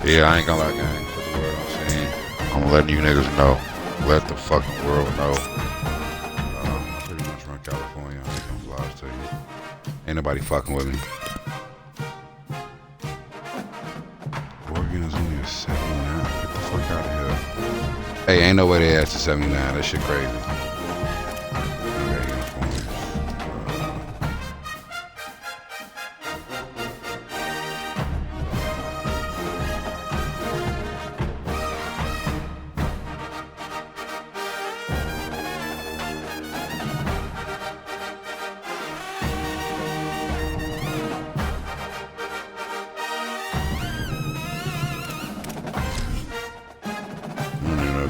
Yeah, I ain't gonna lie, gang. Put the word on scene. I'm letting you niggas know. Let the fucking world know. I pretty much run California. I ain't gonna lie to you. Ain't nobody fucking with me. Oregon is only a 79. Get the fuck out of here. Hey, ain't no way they asked a 79. That shit crazy.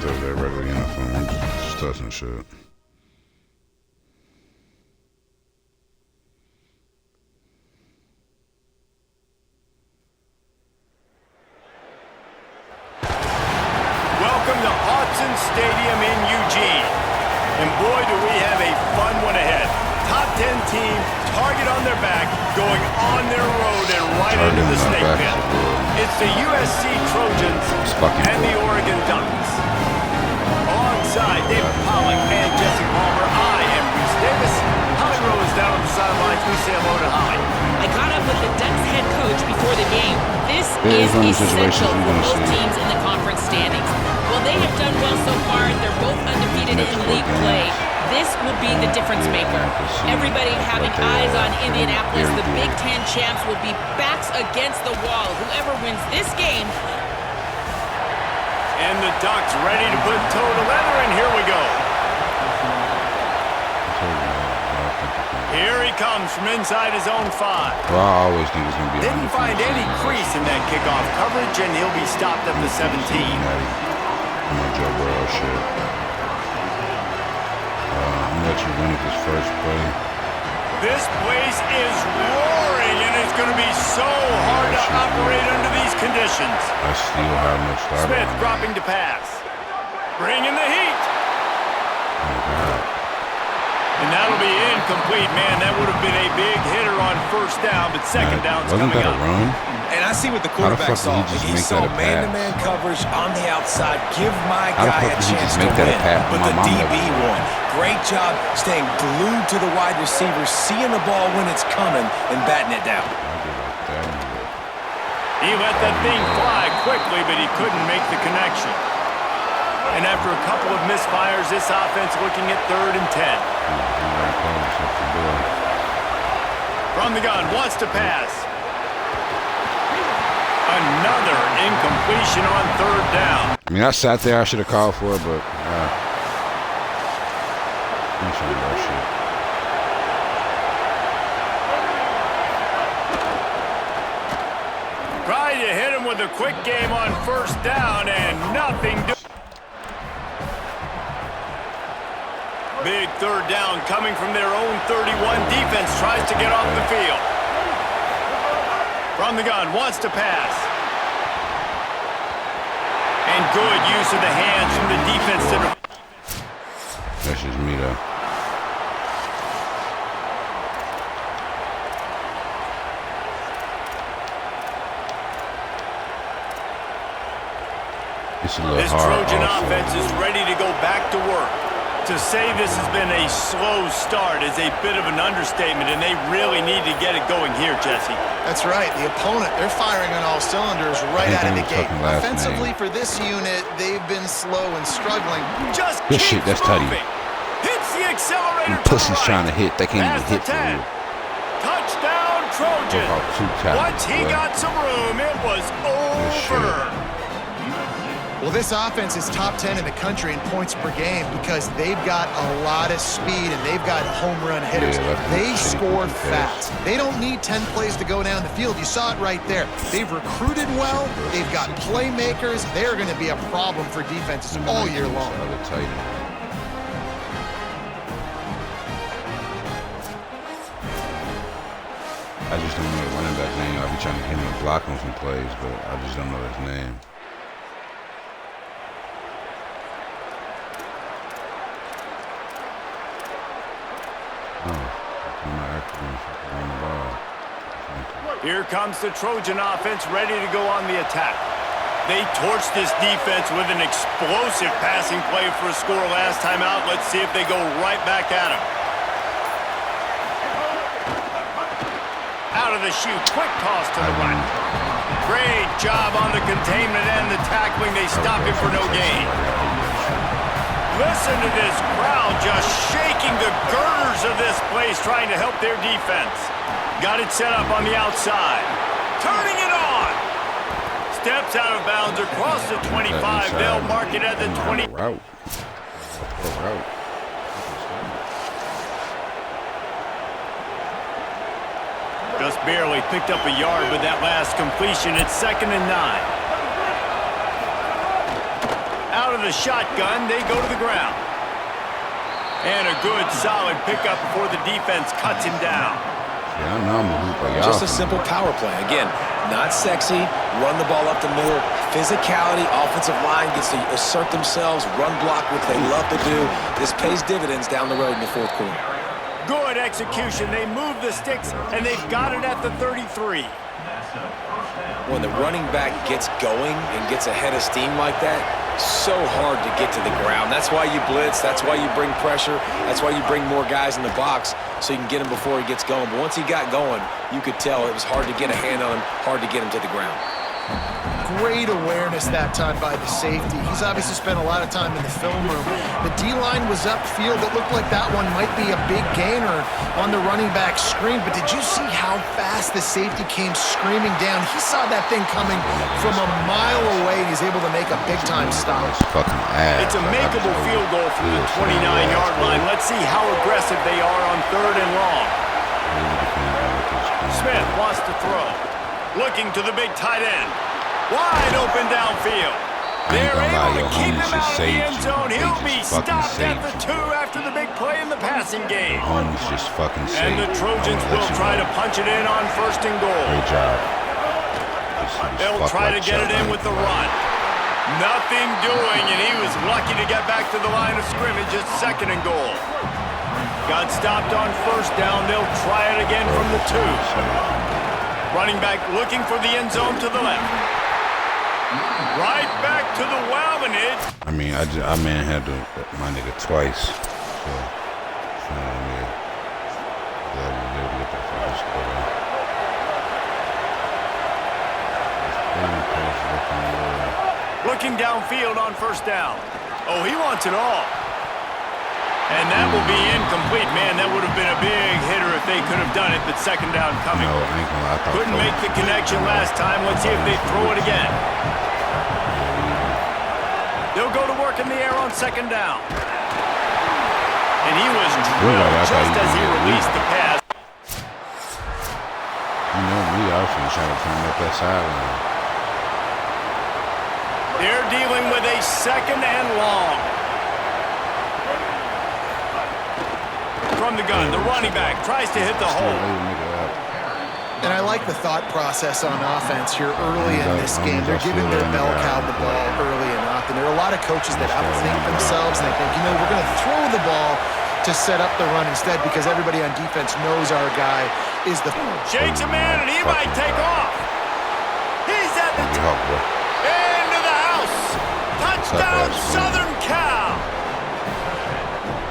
Their regular uniform. I'm just stuff and shit. Welcome to Autzen Stadium in Eugene. And boy, do we have a fun one ahead. Top 10 team, target on their back, going on their road and right into the snake pit. It's the USC Trojans and the Oregon Ducks. Alongside David Pollock and Jesse Palmer, I am Reese Davis. Holly Rowe is down on the sidelines. We say hello to Holly. I caught up with the Ducks head coach before the game. This is essential for both teams in the conference standings. While they have done well so far, they're both undefeated in league play. This will be the difference maker. Everybody having eyes on Indianapolis. The Big Ten champs will be backs against the wall. Whoever wins this game. And the Ducks ready to put toe to leather, and here we go. Here he comes from inside his own 5. Well, I always think it's going to be Didn't find any crease in that kickoff coverage, and he'll be stopped at the 17. Joe Burrow shit. I'm going to let you win at this first play. This place is roaring, and it's going to be so hard to operate under these conditions. I still have no start. Smith dropping to pass. Bringing the heat. Oh, God. And that'll be incomplete, man. That would have been a big hitter on first down, but second down's coming up. Wasn't that a run? And I see what the quarterback saw. He saw man-to-man coverage on the outside. Give my guy a chance to win. But the DB won. Great job staying glued to the wide receiver, seeing the ball when it's coming, and batting it down. He let that thing fly quickly, but he couldn't make the connection. And after a couple of misfires, this offense looking at 3rd and 10. From the gun, wants to pass. Another incompletion on 3rd down. I mean, I sat there. I should have called for it, but I'm trying to rush it. Tried to hit him with a quick game on 1st down, and nothing. Big 3rd down coming from their own 31. Defense tries to get off the field. From the gun, wants to pass. And good use of the hands from the defense. That's just me, though. It's a little this hard Trojan also. offense is ready to go back to work. To say this has been a slow start is a bit of an understatement, and they really need to get it going here, Jesse. That's right. The opponent, they're firing on all cylinders right out of the gate. Offensively, for this unit, they've been slow and struggling. Just this shit, that's tight. Hits the accelerator. Pussies trying to hit. They can't even hit for real. Touchdown, Trojan. Once he got some room, it was over. Well, this offense is top 10 in the country in points per game because they've got a lot of speed and they've got home run hitters. They score fast. They don't need 10 plays to go down the field. You saw it right there. They've recruited well. They've got playmakers. They're going to be a problem for defenses all year long. I just don't know the running back name. I'll be trying to hit him and block on some plays, but I just don't know his name. Here comes the Trojan offense ready to go on the attack. They torched this defense with an explosive passing play for a score last time out. Let's see if they go right back at him. Out of the chute, quick toss to the right. Great job on the containment and the tackling. They stop him for no gain. Listen to this crowd just shaking the girders of this place, trying to help their defense. Got it set up on the outside. Turning it on. Steps out of bounds across the 25. They'll mark it at the 20. Just barely picked up a yard with that last completion. It's 2nd and 9. Out of the shotgun, they go to the ground. And a good, solid pickup before the defense cuts him down. Just a simple power play. Again, not sexy. Run the ball up the middle. Physicality, offensive line gets to assert themselves, run block, which they love to do. This pays dividends down the road in the 4th quarter. Good execution. They move the sticks, and they've got it at the 33. When the running back gets going and gets ahead of steam like that, so hard to get to the ground. That's why you blitz. That's why you bring pressure. That's why you bring more guys in the box so you can get him before he gets going. But once he got going, you could tell it was hard to get a hand on him, hard to get him to the ground. Great awareness that time by the safety. He's obviously spent a lot of time in the film room. The D-line was upfield. It looked like that one might be a big gainer on the running back screen. But did you see how fast the safety came screaming down? He saw that thing coming from a mile away, and he's able to make a big-time stop. It's a makeable field goal from the 29-yard line. Let's see how aggressive they are on 3rd and long. Smith wants to throw. Looking to the big tight end. Wide open downfield. They're able to keep him out of the end zone. He'll be stopped at the 2 after the big play in the passing game. And the Trojans will try to punch it in on 1st and goal. Great job. They'll try to get it in with the run. Nothing doing, and he was lucky to get back to the line of scrimmage at 2nd and goal. Got stopped on 1st down. They'll try it again from the 2. Running back looking for the end zone to the left. Right back to the wow, and it. I mean, I had to my nigga twice. So looking downfield on 1st down. Oh, he wants it all. And that will be incomplete. Man, that would have been a big hitter if they could have done it, but 2nd down coming. No, I ain't gonna lie, couldn't make the connection last time. Let's see if they throw it again. They'll go to work in the air on 2nd down. And he was drilled just as he released the pass. You know me, I was trying to turn up that sideline. They're dealing with a 2nd and long. From the gun, the running back tries to hit the hole. And I like the thought process on offense here early in this game. They're giving their bell cow the ball early and often. There are a lot of coaches that outthink themselves, and they think, you know, we're going to throw the ball to set up the run instead because everybody on defense knows our guy is the... Shakes a man, and he might take off. He's at the top. Into the house. Touchdown, Southern Cal.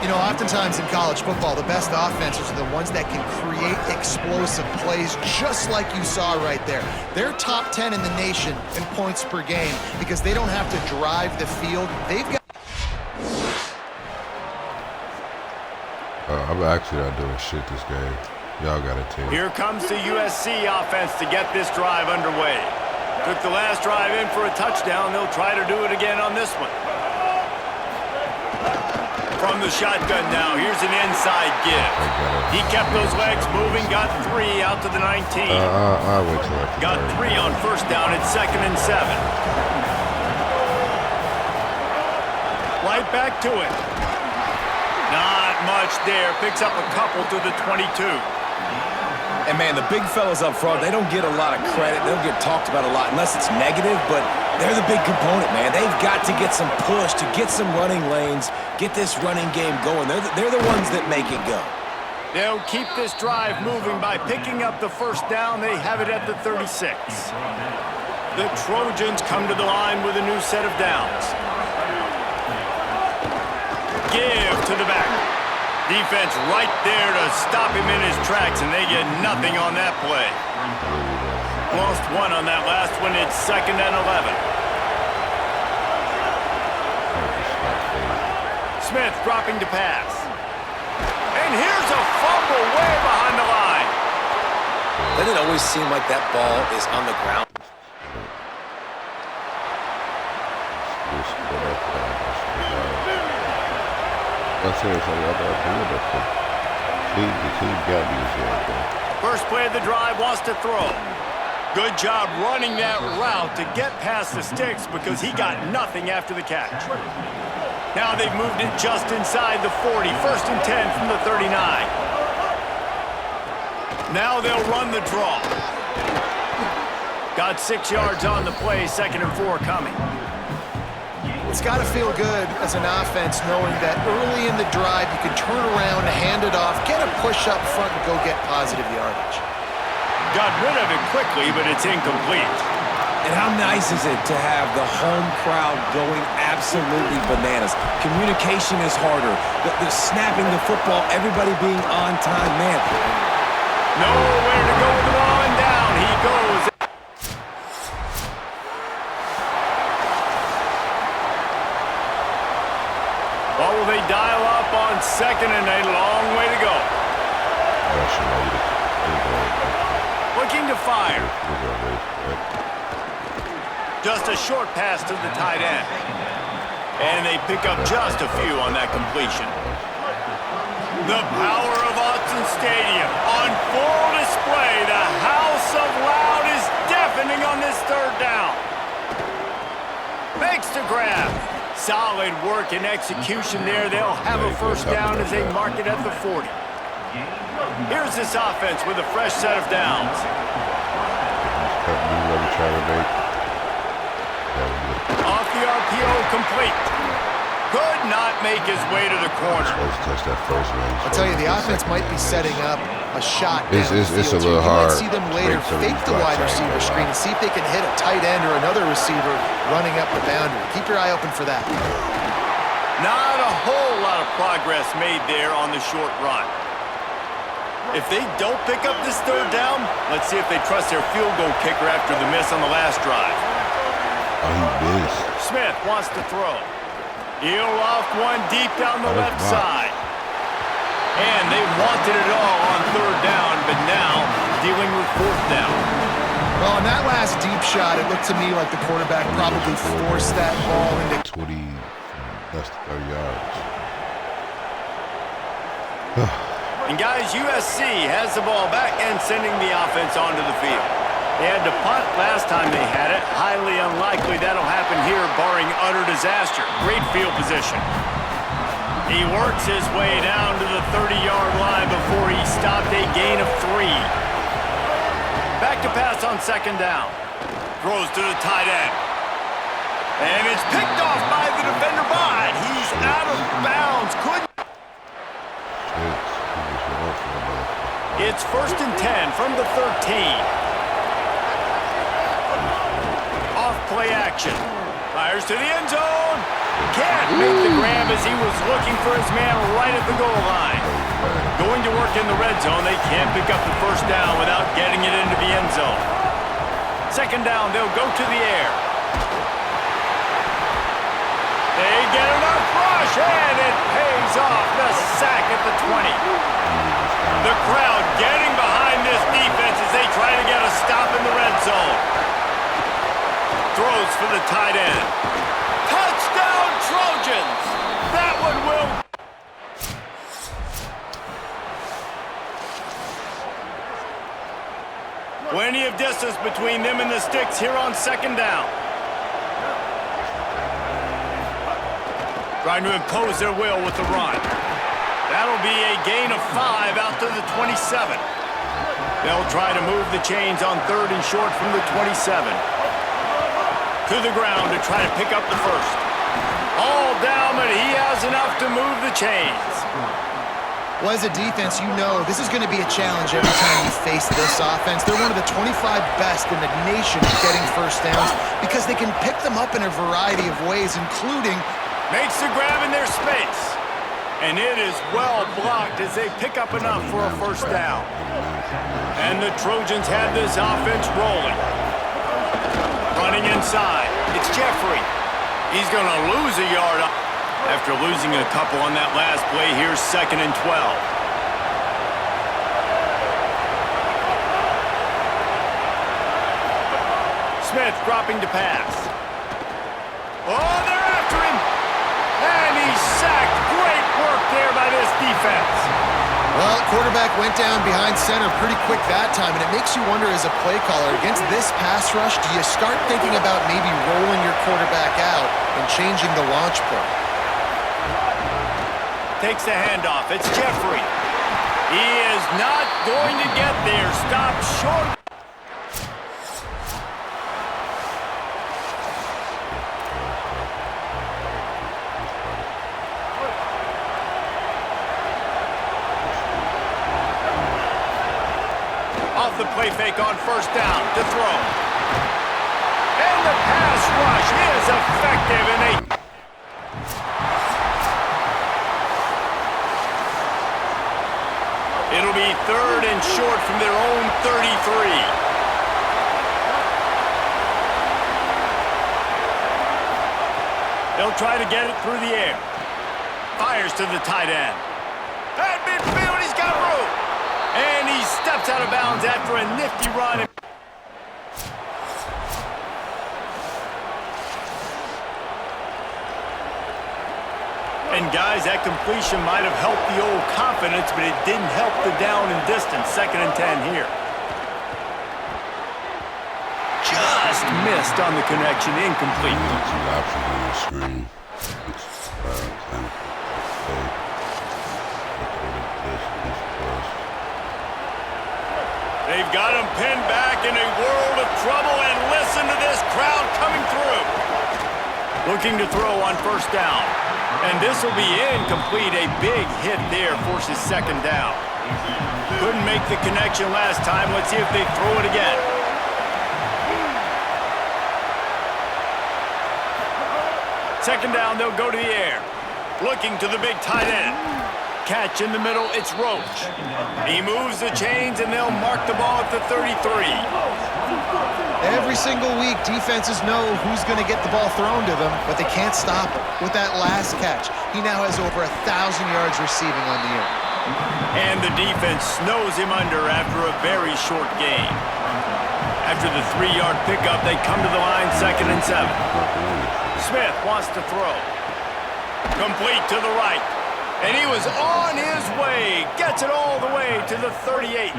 You know, oftentimes in college football, the best offenses are the ones that can create explosive plays, just like you saw right there. They're top 10 in the nation in points per game because they don't have to drive the field. They've got... I'm actually not doing shit this game. Y'all got it too. Here comes the USC offense to get this drive underway. Took the last drive in for a touchdown. They'll try to do it again on this one. From the shotgun now, here's an inside give. He kept those legs moving, got 3 out to the 19. I'll wait till after. Got 3 on 1st down at 2nd and 7. Right back to it. Not much there. Picks up a couple to the 22. And, man, the big fellas up front, they don't get a lot of credit. They don't get talked about a lot unless it's negative, but they're the big component, man. They've got to get some push, to get some running lanes, get this running game going. They're the ones that make it go. They'll keep this drive moving by picking up the 1st down. They have it at the 36. The Trojans come to the line with a new set of downs. Give to the back. Defense right there to stop him in his tracks, and they get nothing on that play. Lost one on that last one. It's 2nd and 11. Smith dropping to pass. And here's a fumble way behind the line. Doesn't it always seem like that ball is on the ground? First play of the drive, wants to throw. Good job running that route to get past the sticks because he got nothing after the catch. Now they've moved it just inside the 40. 1st and 10 from the 39. Now they'll run the draw. Got 6 yards on the play, 2nd and 4 coming. It's got to feel good as an offense knowing that early in the drive you can turn around, hand it off, get a push up front, and go get positive yardage. Got rid of it quickly, but it's incomplete. And how nice is it to have the home crowd going absolutely bananas? Communication is harder. The snapping the football, everybody being on time, man. Nowhere to go with the ball, and down he goes. What will they dial up on 2nd and a long way to go? Looking to fire. Just a short pass to the tight end. And they pick up just a few on that completion. The power of Autzen Stadium on full display. The house of loud is deafening on this 3rd down. Makes the grab. Solid work and execution there. They'll have a 1st down as they mark it at the 40. Here's this offense with a fresh set of downs. Off the RPO, complete. Could not make his way to the corner. I'll tell you, the offense might be setting up a shot. It's a little hard. You might see them later fake the wide receiver screen and see if they can hit a tight end or another receiver running up the boundary. Keep your eye open for that. Not a whole lot of progress made there on the short run. If they don't pick up this 3rd down, let's see if they trust their field goal kicker after the miss on the last drive. Smith wants to throw. He'll loft one deep down the left side. And they wanted it all on 3rd down, but now dealing with 4th down. Well, on that last deep shot, it looked to me like the quarterback probably forced that ball into 20, less than 30 yards. And guys, USC has the ball back and sending the offense onto the field. They had to punt last time they had it. Highly unlikely that'll happen here, barring utter disaster. Great field position. He works his way down to the 30-yard line before he stopped a gain of 3. Back to pass on 2nd down. Throws to the tight end. And it's picked off by the defender, but he's out of bounds. It's 1st and 10 from the 13. Play action. Fires to the end zone. Can't make the grab as he was looking for his man right at the goal line. Going to work in the red zone. They can't pick up the 1st down without getting it into the end zone. 2nd down, they'll go to the air. They get enough rush, and it pays off. The sack at the 20. The crowd getting behind this defense as they try to get a stop in the red zone. Throws for the tight end. Touchdown, Trojans! That one will... Plenty of distance between them and the sticks here on 2nd down. Trying to impose their will with the run. That'll be a gain of 5 out to the 27. They'll try to move the chains on 3rd and short from the 27. To the ground to try to pick up the 1st. All down, but he has enough to move the chains. Well, as a defense, you know this is going to be a challenge every time you face this offense. They're one of the 25 best in the nation at getting first downs because they can pick them up in a variety of ways, including... Makes the grab in their space. And it is well blocked as they pick up enough for a first down. And the Trojans have this offense rolling. Running inside. It's Jeffrey. He's going to lose a yard up. After losing a couple on that last play, here's 2nd and 12. Smith dropping to pass. Oh, they're after him! And he's sacked. Great work there by this defense. Well, quarterback went down behind center pretty quick that time, and it makes you wonder as a play caller, against this pass rush, do you start thinking about maybe rolling your quarterback out and changing the launch play? Takes the handoff. It's Jeffrey. He is not going to get there. Stopped short. Off the play fake on first down to throw. And the pass rush is effective, and they... It'll be 3rd and short from their own 33. They'll try to get it through the air. Fires to the tight end. At midfield, he's got room. And he steps out of bounds after a nifty run. And guys, that completion might have helped the old confidence, but it didn't help the down and distance. 2nd and 10 here. Just missed on the connection, incomplete. Options on the screen. They've got him pinned back in a world of trouble, and listen to this crowd coming through. Looking to throw on first down. And this will be incomplete. A big hit there forces 2nd down. Couldn't make the connection last time. Let's see if they throw it again. Second down, they'll go to the air. Looking to the big tight end. Catch in the middle, it's Roach. He moves the chains, and they'll mark the ball at the 33. Every single week, defenses know who's going to get the ball thrown to them, but they can't stop it. With that last catch, he now has over 1,000 yards receiving on the year. And the defense snows him under after a very short gain. After the 3-yard pickup, they come to the line 2nd and 7. Smith wants to throw. Complete to the right. And he was on his way. Gets it all the way to the 38.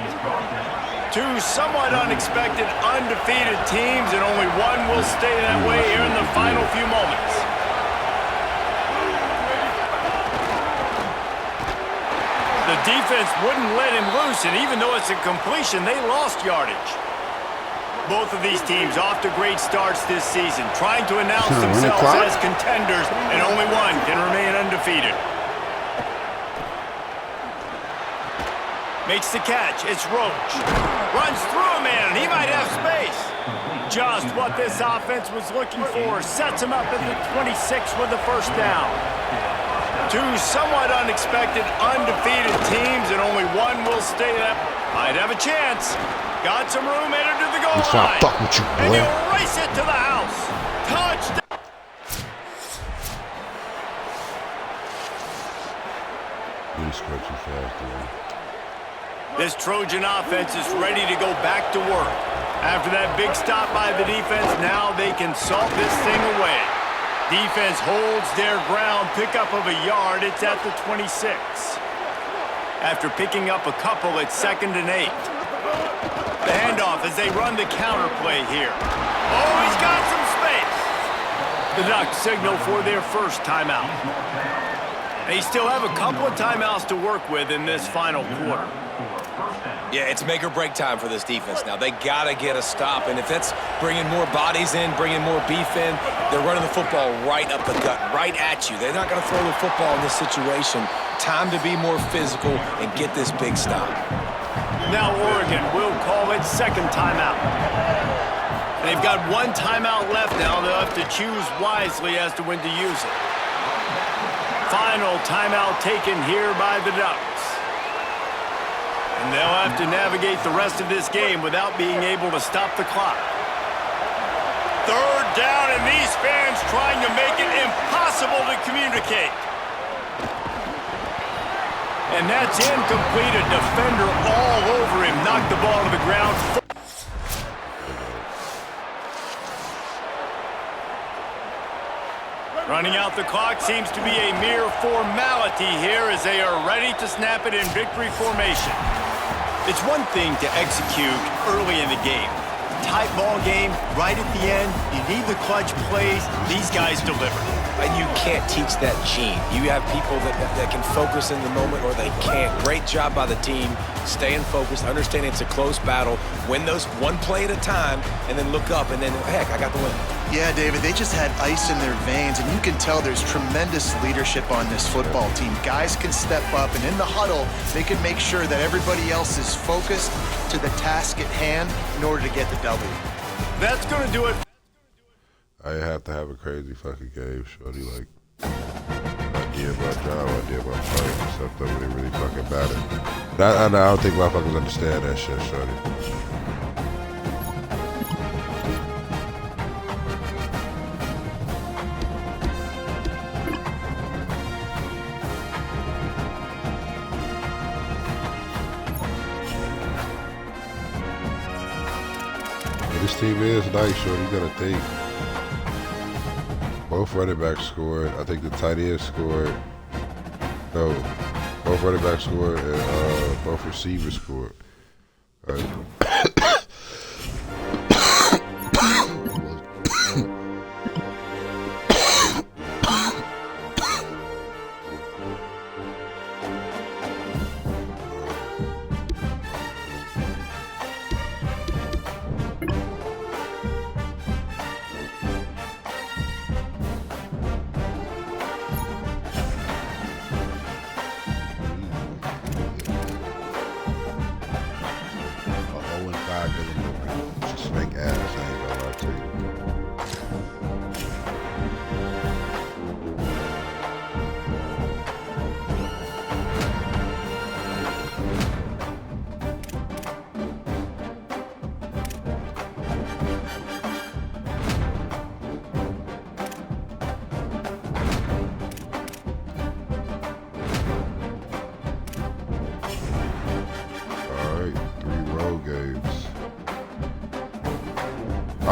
Two somewhat unexpected, undefeated teams, and only one will stay that way here in the final few moments. The defense wouldn't let him loose, and even though it's a completion, they lost yardage. Both of these teams off to great starts this season, trying to announce themselves as contenders, and only one can remain undefeated. Makes the catch. It's Roach. Runs through a man, and he might have space. Just what this offense was looking for. Sets him up at the 26 with the first down. Two somewhat unexpected, undefeated teams, and only one will stay up. Might have a chance. Got some room, headed to the goal line. Fuck with you, boy. And he'll race it to the house. Touchdown. Really scored too fast, dude. This Trojan offense is ready to go back to work. After that big stop by the defense, now they can salt this thing away. Defense holds their ground, pickup of a yard. It's at the 26. After picking up a couple, it's 2nd and 8. The handoff as they run the counter play here. Oh, he's got some space. The Ducks signal for their first timeout. They still have a couple of timeouts to work with in this final quarter. Yeah, it's make or break time for this defense now. They got to get a stop, and if that's bringing more bodies in, bringing more beef in, they're running the football right up the gut, right at you. They're not going to throw the football in this situation. Time to be more physical and get this big stop. Now Oregon will call it second timeout. They've got one timeout left now. They'll have to choose wisely as to when to use it. Final timeout taken here by the Ducks. And they'll have to navigate the rest of this game without being able to stop the clock. Third down, and these fans trying to make it impossible to communicate. And that's incomplete. A defender all over him. Knocked the ball to the ground. Running out the clock seems to be a mere formality here as they are ready to snap it in victory formation. It's one thing to execute early in the game. Tight ball game, right at the end, you need the clutch plays. These guys deliver. And you can't teach that gene. You have people that can focus in the moment or they can't. Great job by the team, staying focused, understanding it's a close battle, win those one play at a time, and then look up, and then, heck, I got the win. Yeah, David, they just had ice in their veins, and you can tell there's tremendous leadership on this football team. Guys can step up, and in the huddle, they can make sure that everybody else is focused to the task at hand in order to get the W. That's going to do it. I have to have a crazy fucking game, shorty. Like, idea about job, idea about fight, stuff that really fucking matter. I don't think motherfuckers understand that shit, shorty. This team is nice, shorty. You gotta think. Both running backs scored. I think the tight end scored. No, both running backs scored and both receivers scored. Right.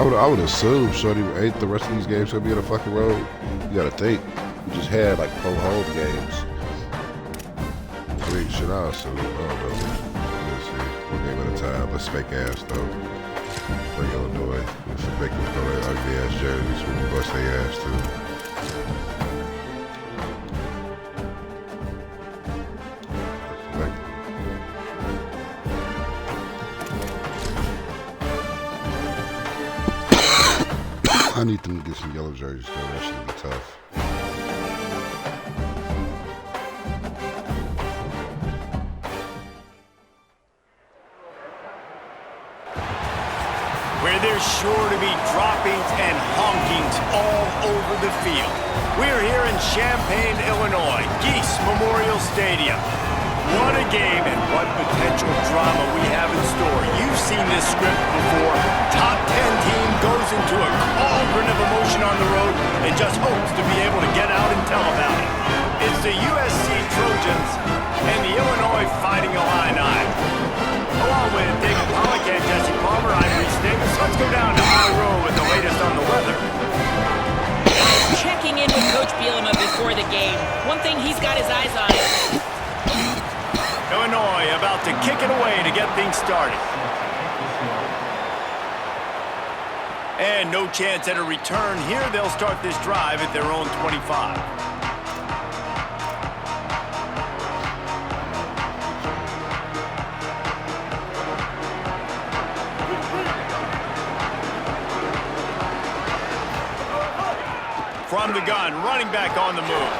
I would assume, shorty, ain't the rest of these games gonna be on the fucking road? You gotta think. We just had like 4 home games. I mean, shit, I assume. I don't know. Let's see. One game at a time. Let's fake ass though. Like Illinois. If they make them throw their ugly ass jerseys, we can bust their ass too. I need them to get some yellow jerseys though. That should be tough. Where there's sure to be droppings and honkings all over the field. We're here in Champaign, Illinois, Geese Memorial Stadium. What a game and what potential drama we have in store. You've seen this script before. Top 10 team goes into a cauldron of emotion on the road and just hopes to be able to get out and tell about it. It's the USC Trojans and the Illinois Fighting Illini. Along with David Pollock and Jesse Palmer, I'm Reese Davis. Let's go down to our row with the latest on the weather. Checking in with Coach Bielema before the game. One thing he's got his eyes on is Illinois about to kick it away to get things started. And no chance at a return here. They'll start this drive at their own 25. from the gun, running back on the move.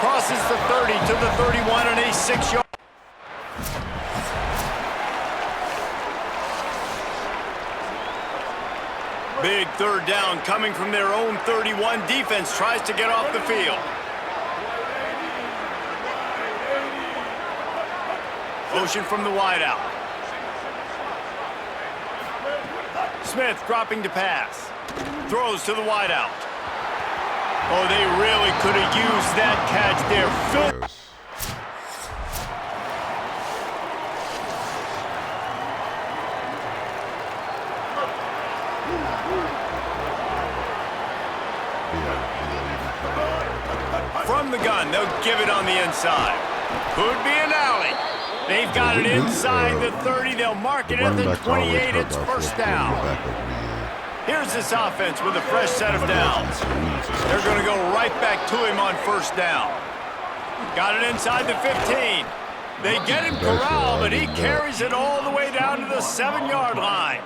Crosses the 30 to the 31 and a 6-yard. Big third down coming from their own 31. Defense tries to get off the field. Motion from the wideout. Smith dropping to pass. Throws to the wideout. Oh, they really could have used that catch there. From the gun, they'll give it on the inside. Could be an alley. They've got it inside the 30. They'll mark it at the 28. It's first down. Here's this offense with a fresh set of downs. They're going to go right back to him on first down. Got it inside the 15. They get him corralled, but he carries it all the way down to the 7-yard line.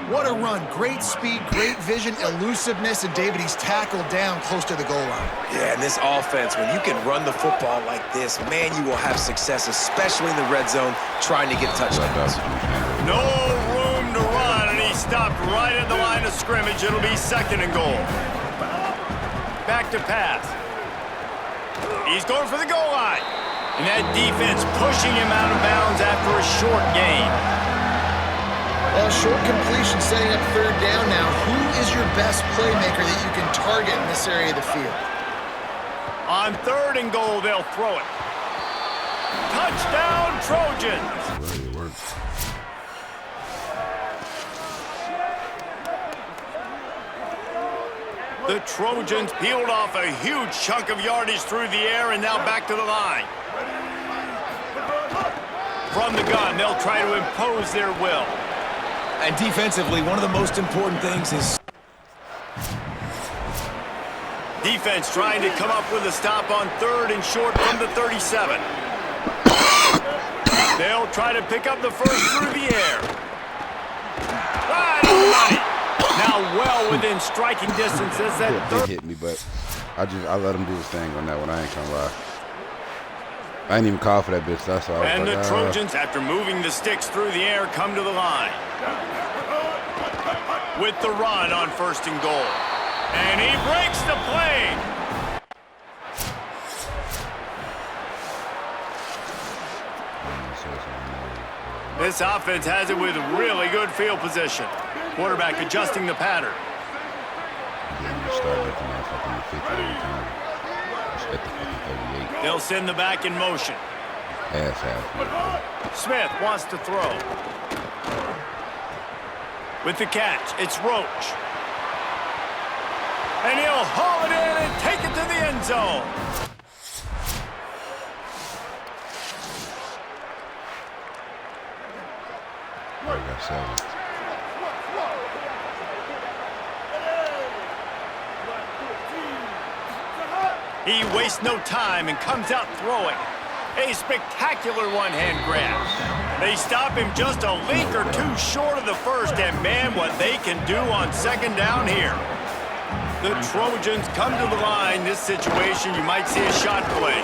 What a run. Great speed, great vision, elusiveness, and David, he's tackled down close to the goal line. Yeah, and this offense, when you can run the football like this, man, you will have success, especially in the red zone, trying to get touchdowns. No room to run, and he stopped right at the line of scrimmage. It'll be 2nd and goal. Back to pass. He's going for the goal line. And that defense pushing him out of bounds after a short gain. Well, short completion setting up third down now. Who is your best playmaker that you can target in this area of the field? On 3rd and goal, they'll throw it. Touchdown, Trojans! Really works. The Trojans peeled off a huge chunk of yardage through the air and now back to the line. From the gun, they'll try to impose their will. And defensively, one of the most important things is... Defense trying to come up with a stop on 3rd and short from the 37. They'll try to pick up the first through the air. Right on the money. Now well within striking distance as that third hit me, but I let him do his thing on that one. I ain't gonna lie. I ain't even call for that bitch. That's all. And the Trojans, after moving the sticks through the air, come to the line. With the run on 1st and goal. And he breaks the play. This offense has it with really good field position. Quarterback adjusting the pattern. They'll send the back in motion. Smith wants to throw. With the catch, it's Roach. And he'll haul it in and take it to the end zone. He wastes no time and comes out throwing. A spectacular one-hand grab. They stop him just a link or two short of the first, and man, what they can do on 2nd down here. The Trojans come to the line. This situation, you might see a shot play.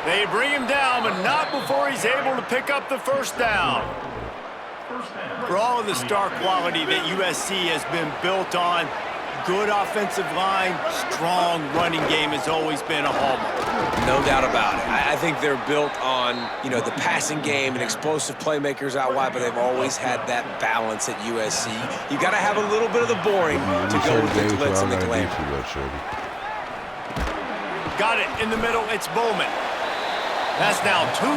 They bring him down, but not before he's able to pick up the first down. For all of the star quality that USC has been built on, good offensive line, strong running game has always been a hallmark. No doubt about it. I think they're built on, the passing game and explosive playmakers out wide, but they've always had that balance at USC. You got to have a little bit of the boring to go with the glitz and the glamour. Got it in the middle. It's Bowman. That's now 200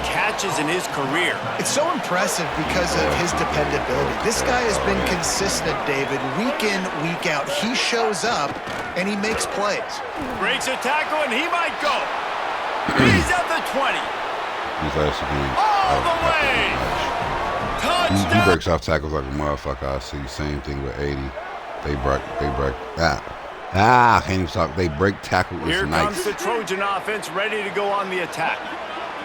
catches in his career. It's so impressive because of his dependability. This guy has been consistent, David, week in, week out. He shows up, and he makes plays. Breaks a tackle, and he might go. He's at the 20. All the way. Touchdown. He breaks off tackles like a motherfucker. I see the same thing with 80. They break. Can't even talk. They break tackle. Here nice. Comes the Trojan offense ready to go on the attack.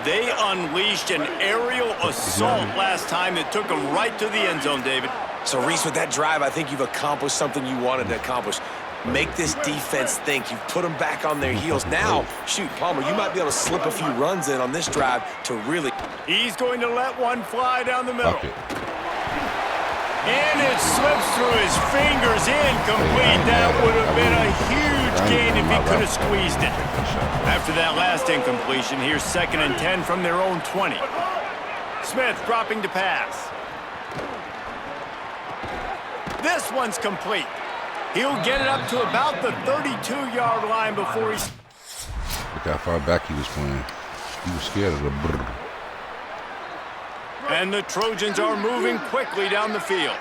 They unleashed an aerial assault last time that took them right to the end zone, David. So, Reese, with that drive, I think you've accomplished something you wanted to accomplish. Make this defense think. You've put them back on their heels. Now, shoot, Palmer, you might be able to slip a few runs in on this drive to really... He's going to let one fly down the middle. Fuck it. And it slips through his fingers, incomplete. That would have been a huge gain if he could have squeezed it. After that last incompletion, here's 2nd and 10 from their own 20. Smith dropping to pass. This one's complete. He'll get it up to about the 32-yard line before he's... Look how far back he was playing. He was scared of the brrr. And the Trojans are moving quickly down the field.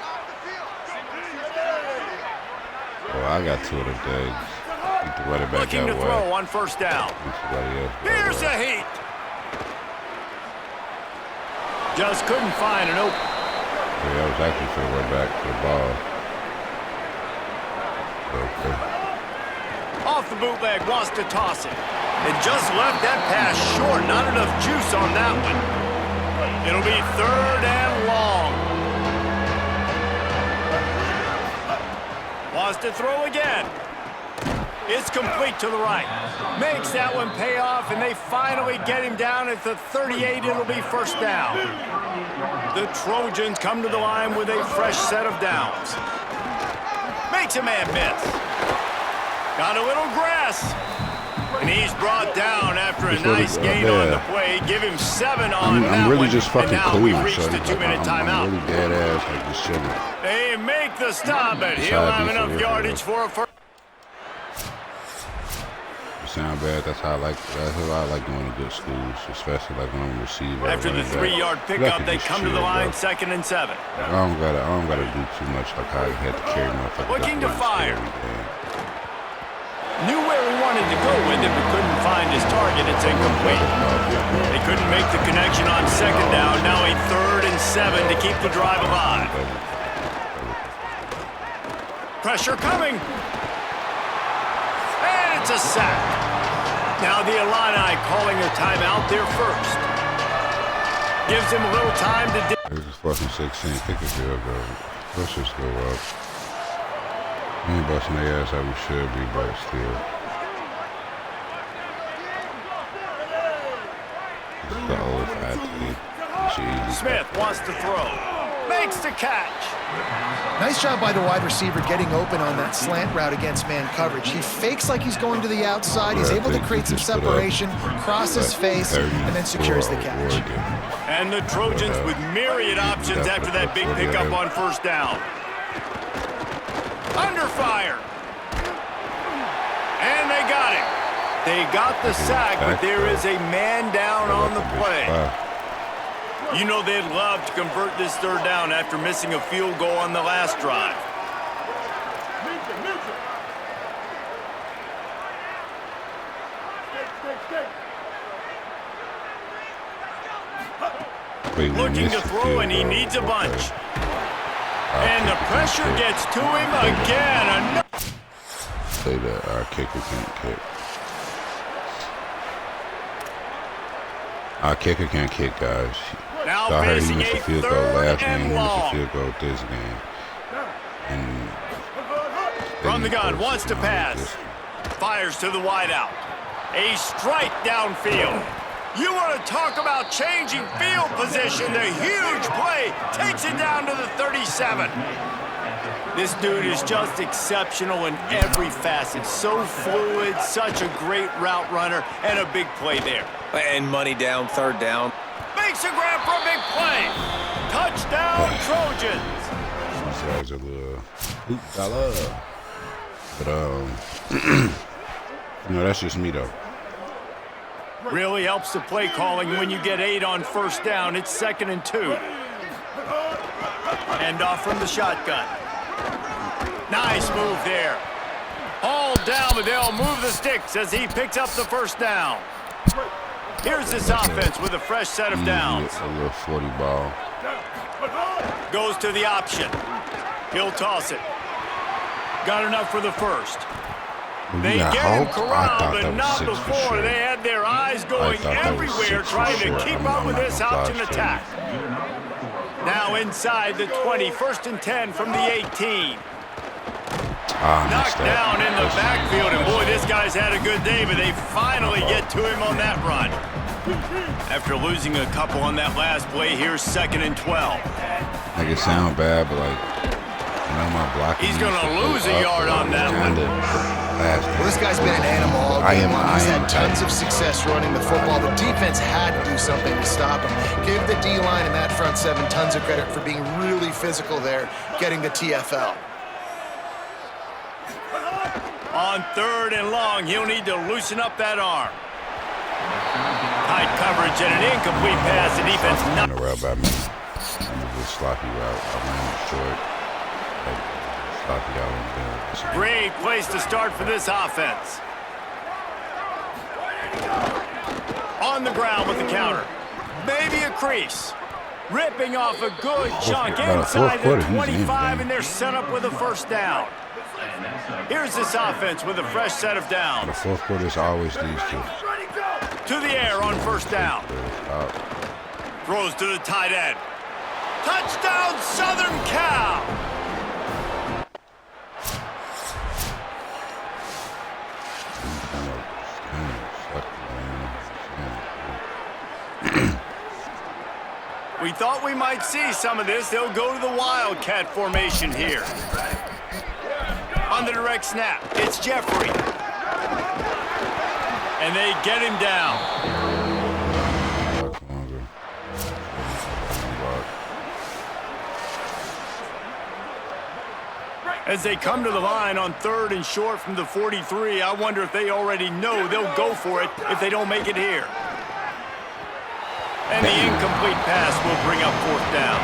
Oh, I got two of them days. Get the running back Looking to that throw way. on 1st down. Here's a heat. Just couldn't find an open. Yeah, I was actually trying to run back to the ball. Okay. Off the bootleg, wants to toss it. And just left that pass short. Not enough juice on that one. It'll be 3rd and long. Wants to throw again. It's complete to the right. Makes that one pay off, and they finally get him down at the 38. It'll be 1st down. The Trojans come to the line with a fresh set of downs. Makes a man miss. Got a little grass. And he's brought down after a nice gain on the play. Give him 7 on that one. I'm really just fucking cool. We've reached the 2-minute timeout. I'm really dead ass, like just chilling. They make the stop, but he'll have enough yardage for a first. You sound bad. That's how I like going to good schools, especially like when I'm a receiver. After the 3-yard pickup, they come to the line, 2nd and 7. I don't gotta do too much like I had to carry motherfuckers. Looking to fire. Knew where he wanted to go with it, but couldn't find his target. It's incomplete. They couldn't make the connection on 2nd down. Now a 3rd and 7 to keep the drive alive. Pressure coming. And it's a sack. Now the Illini calling a timeout there first. Gives him a little time to... This is fucking 16. Kick a field goal. Let's just go up. We ain't busting their ass how we should be, but still. This is the old athlete. Smith wants to throw. Makes the catch. Nice job by the wide receiver getting open on that slant route against man coverage. He fakes like he's going to the outside. He's able to create some separation, cross his face, and then secures the catch. And the Trojans with myriad options after that big pickup on 1st down. Under fire. And they got him. They got the sack, but there is a man down on the play. You know they'd love to convert this 3rd down after missing a field goal on the last drive. Looking to throw, and he needs a bunch. And the pressure gets to him again. Say that our kicker can't kick. Our kicker can't kick, guys. Now I heard he facing missed a a field goal 3rd last game. and He missed a long. field goal this game. And From the gun, wants to pass. Fires to the wideout. A strike downfield. You want to talk about changing field position. The huge play takes it down to the 37. This dude is just exceptional in every facet. So fluid, such a great route runner, and a big play there. And money down, 3rd down. Makes a grab for a big play. Touchdown, Trojans. these guys are a little hoop dollar. But you know, that's just me though. Really helps the play calling when you get 8 on 1st down. It's 2nd and 2. And off from the shotgun. Nice move there. All down, but they'll move the sticks as he picks up the 1st down. Here's this offense with a fresh set of downs. A little 40 ball. Goes to the option. He'll toss it. Got enough for the 1st. They get him corralled, but not before. They had their eyes going everywhere trying to keep up with this option attack. Now inside the 20, 1st and 10 from the 18. I Knocked down in the backfield, and boy, this guy's had a good day, but they finally get to him on that run. After losing a couple on that last play, here's 2nd and 12. Like, it sound bad, but like, you know, my blocking. He's gonna lose a yard on that one. Well, this guy's been an animal all game long. He's had tons of success running the football. The defense had to do something to stop him. Give the D-line and that front seven tons of credit for being really physical there, getting the TFL. On 3rd and long, he'll need to loosen up that arm. Tight coverage and an incomplete pass. The defense not. A route by me. It was a sloppy route. I ran it short. Like, sloppy out on the Great place to start for this offense. On the ground with the counter. Maybe a crease. Ripping off a good chunk inside the 25, and they're set up with a 1st down. Here's this offense with a fresh set of downs. The 4th quarter is always these two. To the air on 1st down. Throws to the tight end. Touchdown, Southern Cal! We thought we might see some of this. They'll go to the Wildcat formation here. On the direct snap, it's Jeffrey. And they get him down. As they come to the line on 3rd and short from the 43, I wonder if they already know they'll go for it if they don't make it here. And the incomplete pass will bring up 4th down.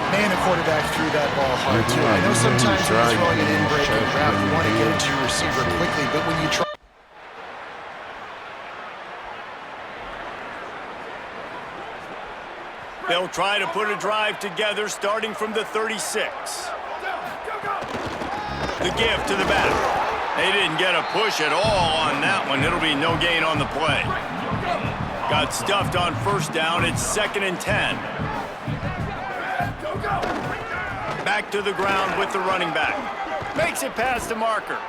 Man, the quarterback threw that ball hard, too. I know sometimes when you're throwing an in-breaking route, you want to get it to your receiver quickly, but when you try... They'll try to put a drive together starting from the 36. The give to the back. They didn't get a push at all on that one. It'll be no gain on the play. Got stuffed on 1st down. It's 2nd and 10. Back to the ground with the running back. Makes it past the marker.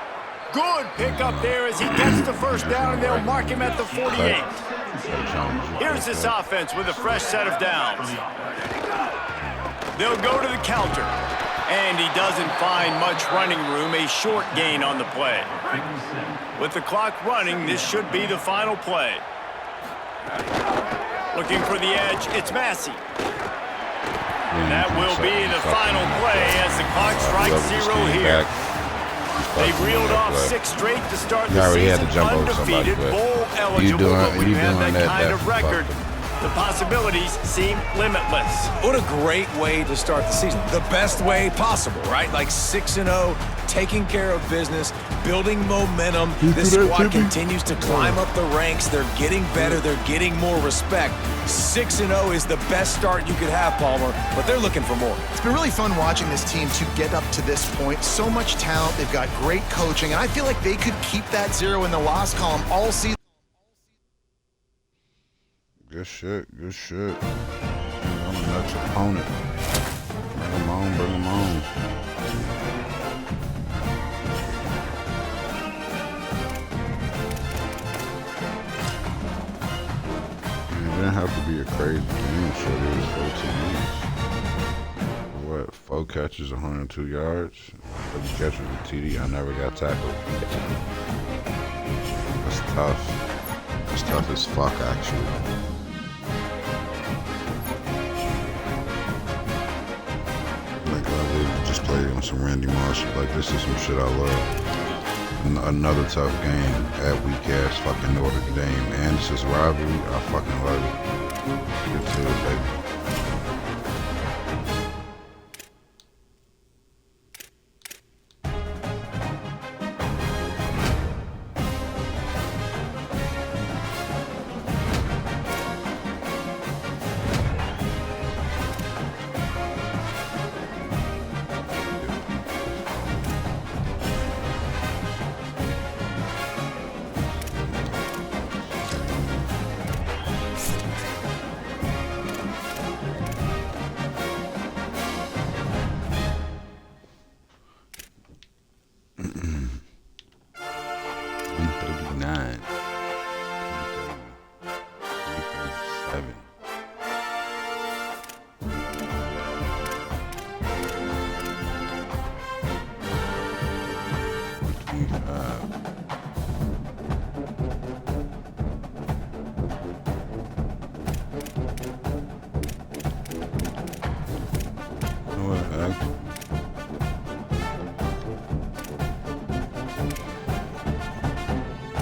Good pickup there as he gets the 1st down, and they'll mark him at the 48. Here's this offense with a fresh set of downs. They'll go to the counter. And he doesn't find much running room, a short gain on the play. With the clock running, this should be the final play. Looking for the edge, it's Massey. That will be the final play as the clock strikes 0 here. They reeled off 6 straight to start the season undefeated, bowl eligible, but when you have that kind of record, the possibilities seem limitless. What a great way to start the season. The best way possible, right? Like 6-0, taking care of business, building momentum. This squad continues to climb up the ranks. They're getting better. They're getting more respect. 6-0 is the best start you could have, Palmer, but they're looking for more. It's been really fun watching this team to get up to this point. So much talent. They've got great coaching, and I feel like they could keep that 0 in the loss column all season. Good shit, good shit. I'm a nuts opponent. Bring him on, bring him on. It didn't have to be a crazy game, so it was 14 minutes. What, 4 catches, 102 yards? 7 catches with TD, I never got tackled. That's tough. That's tough as fuck, actually. Just played on some Randy Moss. Like, this is some shit I love. Another tough game at weak ass fucking Notre Dame, and this is rivalry. I fucking love it. Get to it, baby.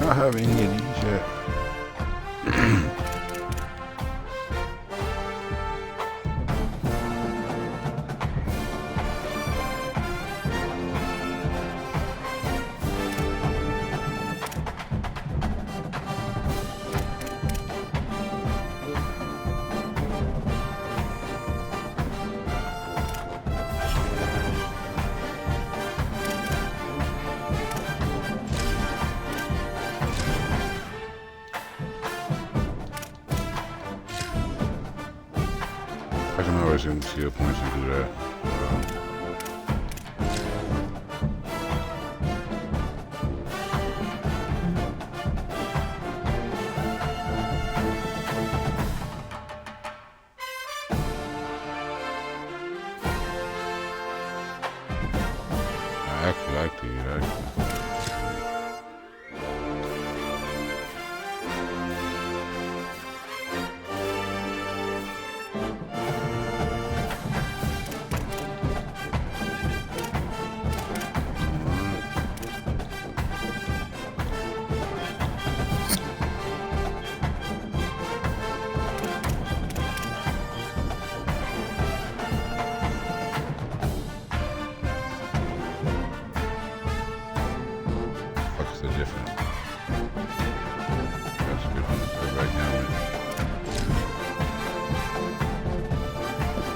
Not have any of these yet. I can always see a point to do that. I actually like these.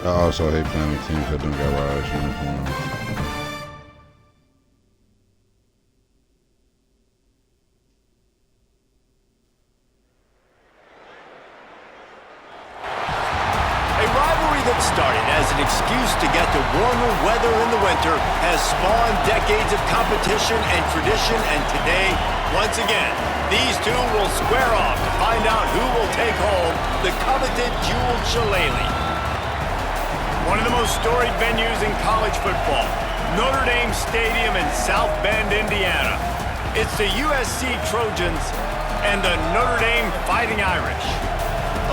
I also hate playing with teams that don't got Irish uniforms. A rivalry that started as an excuse to get to warmer weather in the winter has spawned decades of competition and tradition, and today, once again, these two will square off to find out who will take home the coveted jeweled shillelagh. One of the most storied venues in college football, Notre Dame Stadium in South Bend, Indiana. It's the USC Trojans and the Notre Dame Fighting Irish.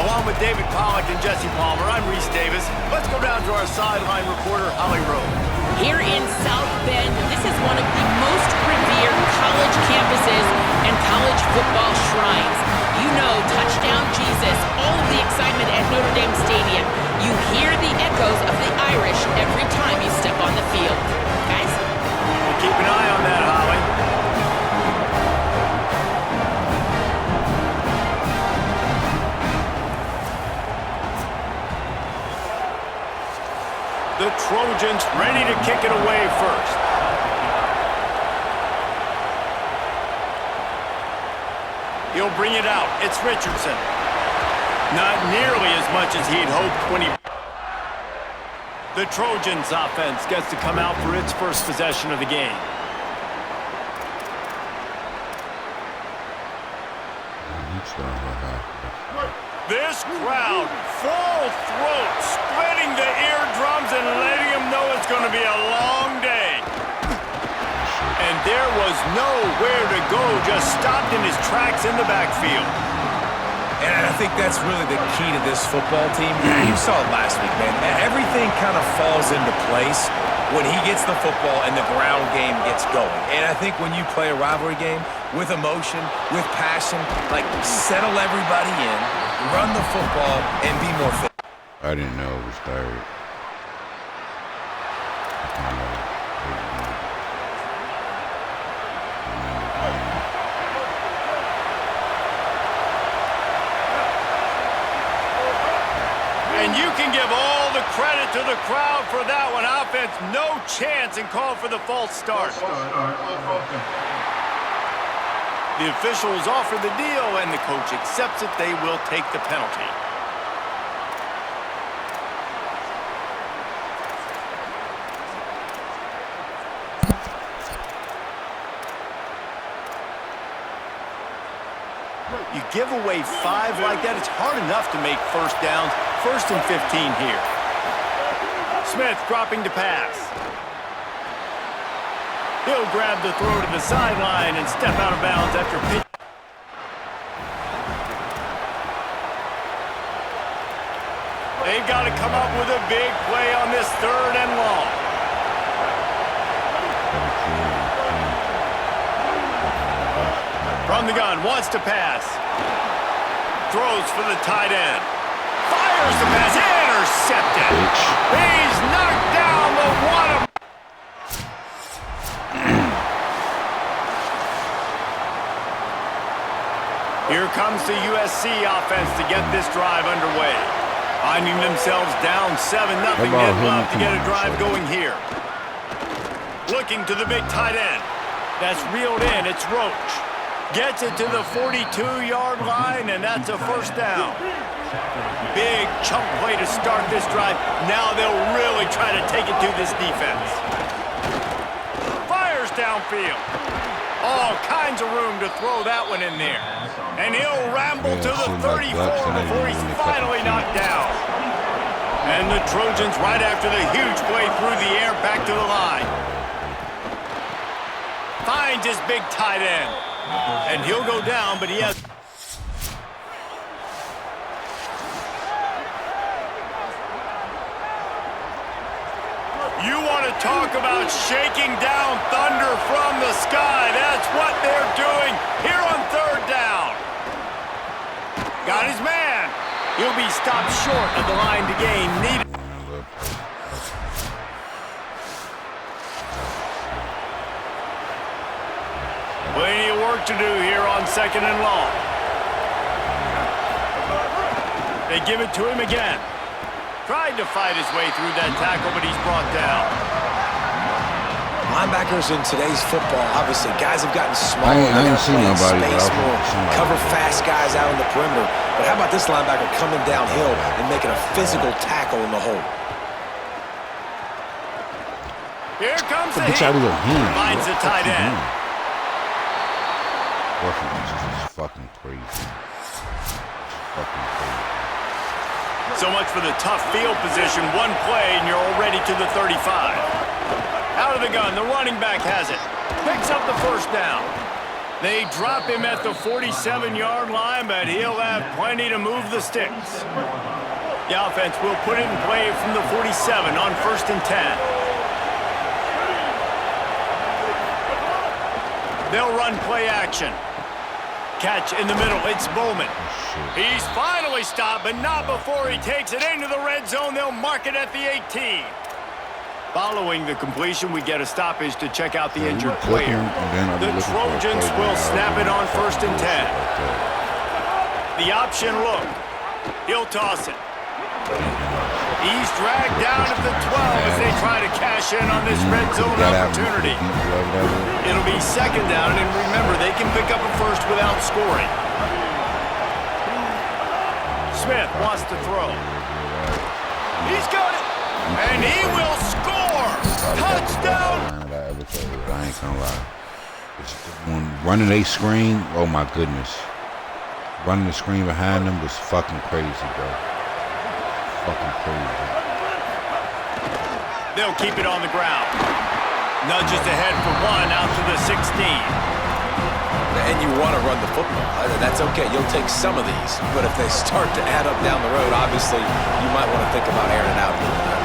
Along with David Pollack and Jesse Palmer, I'm Reese Davis. Let's go down to our sideline reporter, Holly Rowe. Here in South Bend, this is one of the most revered college campuses and college football shrines. You know, touchdown Jesus, all of the excitement at Notre Dame Stadium. You hear the echoes of the Irish every time you step on the field. Guys? We'll keep an eye on that, Holly. The Trojans ready to kick it away first. He'll bring it out. It's Richardson. Not nearly as much as he'd hoped when he... The Trojans offense gets to come out for its first possession of the game. This crowd, full throat, splitting the eardrums and letting them know it's going to be a long day. And there was nowhere to go, just stopped in his tracks in the backfield. And I think that's really the key to this football team. You saw it last week, man. Everything kind of falls into place when he gets the football and the ground game gets going. And I think when you play a rivalry game with emotion, with passion, like settle everybody in, run the football, and be more fit. I didn't know it was direct. And you can give all the credit to the crowd for that one. Offense, no chance, and call for the false start. The officials offer the deal, and the coach accepts it. They will take the penalty. You give away 5 like that, it's hard enough to make first downs. 1st and 15 here. Smith dropping to pass. He'll grab the throw to the sideline and step out of bounds after pitch. They've got to come up with a big play on this 3rd and long. From the gun, wants to pass. Throws for the tight end. Fires the pass, intercepted. He's knocked down the one. Here comes the USC offense to get this drive underway. Finding themselves down 7-0, they'd love to get a drive going here. Looking to the big tight end. That's reeled in, it's Roach. Gets it to the 42-yard line, and that's a first down. Big chunk play to start this drive. Now they'll really try to take it to this defense. Fires downfield. All kinds of room to throw that one in there. And he'll ramble to the 34 before he's finally knocked down. And the Trojans right after the huge play through the air back to the line. Finds his big tight end. And he'll go down, but he has... You want to talk about shaking down thunder from the sky. That's what they're doing here on third down. Got his man. He'll be stopped short of the line to gain. Needed. Plenty of work to do here on second and long. They give it to him again. Tried to fight his way through that tackle, but he's brought down. Linebackers in today's football, obviously, guys have gotten smaller. I ain't seen nobody, space more, cover fast guys out on the perimeter. But how about this linebacker coming downhill and making a physical tackle in the hole? Here comes the hit. Finds the tight end. This is fucking crazy. Fucking crazy. So much for the tough field position. One play, and you're already to the 35. Out of the gun, the running back has it. Picks up the first down. They drop him at the 47-yard line, but he'll have plenty to move the sticks. The offense will put it in play from the 47 on 1st and 10. They'll run play action. Catch in the middle, it's Bowman. He's finally stopped, but not before he takes it into the red zone. They'll mark it at the 18. Following the completion, we get a stoppage to check out the injured player. The Trojans will snap it on 1st and 10. The option look. He'll toss it. He's dragged down at the 12 as they try to cash in on this red zone opportunity. It'll be 2nd down, and remember, they can pick up a first without scoring. Smith wants to throw. He's got it, and he will score! Touchdown! I ain't gonna lie. When running a screen, oh my goodness. Running the screen behind them was fucking crazy, bro. Fucking crazy. They'll keep it on the ground. Nudges ahead for one out to the 16. And you want to run the football. That's okay. You'll take some of these. But if they start to add up down the road, obviously, you might want to think about airing it out a little bit.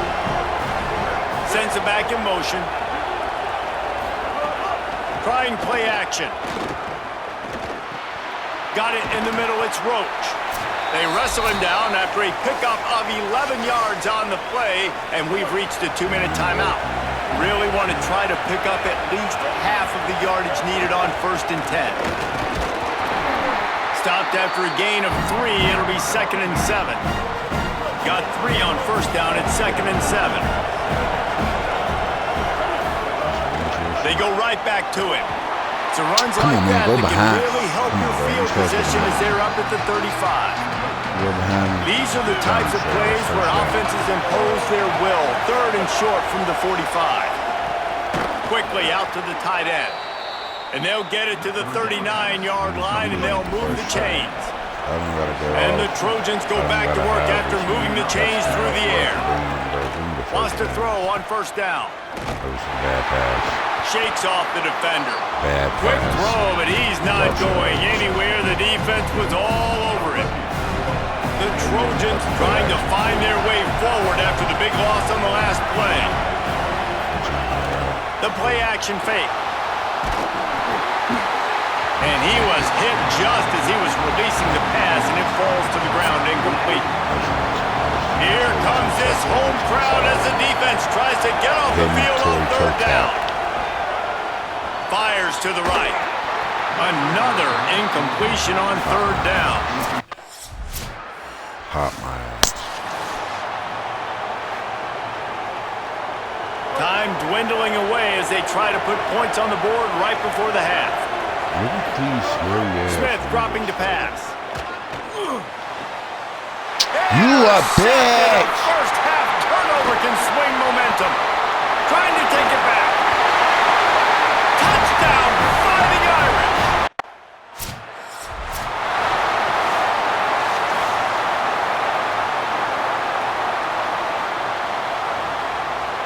Sends it back in motion. Trying play action. Got it in the middle. It's Roach. They wrestle him down after a pickup of 11 yards on the play, and we've reached a 2-minute timeout. Really want to try to pick up at least half of the yardage needed on 1st and 10. Stopped after a gain of 3, it'll be 2nd and 7. Got 3 on 1st down at 2nd and 7. They go right back to him. So runs like that can really help your field position as they're up at the 35. These are the types of plays where offenses impose their will. 3rd and short from the 45. Quickly out to the tight end. And they'll get it to the 39-yard line, and they'll move the chains. And the Trojans go back to work after moving the chains through the air. Wants to throw on 1st down. Shakes off the defender. Quick throw, but he's not going anywhere. The defense was all over him. The Trojans trying to find their way forward after the big loss on the last play. The play action fake. And he was hit just as he was releasing the pass, and it falls to the ground incomplete. Here comes this home crowd as the defense tries to get off the field on third down. Fires to the right. Another incompletion on third down. Hot my ass. Time dwindling away as they try to put points on the board right before the half. Smith dropping to pass. You a bitch! First half turnover can swing momentum. Trying to take it back. Touchdown, Fighting Irish!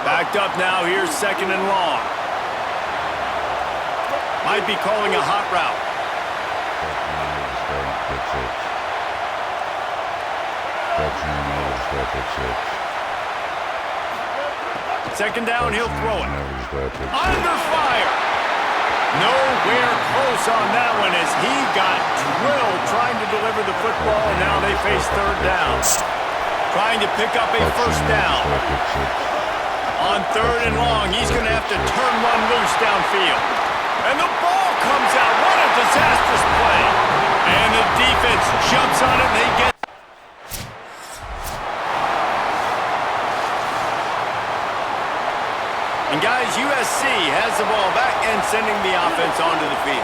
Backed up now, here's second and long. Might be calling a hot route. Second down, he'll throw it. Under fire. Nowhere close on that one as he got drilled trying to deliver the football, and now they face third down. Trying to pick up a first down. On third and long, he's going to have to turn one loose downfield. And the ball comes out. What a disastrous play. And the defense jumps on it, and they get... And guys, USC has the ball back and sending the offense onto the field.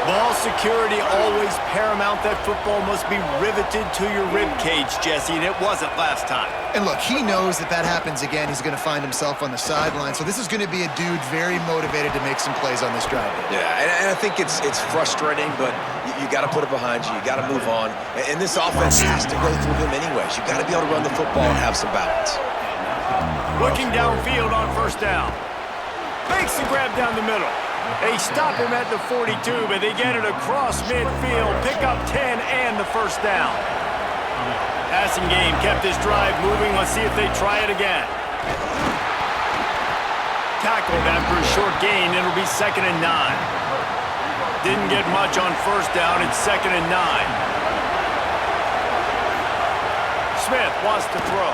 Ball security always paramount. That football must be riveted to your rib cage, Jesse, and it wasn't last time. And look, he knows that that happens again. He's going to find himself on the sideline. So this is going to be a dude very motivated to make some plays on this drive. Yeah, and I think it's frustrating, but you got to put it behind you. You got to move on. And this offense has to go through him anyways. You got to be able to run the football and have some balance. Looking downfield on first down. Makes the grab down the middle. They stop him at the 42, but they get it across midfield. Pick up 10 and the first down. Passing game kept this drive moving. Let's see if they try it again. Tackled after a short gain. It'll be second and 9. Didn't get much on first down. It's second and 9. Smith wants to throw.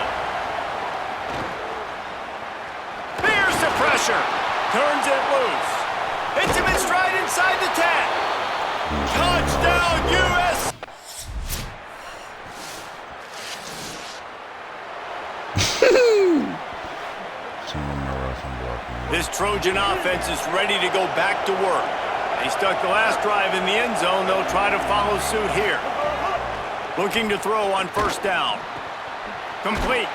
There's the pressure. Turns it loose. Hits him in stride inside the 10. Touchdown, U.S. This Trojan offense is ready to go back to work. They stuck the last drive in the end zone. They'll try to follow suit here. Looking to throw on first down. Complete.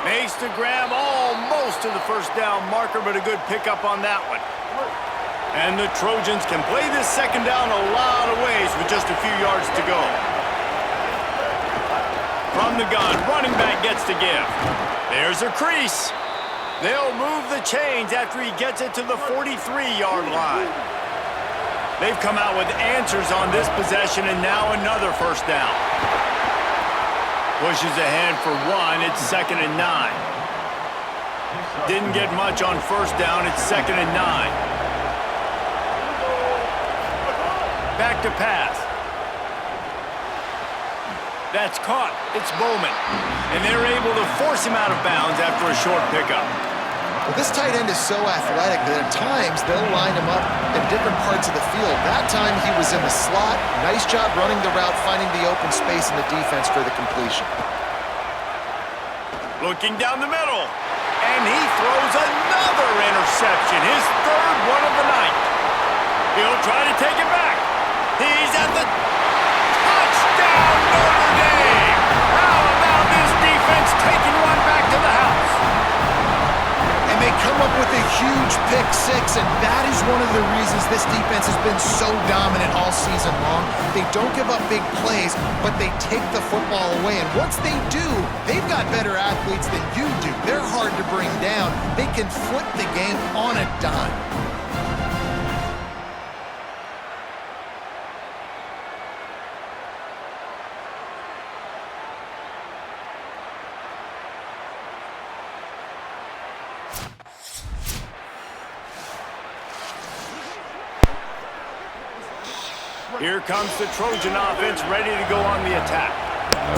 Makes the grab almost to the first down marker, but a good pickup on that one. And the Trojans can play this second down a lot of ways with just a few yards to go. From the gun, running back gets to give. There's a crease. They'll move the chains after he gets it to the 43-yard line. They've come out with answers on this possession, and now another first down. Pushes ahead for one. It's second and 9. Didn't get much on first down. It's second and 9. Back to pass. That's caught. It's Bowman. And they're able to force him out of bounds after a short pickup. Well, this tight end is so athletic that at times they'll line him up in different parts of the field. That time he was in the slot. Nice job running the route, finding the open space in the defense for the completion. Looking down the middle. And he throws another interception. His third one of the night. He'll try to take it back. He's at the touchdown, Notre Dame. How about this defense taking one back to the house? And they come up with a huge pick six, and that is one of the reasons this defense has been so dominant all season long. They don't give up big plays, but they take the football away. And once they do, they've got better athletes than you do. They're hard to bring down. They can flip the game on a dime. Here comes the Trojan offense ready to go on the attack.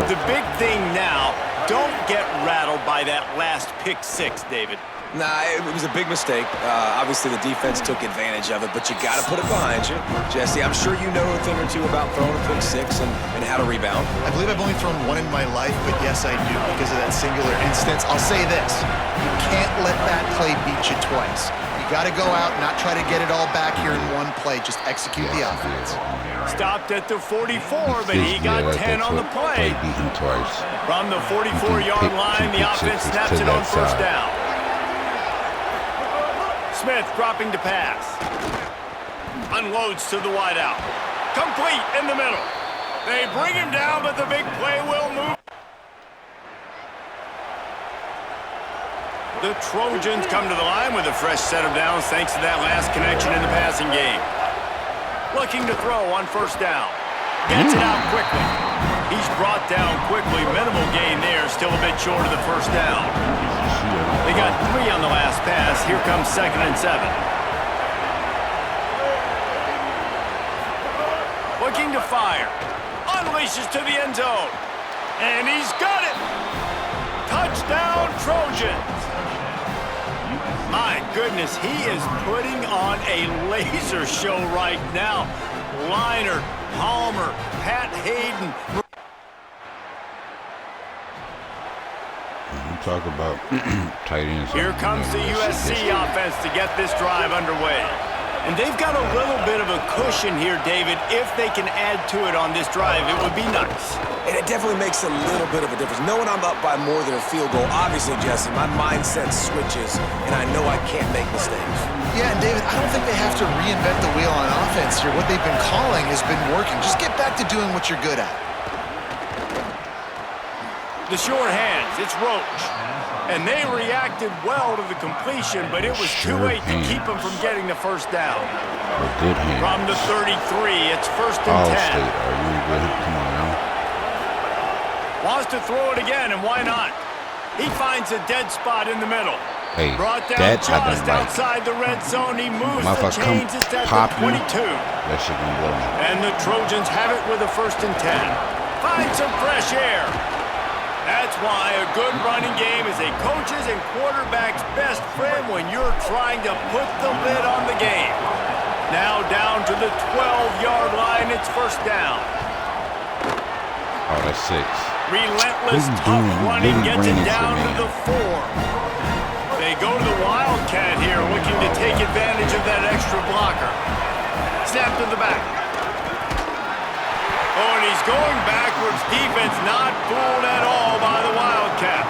The big thing now, don't get rattled by that last pick six, David. Nah, it was a big mistake. Obviously, the defense took advantage of it, but you got to put it behind you. Jesse, I'm sure you know a thing or two about throwing a pick six and how to rebound. I believe I've only thrown one in my life, but yes, I do because of that singular instance. I'll say this. You can't let that play beat you twice. You got to go out and not try to get it all back here in one play. Just execute the offense. Stopped at the 44, but he got 10 on the play. From the 44-yard line, the offense snaps it on first down. Smith dropping to pass. Unloads to the wideout. Complete in the middle. They bring him down, but the big play will move. The Trojans come to the line with a fresh set of downs thanks to that last connection in the passing game. Looking to throw on first down. Gets it out quickly. He's brought down quickly. Minimal gain there. Still a bit short of the first down. They got 3 on the last pass. Here comes 2nd and 7. Looking to fire. Unleashes to the end zone. And he's got it. Touchdown, Trojans. My goodness, he is putting on a laser show right now. Liner, Palmer, Pat Hayden. Talk about tight ends. Here comes the USC offense to get this drive underway. And they've got a little bit of a cushion here, David. If they can add to it on this drive, it would be nice. And it definitely makes a little bit of a difference. Knowing I'm up by more than a field goal, obviously, Jesse, my mindset switches, and I know I can't make mistakes. Yeah, and David, I don't think they have to reinvent the wheel on offense here. What they've been calling has been working. Just get back to doing what you're good at. The short hands, it's Roach. And they reacted well to the completion, but it was too late to keep them from getting the first down. Good hands. From the 33, it's 1st and 10. State, are you good? Come on now. Wants to throw it again, and why not? He finds a dead spot in the middle. Hey, brought down just outside the red zone. He moves the chains. It's at the 22. That shit gonna blow me. And the Trojans have it with a 1st and 10. Find some fresh air. That's why a good running game is a coach's and quarterback's best friend when you're trying to put the lid on the game. Now down to the 12-yard line. It's 1st down. Oh, that's 6. Relentless, tough running gets it down to the 4. They go to the Wildcat here, looking to take advantage of that extra blocker. Snap to the back. Oh, and he's going backwards. Defense not fooled at all by the Wildcat.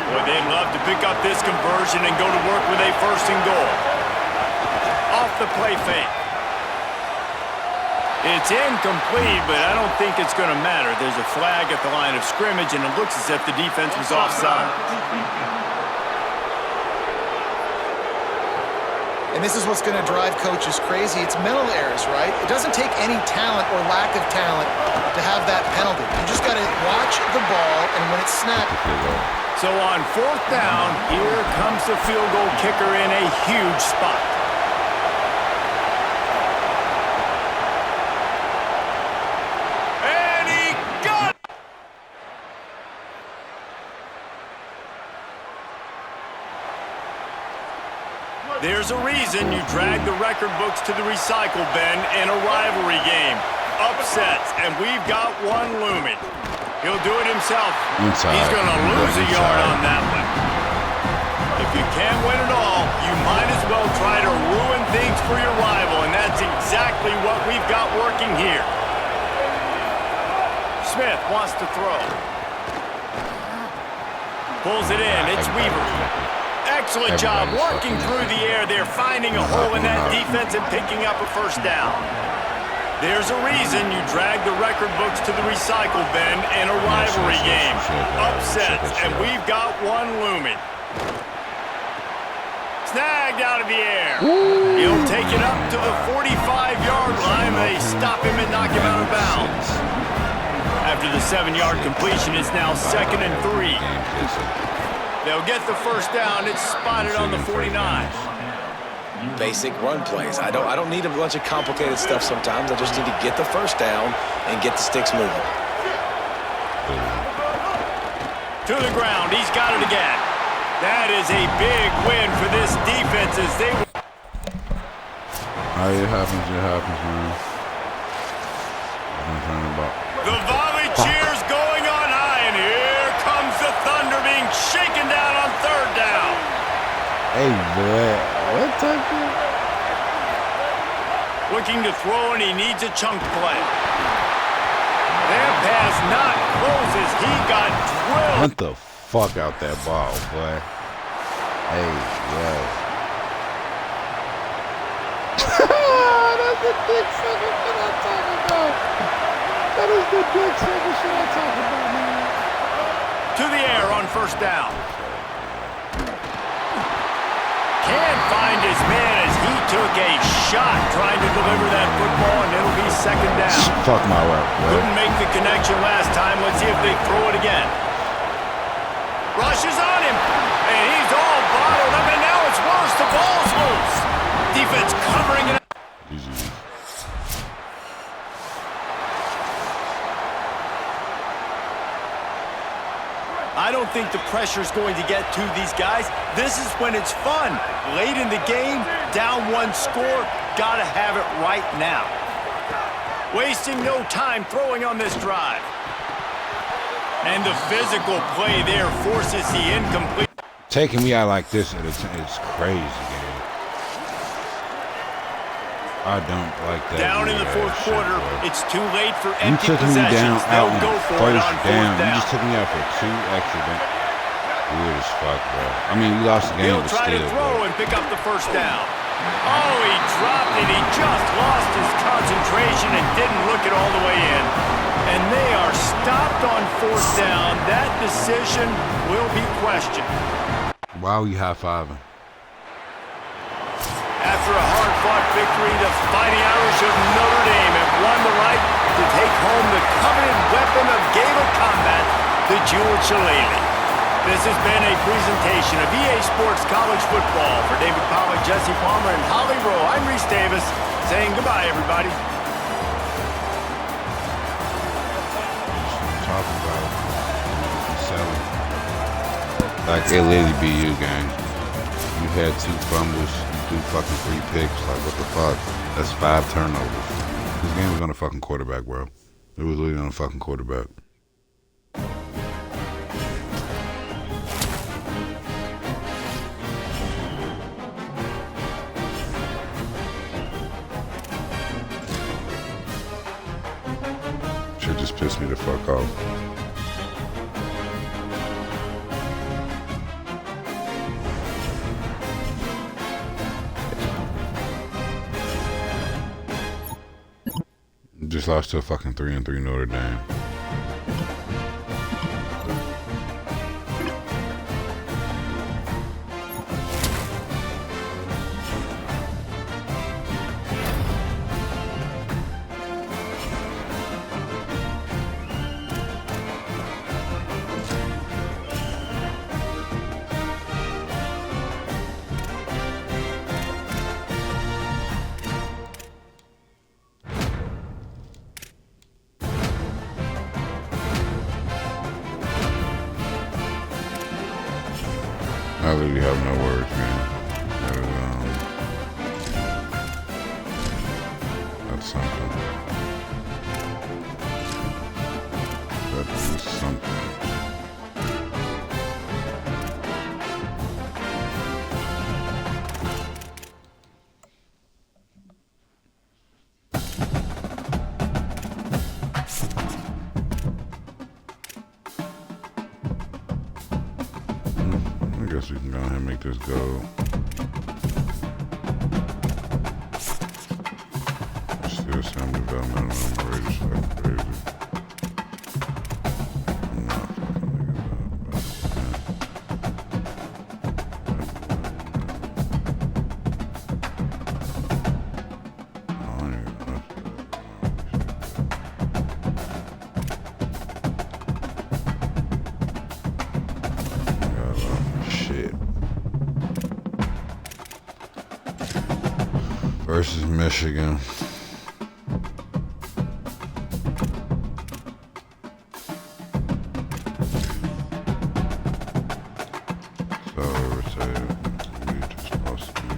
Boy, they'd love to pick up this conversion and go to work with a 1st and goal. Off the play fake. It's incomplete, but I don't think it's going to matter. There's a flag at the line of scrimmage, and it looks as if the defense was offside. And this is what's going to drive coaches crazy. It's mental errors, right? It doesn't take any talent or lack of talent to have that penalty. You just got to watch the ball, and when it's snapped. So on 4th down, here comes the field goal kicker in a huge spot. And he got it! There's a reason you drag the record books to the recycle bin in a rivalry game. Upsets, and we've got one looming. He'll do it himself. Inside. He's going to lose a yard on that one. If you can't win it all, you might as well try to ruin things for your rival, and that's exactly what we've got working here. Smith wants to throw. Pulls it in. It's Weaver. Excellent job working through the air there, finding a hole in that defense and picking up a 1st down. There's a reason you drag the record books to the recycle bin in a rivalry game. Upsets, and we've got one looming. Snagged out of the air. He'll take it up to the 45-yard line. They stop him and knock him out of bounds. After the 7-yard completion, it's now 2nd and 3. They'll get the 1st down. It's spotted on the 49. basic run plays. I don't need a bunch of complicated stuff sometimes. I just need to get the first down and get the sticks moving. To the ground. He's got it again. That is a big win for this defense as they... It happens, man. The volley cheers going on high, and here comes the Thunder being shaken down on third down. Hey, boy. What type of... Looking to throw, and he needs a chunk play. That pass not closes. He got drilled. Hunt the fuck out that ball, boy. Hey, yes. That's the dick sucker shit I'm talking about. That is the dick sucker shit I'm talking about, man. To the air on first down. Can't find his man as he took a shot trying to deliver that football, and it'll be second down. Fuck my route, bro. Couldn't make the connection last time. Let's see if they throw it again. Rushes on him, and he's all bottled up, and now it's worse. The ball's loose. Defense covering it. Easy. I don't think the pressure's going to get to these guys. This is when it's fun. Late in the game, down one score, gotta have it right now. Wasting no time throwing on this drive. And the physical play there forces the incomplete. Taking me out like this at a time is crazy, man. I don't like that. Down in the fourth quarter, it's too late for You empty took me down possessions. out They'll on go for it first on down. fourth You down. just took me out for 2 extra down. Weird as fuck, bro. I mean, we lost the game, He'll but try still, to throw bro. and pick up the first down. Oh, he dropped it. He just lost his concentration and didn't look it all the way in. And they are stopped on fourth down. That decision will be questioned. Why are we high-fiving? After a hard-fought victory, the Fighting Irish of Notre Dame have won the right to take home the coveted weapon of Gable combat, the Jewel Shillelagh. This has been a presentation of EA Sports College Football. For David Pollack, Jesse Palmer, and Holly Rowe, I'm Reese Davis, saying goodbye, everybody. Talking about selling. Like, it literally be you, gang. You had 2 fumbles, you 3 fucking picks. Like, what the fuck? That's 5 turnovers. This game was on a fucking quarterback, bro. It was literally on a fucking quarterback. Shit just pissed me the fuck off. Just lost to a fucking 3-3 Notre Dame. I literally have no words, man. That's something. That is something. I guess we can go ahead and make this go. Still some development on the Raiders like crazy. I'm not fucking niggas up. Shit. versus Michigan. So we say we just supposed to do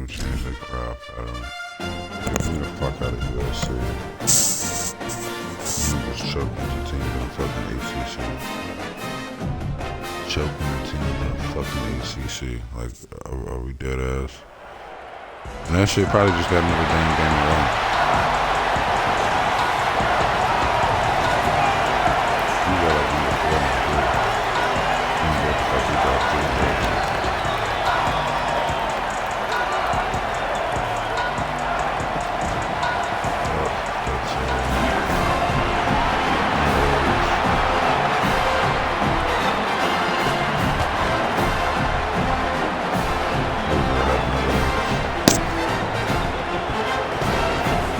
change the crowd pattern. Get the fuck out of USC. Just choking the team in the fucking ACC. Choking the team in the fucking ACC. Like, are we dead ass? And that shit probably just got another damn game wrong. You gotta be the fuck you got to do.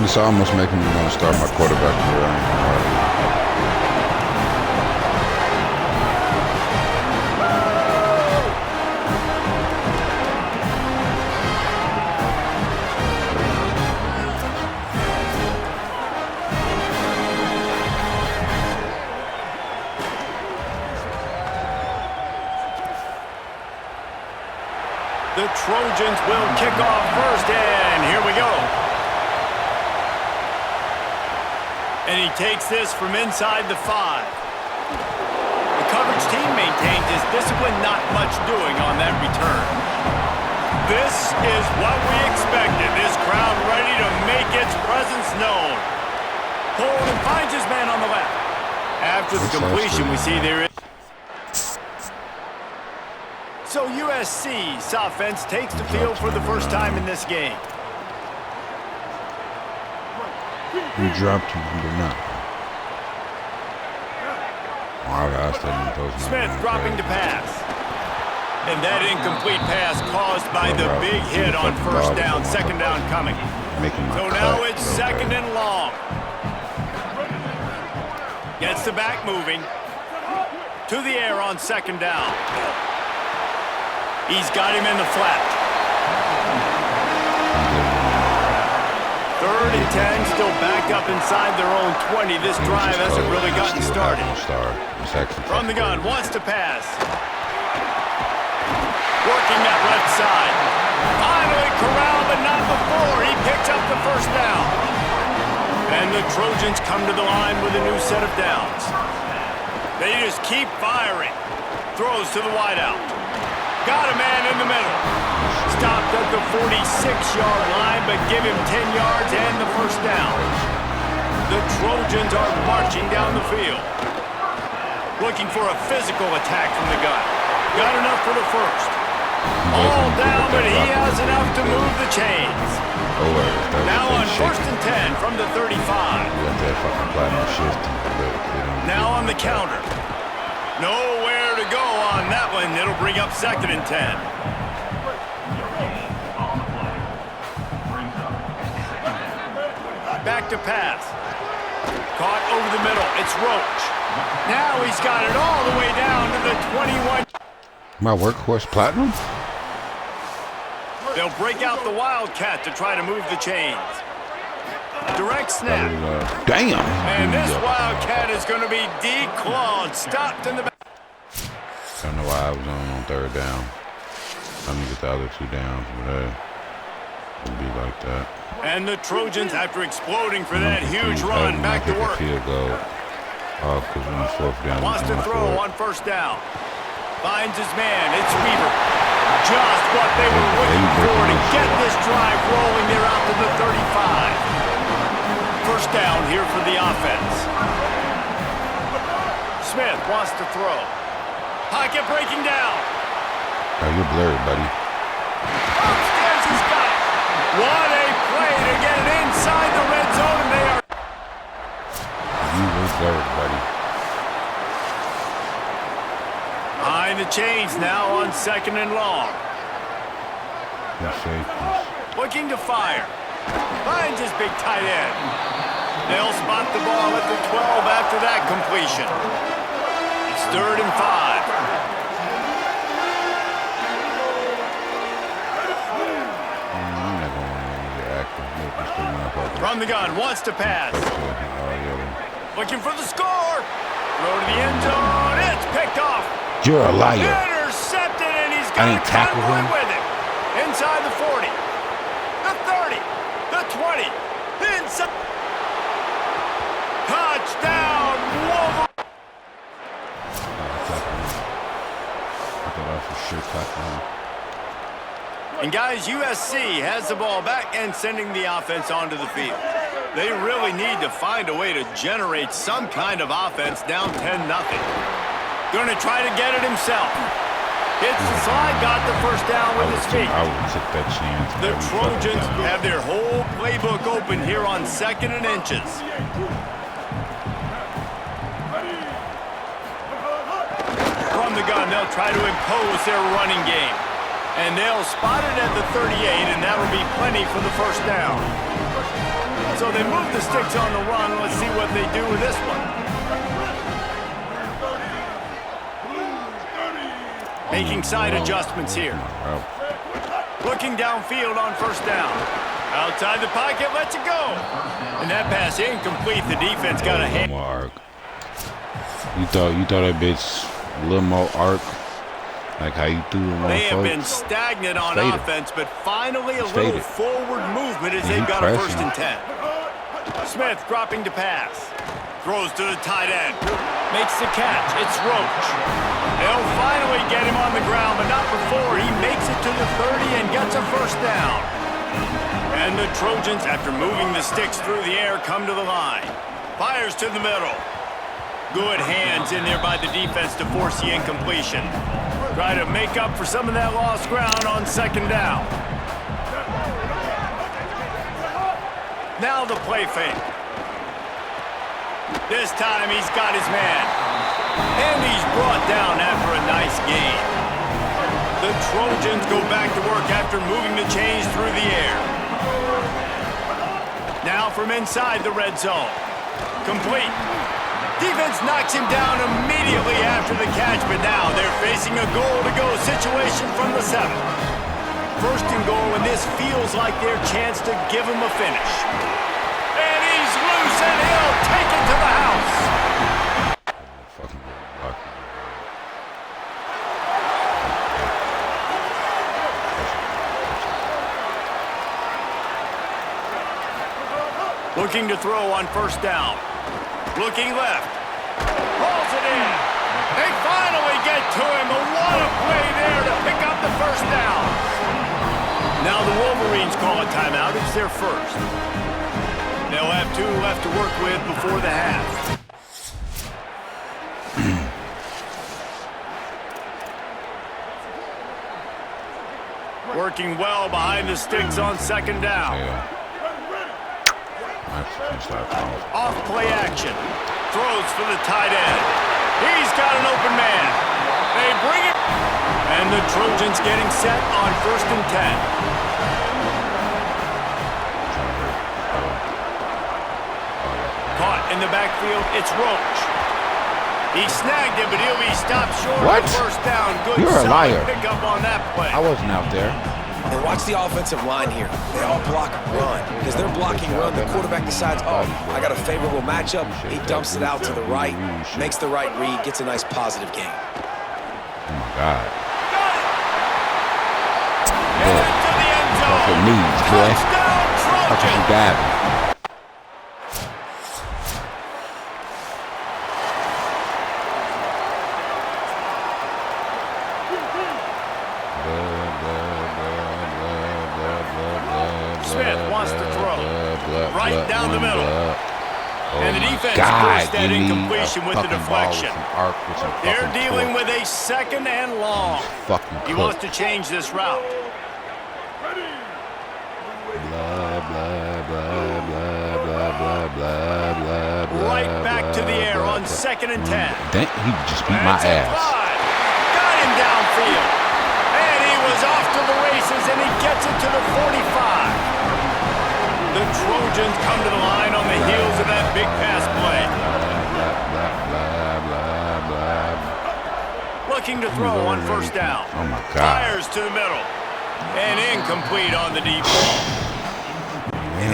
It's almost making me want to start my quarterback career. The Trojans will kick off first, and here we go. And he takes this from inside the 5. The coverage team maintains his discipline, not much doing on that return. This is what we expected. This crowd ready to make its presence known. Hold and finds his man on the left. After the completion, we see there is. So USC's offense takes the field for the first time in this game. You dropped him, you did not. Smith dropping to pass. And that incomplete pass caused by the big hit on first down, second down coming. So now it's second and long. Gets the back moving. To the air on second down. He's got him in the flat. 3rd and 10, still backed up inside their own 20. This drive hasn't really gotten started. From the gun, wants to pass. Working that left side. Finally corralled, but not before. He picks up the first down. And the Trojans come to the line with a new set of downs. They just keep firing. Throws to the wideout. Got a man in the middle. Stopped at the 46-yard line, but give him 10 yards and the first down. The Trojans are marching down the field. Looking for a physical attack from the gun. Got enough for the first. All down, but he has enough to move the chains. Now on 1st and 10 from the 35. Now on the counter. Nowhere to go on that one. It'll bring up 2nd and 10. Back to pass. Caught over the middle. It's Roach. Now he's got it all the way down to the 21. My workhorse platinum? They'll break out the Wildcat to try to move the chains. Direct snap. Damn. And this Wildcat is going to be declawed. Stopped in the back. I don't know why I was on 3rd down. I'm going to get the other 2 downs, but it'll be like that. And the Trojans, after exploding for that huge run, back to work. Wants to throw on 1st down. Finds his man. It's Weaver. Just what they were looking for to get this drive rolling. They're out to the 35. First down here for the offense. Smith wants to throw. Pocket breaking down. Oh, you're blurred, buddy. Upstairs, he's got it. What a play to get it inside the red zone, and they are. You were blurred, buddy. Behind the chains now on 2nd and long. Good safety. Looking to fire. Finds his big tight end. They'll spot the ball at the 12 after that completion. It's 3rd and 5. From the gun, wants to pass. Looking for the score. Throw to the end zone. It's picked off. You're a liar. Intercepted, and he's got a convoy with it. Inside the 40, the 30, the 20, inside. Touchdown, Wolverine. And guys, USC has the ball back and sending the offense onto the field. They really need to find a way to generate some kind of offense down 10-0. Going to try to get it himself. Hits the slide, got the first down with his feet. I would take that chance. The Trojans have their whole playbook open here on 2nd and inches. From the gun, they'll try to impose their running game. And they'll spot it at the 38, and that'll be plenty for the first down. So they move the sticks on the run. Let's see what they do with this one. Making side adjustments here. Looking downfield on first down. Outside the pocket, lets it go. And that pass incomplete. The defense got a hand. Arc. You thought that bitch a little more arc, like how you threw them on. They have been stagnant on offense, but finally a little forward movement as they've got a 1st and 10. Smith dropping to pass. Throws to the tight end. Makes the catch. It's Roach. They'll finally get him on the ground, but not before he makes it to the 30 and gets a first down. And the Trojans, after moving the sticks through the air, come to the line. Fires to the middle. Good hands in there by the defense to force the incompletion. Try to make up for some of that lost ground on 2nd down. Now the play fake. This time he's got his man. And he's brought down after a nice gain. The Trojans go back to work after moving the chains through the air. Now from inside the red zone. Complete. Defense knocks him down immediately after the catch, but now they're facing a goal-to-go situation from the 7. 1st and goal, and this feels like their chance to give him a finish. And he's loose, and he'll take it to the house. Looking to throw on 1st down. Looking left. Pulls it in. They finally get to him. But what a play there to pick up the 1st down. Now the Wolverines call a timeout. It's their 1st. They'll have 2 left to work with before the half. Working well behind the sticks on 2nd down. Off play action. Throws for the tight end. He's got an open man. They bring it. And the Trojans getting set on 1st and 10. Caught in the backfield. It's Roach. He snagged it, but he'll be stopped short of the 1st down. Good. You're a liar. Pick up on that play. I wasn't out there. And watch the offensive line here. They all block run. Because they're blocking run, the quarterback decides, oh, I got a favorable matchup. He dumps it out to the right, makes the right read, gets a nice positive gain. Oh, my God. Into the end zone. Fucking knees, boy. How can you dab? Smith wants to throw. Right down the middle. And the defense forced that incompletion with the deflection. They're dealing with a 2nd and long. He wants to change this route. Right back to the air on 2nd and 10. He just beat my ass. Got him downfield. And he was off to the races, and he gets it to the 45. The Trojans come to the line on the heels of that big pass play. Looking to throw on first down. Oh, my God. Fires to the middle. And incomplete on the deep ball.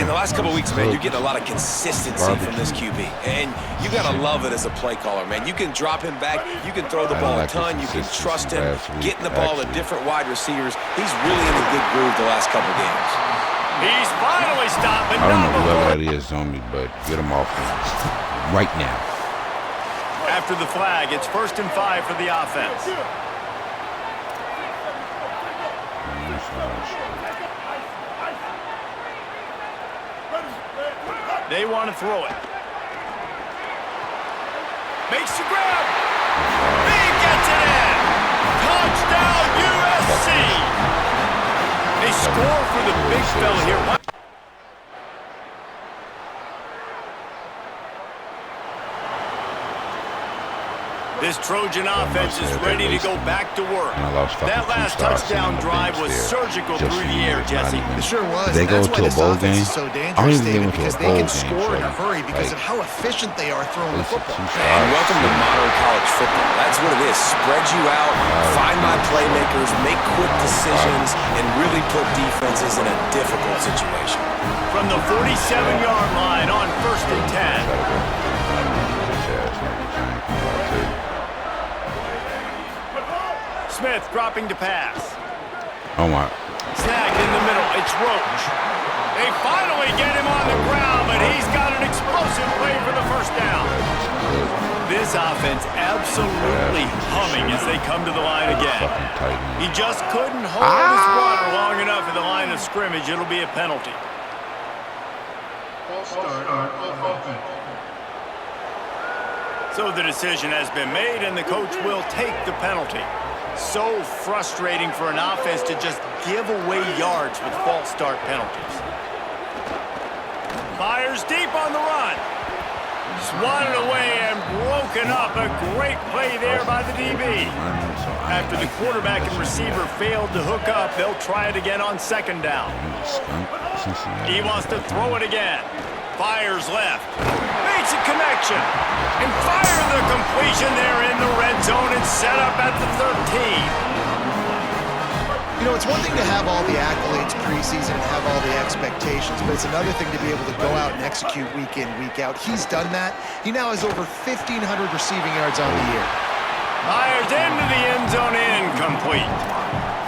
In the last couple of weeks, man, you're getting a lot of consistency from this QB. And you got to love it as a play caller, man. You can drop him back. You can throw the ball a ton. You can trust him. Getting the ball to different wide receivers. He's really in a good groove the last couple of games. He's finally stopped. I don't know whoever that is on me, but get him off me right now. After the flag, it's 1st and 5 for the offense. They want to throw it. Makes the grab. He gets it in. Touchdown, USC. They score for the big fella here. This Trojan offense is ready to go back to work. That last touchdown drive was surgical through the air, Jesse. It sure was. They go to a bowl game. So dangerous, David, because they can score in a hurry because of how efficient they are throwing the football. And welcome to modern college football. That's what it is. Spread you out, find my playmakers, make quick decisions, and really put defenses in a difficult situation. From the 47-yard line on 1st and 10. Smith dropping to pass. Oh, my. Snagged in the middle. It's Roach. They finally get him on the ground, but he's got an explosive play for the first down. This offense absolutely humming as they come to the line again. He just couldn't hold his water long enough at the line of scrimmage. It'll be a penalty. So the decision has been made, and the coach will take the penalty. So frustrating for an offense to just give away yards with false start penalties. Fires deep on the run. Swatted away and broken up. A great play there by the DB. After the quarterback and receiver failed to hook up, they'll try it again on 2nd down. He wants to throw it again. Fires left. Makes a connection. And fire the completion there in the red zone and set up at the 13. You know, it's one thing to have all the accolades preseason and have all the expectations, but it's another thing to be able to go out and execute week in, week out. He's done that. He now has over 1,500 receiving yards on the year. Fires into the end zone, incomplete.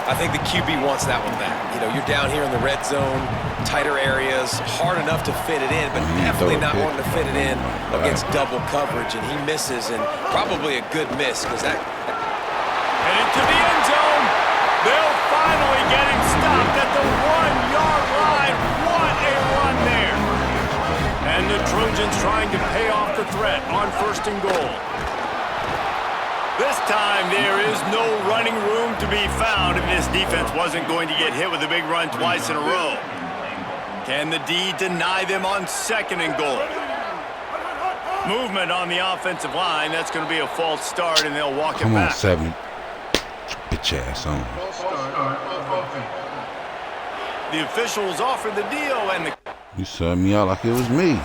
I think the QB wants that one back. You know, you're down here in the red zone, tighter areas, hard enough to fit it in, but definitely not wanting to fit it in against double coverage, and he misses, and probably a good miss because that... Headed to the end zone. They'll finally get him stopped at the 1-yard line. What a run there. And the Trojans trying to pay off the threat on 1st and goal. This time, there is no running room to be found if this defense wasn't going to get hit with a big run twice in a row. Can the D deny them on 2nd and goal? Movement on the offensive line. That's going to be a false start, and they'll walk it back. Come on, 7. Bitch ass on. The officials offer the deal, and the... You subbed me out like it was me.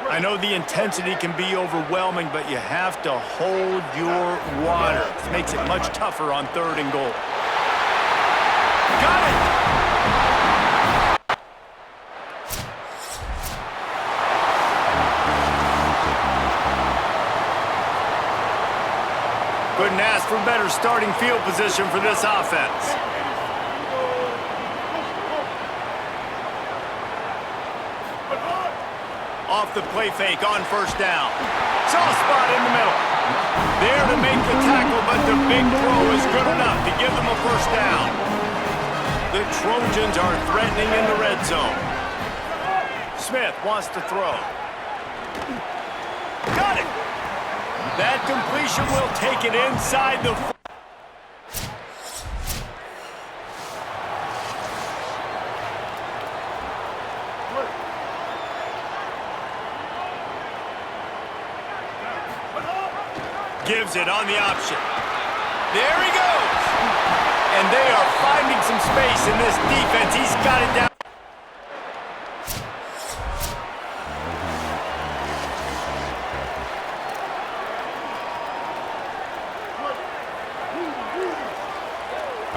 I know the intensity can be overwhelming, but you have to hold your water. It makes it much tougher on 3rd and goal. Got it! Couldn't ask for better starting field position for this offense. Off the play fake on 1st down. Soft spot in the middle. There to make the tackle, but the big throw is good enough to give them a 1st down. The Trojans are threatening in the red zone. Smith wants to throw. Got it! That completion will take it inside the... Gives it on the option. There he goes. And they are finding some space in this defense. He's got it down.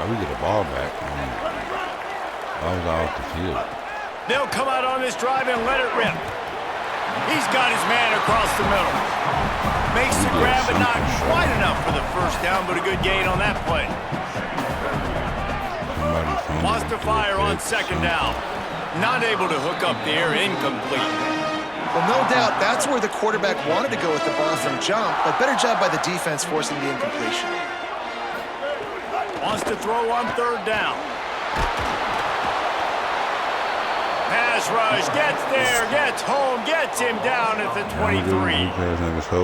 We get the ball back. I was off the field. They'll come out on this drive and let it rip. He's got his man across the middle. Makes the grab, but not quite enough for the first down, but a good gain on that play. Wants to fire on second down. Not able to hook up the air, incomplete. Well, no doubt that's where the quarterback wanted to go with the ball from jump, but better job by the defense forcing the incompletion. Wants to throw on third down. Pass rush, gets there, gets home, gets him down at the 23.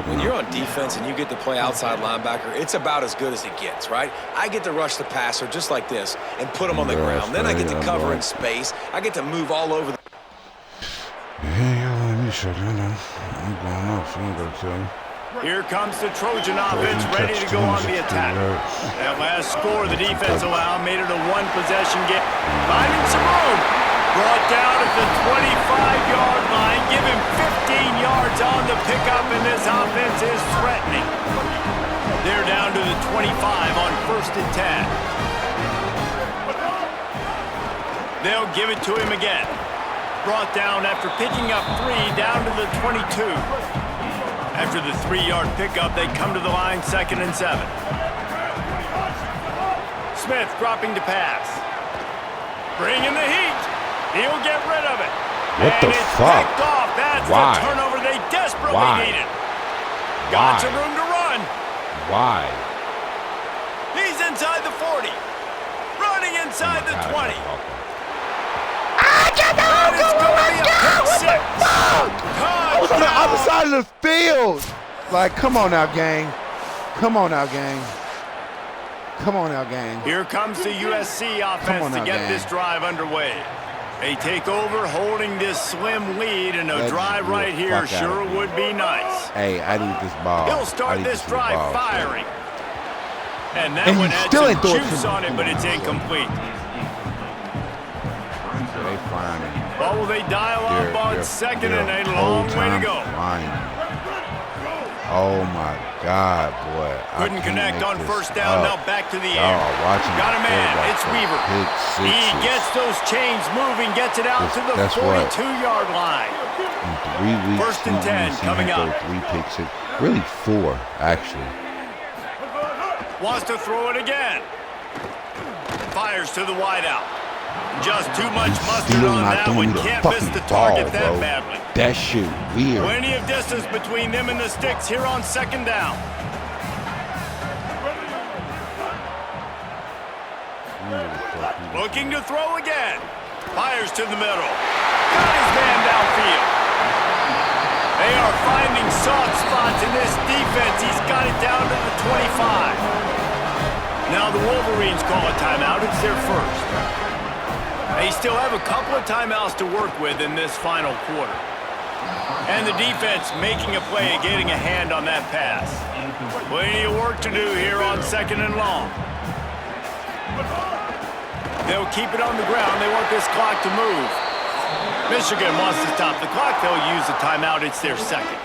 When you're on defense and you get to play outside linebacker, it's about as good as it gets, right? I get to rush the passer just like this and put him on the ground. Then I get to cover in space. I get to move all over the... Yeah, let me shut you down. I'm going off, so I'm going to tell you. Here comes the Trojan offense ready to go on the attack. That last score the defense allowed made it a one-possession game. Finding some room. Brought down at the 25-yard line. Give him 15 yards on the pickup, and this offense is threatening. They're down to the 25 on 1st and 10. They'll give it to him again. Brought down after picking up 3 down to the 22. After the 3-yard pickup, they come to the line 2nd and 7. Smith dropping to pass. Bringing the heat. He'll get rid of it. What and the it's fuck? picked off. That's Why? the turnover they desperately Why? needed. Why? Got some room to run. Why? He's inside the 40. Running inside the 20. And it's going to be a pick six. I was on the other side of the field. Like, come on now, gang. Come on now, gang. Come on now, gang. Here comes the USC offense to get this drive underway. They take over holding this slim lead, and a drive right here sure would be nice. Hey, I need this ball. He'll start this drive firing. And that And one you had still some ain't throw it to juice me. on it, but it's incomplete. They flying. Well, will they dial up on 2nd and a long way to go? Oh my God, boy. Couldn't connect on 1st down, now back to the air. Watching Got a man, it's Weaver. He gets those chains moving, gets it out to the 42-yard line. In 3 weeks, 1st and 10 coming up. 3 picks, really 4, actually. Wants to throw it again. Fires to the wideout. Just too much mustard on that one. Can't miss the target that badly. That shit weird. Plenty of distance between them and the sticks here on 2nd down. Looking to throw again. Fires to the middle. Got his man downfield. They are finding soft spots in this defense. He's got it down to the 25. Now the Wolverines call a timeout. It's their first. They still have a couple of timeouts to work with in this final quarter. And the defense making a play, getting a hand on that pass. Plenty of work to do here on 2nd and long. They'll keep it on the ground. They want this clock to move. Michigan wants to stop the clock. They'll use the timeout. It's their second.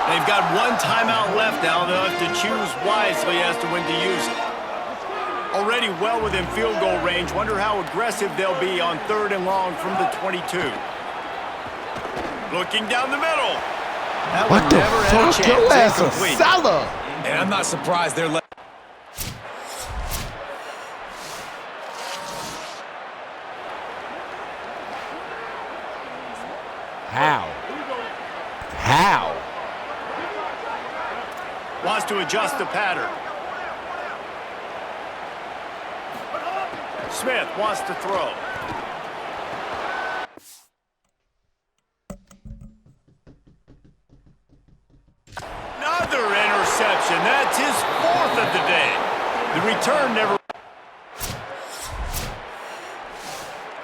They've got 1 timeout left now. They'll have to choose wisely as to when to use it. Already well within field goal range. Wonder how aggressive they'll be on 3rd and long from the 22. Looking down the middle. That what the fuck? Your ass a seller. And I'm not surprised they're letting... How? How? Wants to adjust the pattern. Smith wants to throw. Another interception. That's his 4th of the day. The return never...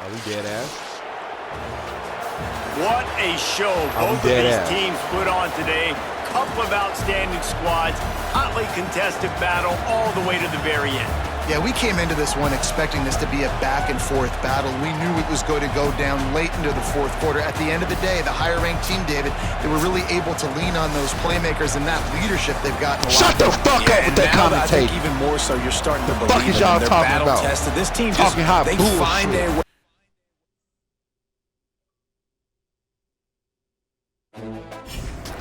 Are we dead ass? What a show both of these teams put on today. Couple of outstanding squads. Hotly contested battle all the way to the very end. Yeah, we came into this one expecting this to be a back-and-forth battle. We knew it was going to go down late into the fourth quarter. At the end of the day, the higher-ranked team, David, they were really able to lean on those playmakers and that leadership they've gotten. Shut the fuck up with that commentating. I think even more so, you're starting to believe fuck is y'all they're talking about? battle-tested. This team just, talking hot they bullshit. find their way.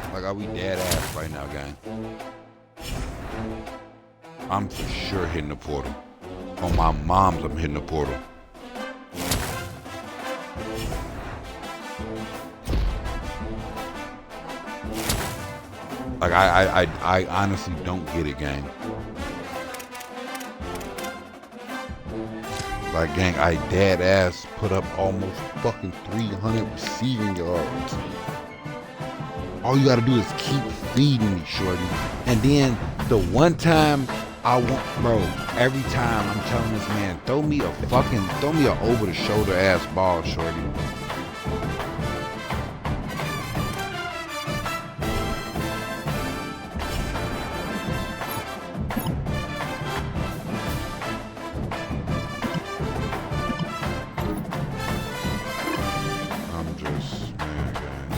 Like, are we dead ass right now, gang? I'm for sure hitting the portal. On my mom's, I'm hitting the portal. Like, I honestly don't get it, gang. Like, gang, I dead ass put up almost fucking 300 receiving yards. All you gotta do is keep feeding me, shorty. And then the one time I want, bro, every time I'm telling this man, throw me a over the shoulder ass ball, shorty. I'm just, man, gang.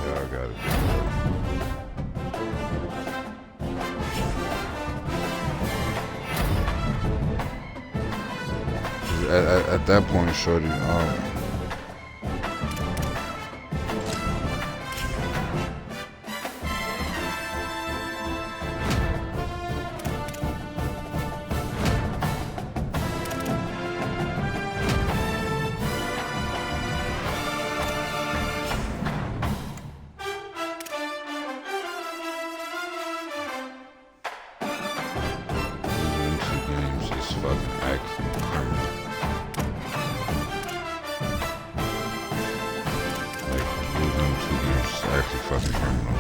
Yeah, I got it. At that point, shorty, losing 2 games is fucking actually criminal. Like, losing 2 games is actually fucking criminal.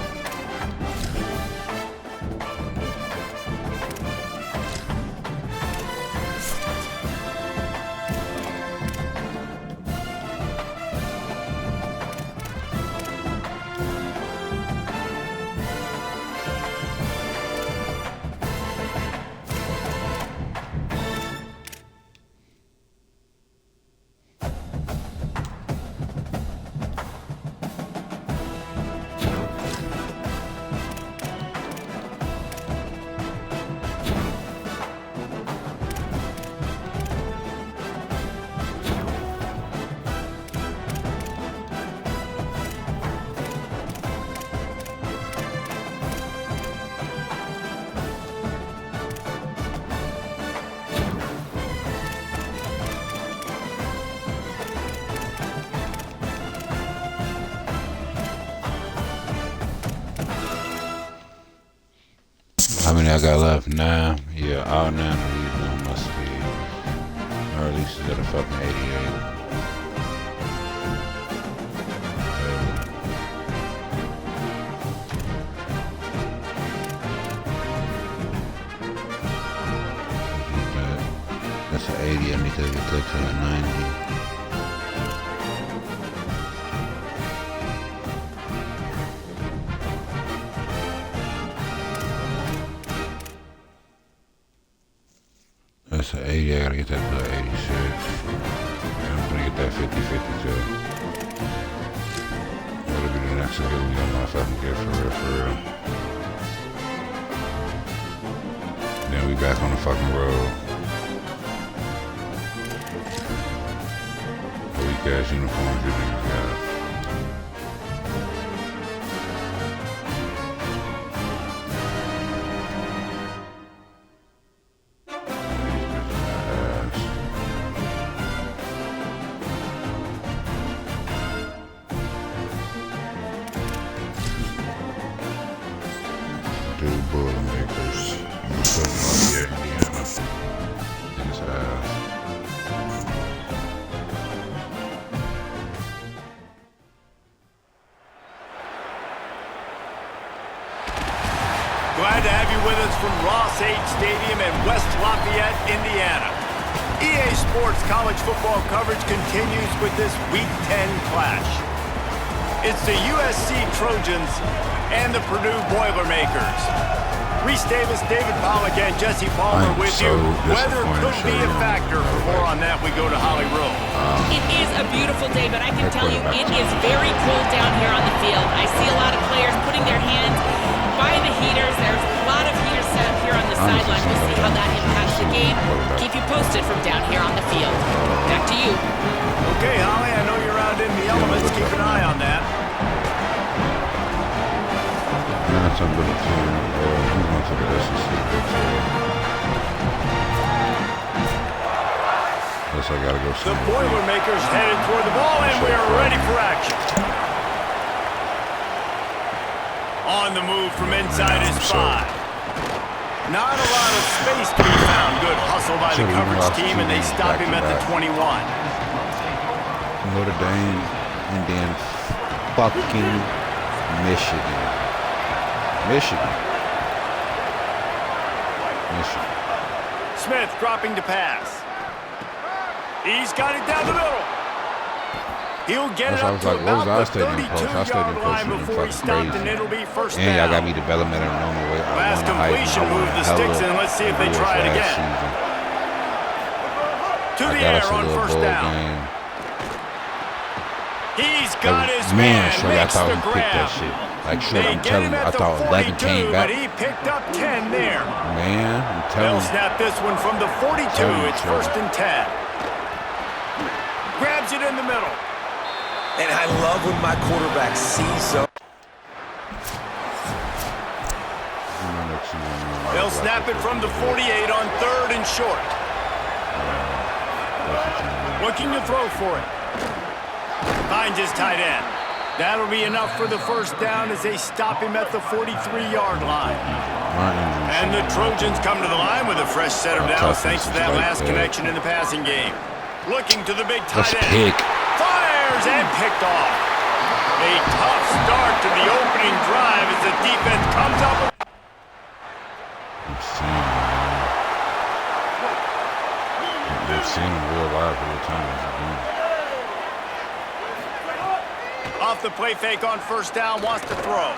How many I got left? 9. Yeah, all 9 of these on my speed. Or at least it's at a fucking 88. That's an 80. I need to get that to a 90. That's an 80, I gotta get that to 86. And I'm gonna get that 50-50 too. That'll be the next skill we don't know if I can get for real. Then we back on the fucking road. Weak ass uniforms you niggas got. Dude, Boilermakers. Putting on the Indiana. His ass. Glad to have you with us from Ross H. Stadium in West Lafayette, Indiana. EA Sports college football coverage continues with this Week 10 clash. It's the USC Trojans and the Purdue Boilermakers. Reese Davis, David Pollock, and Jesse Palmer with you. Weather could be a factor. For more on that, we go to Holly Rowe. It is a beautiful day, but I can tell you it is very cold down here on the field. I see a lot of players putting their hands by the heaters. There's a lot of heaters set up here on the sideline. We'll see how that impacts the game. Keep you posted from down here on the field. Back to you. Okay, Holly, I know you're out in the elements. Keep an eye on that. That's a little team. Who wants to the SEC? Guess I gotta go. The Boilermakers headed toward the ball, and we are ready for action. On the move from inside his 5. Not a lot of space to be found. Good hustle by the coverage team, and they stop him at the 21. Notre Dame and then fucking Michigan. Michigan. Smith dropping to pass. He's got it down the middle. He'll get it up to about the 32-yard line before he stopped, and it'll be first down. And y'all got me development at a normal way. Last completion, move the sticks in. Let's see if they try it again. To the air on first down. He's got his man. I thought he picked that shit. Like, sure, I'm telling you, I thought 11 came back. But he picked up 10 there. Man, I'm telling you. They'll snap this one from the 42. It's first and 10. Grabs it in the middle. And I love when my quarterback sees zone. They'll snap it from the 48 on 3rd and short. Looking to throw for it. Finds his tight end. That'll be enough for the first down as they stop him at the 43-yard line. And the Trojans come to the line with a fresh set of downs thanks to that last connection in the passing game. Looking to the big tight end. Fires and picked off. A tough start to the opening drive as the defense comes up with... We've seen him real live real time. Off the play fake on first down, wants to throw.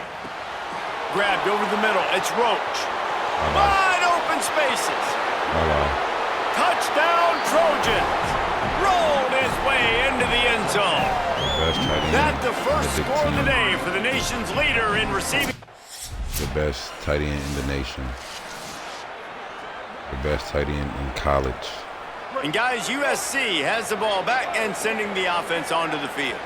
Grabbed over the middle. It's Roach. Wide open spaces. Touchdown Trojans. Rolled his way into the end zone. That's the first score of the day for the nation's leader in receiving. The best tight end in the nation. The best tight end in college. And guys, USC has the ball back and sending the offense onto the field.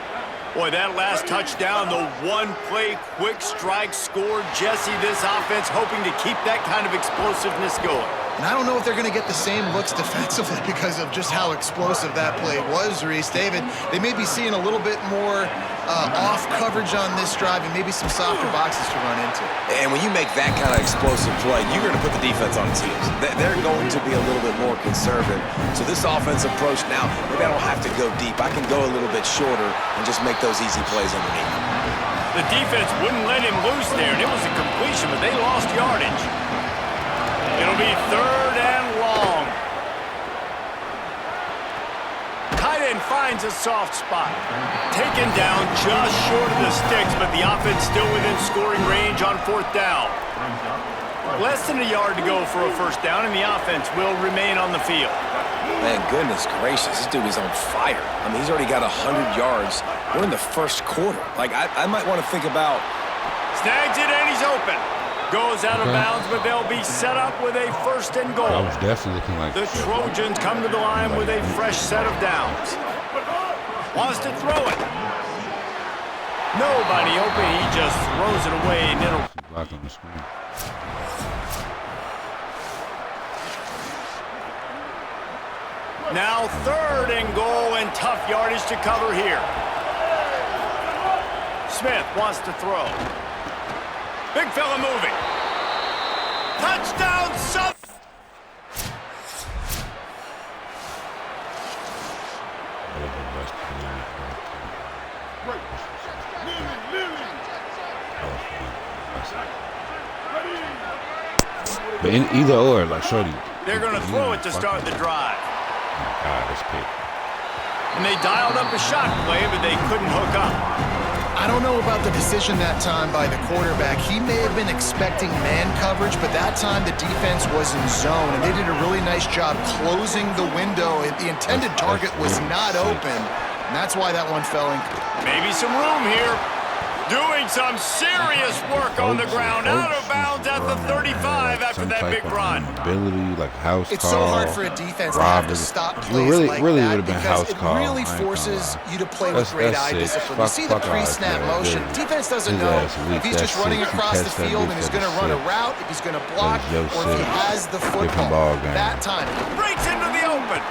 Boy, that last touchdown, the one-play quick strike scored. Jesse, this offense hoping to keep that kind of explosiveness going. And I don't know if they're going to get the same looks defensively because of just how explosive that play was, Reese. David, they may be seeing a little bit more off coverage on this drive and maybe some softer boxes to run into. And when you make that kind of explosive play, you're going to put the defense on its heels. They're going to be a little bit more conservative. So this offensive approach now, maybe I don't have to go deep. I can go a little bit shorter and just make those easy plays underneath. The defense wouldn't let him loose there, and it was a completion, but they lost yardage. It'll be 3rd and long. Tight end finds a soft spot. Taken down just short of the sticks, but the offense still within scoring range on 4th down. Less than a yard to go for a first down, and the offense will remain on the field. Man, goodness gracious, this dude is on fire. I mean, he's already got 100 yards. We're in the first quarter. Like, I might want to think about... Snags it, and he's open. Goes out of bounds, but they'll be set up with a 1st and goal. I was definitely looking like the Trojans come to the line with a fresh set of downs. Wants to throw it. Nobody open. He just throws it away, and it'll... Block on the screen. Now 3rd and goal, and tough yardage to cover here. Smith wants to throw. Big fella moving. Touchdown, South. But in either or, like, shorty. They're going to throw it to start the drive. Oh my God, that's pick. And they dialed up a shot play, but they couldn't hook up. I don't know about the decision that time by the quarterback. He may have been expecting man coverage, but that time the defense was in zone, and they did a really nice job closing the window. The intended target was not open, and that's why that one fell in. Maybe some room here. Doing some serious work on the ground, out of bounds at the 35 after that big run. Ability, like house it's call, so hard for a defense to have to stop plays really like that been because house it call. really forces you to play with great eye discipline. You see the pre-snap motion. Defense doesn't know if he's just running across the field and he's going to run a route, if he's going to block, or if he has the football. That time. Breaks into the open.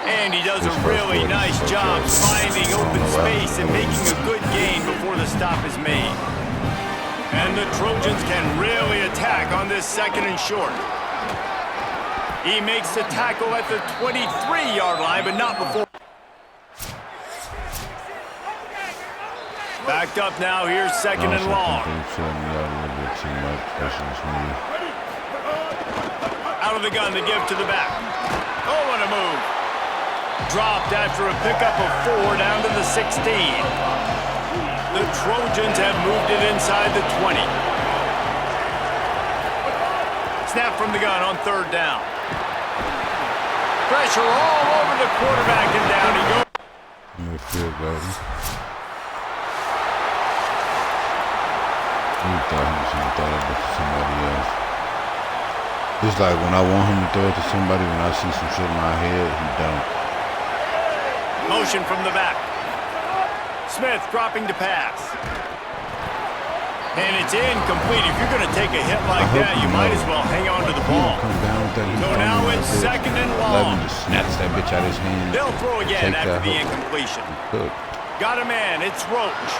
And he does a really nice job finding open space and making a good gain before the stop is made. And the Trojans can really attack on this 2nd and short. He makes the tackle at the 23-yard line, but not before. Backed up now, here's 2nd and long. Out of the gun to give to the back. Oh, what a move. Dropped after a pickup of 4 down to the 16. The Trojans have moved it inside the 20. Snap from the gun on 3rd down. Pressure all over the quarterback, and down he goes. No field goal. He thought he was going to throw it to somebody else. It's like when I want him to throw it to somebody, when I see some shit in my head, he don't. Motion from the back. Smith dropping to pass. And it's incomplete. If you're going to take a hit like that, you might as well hang on to the ball. So now it's 2nd and long. Just snatch that bitch out of his hand. They'll throw again after the incompletion. Got a man. It's Roach.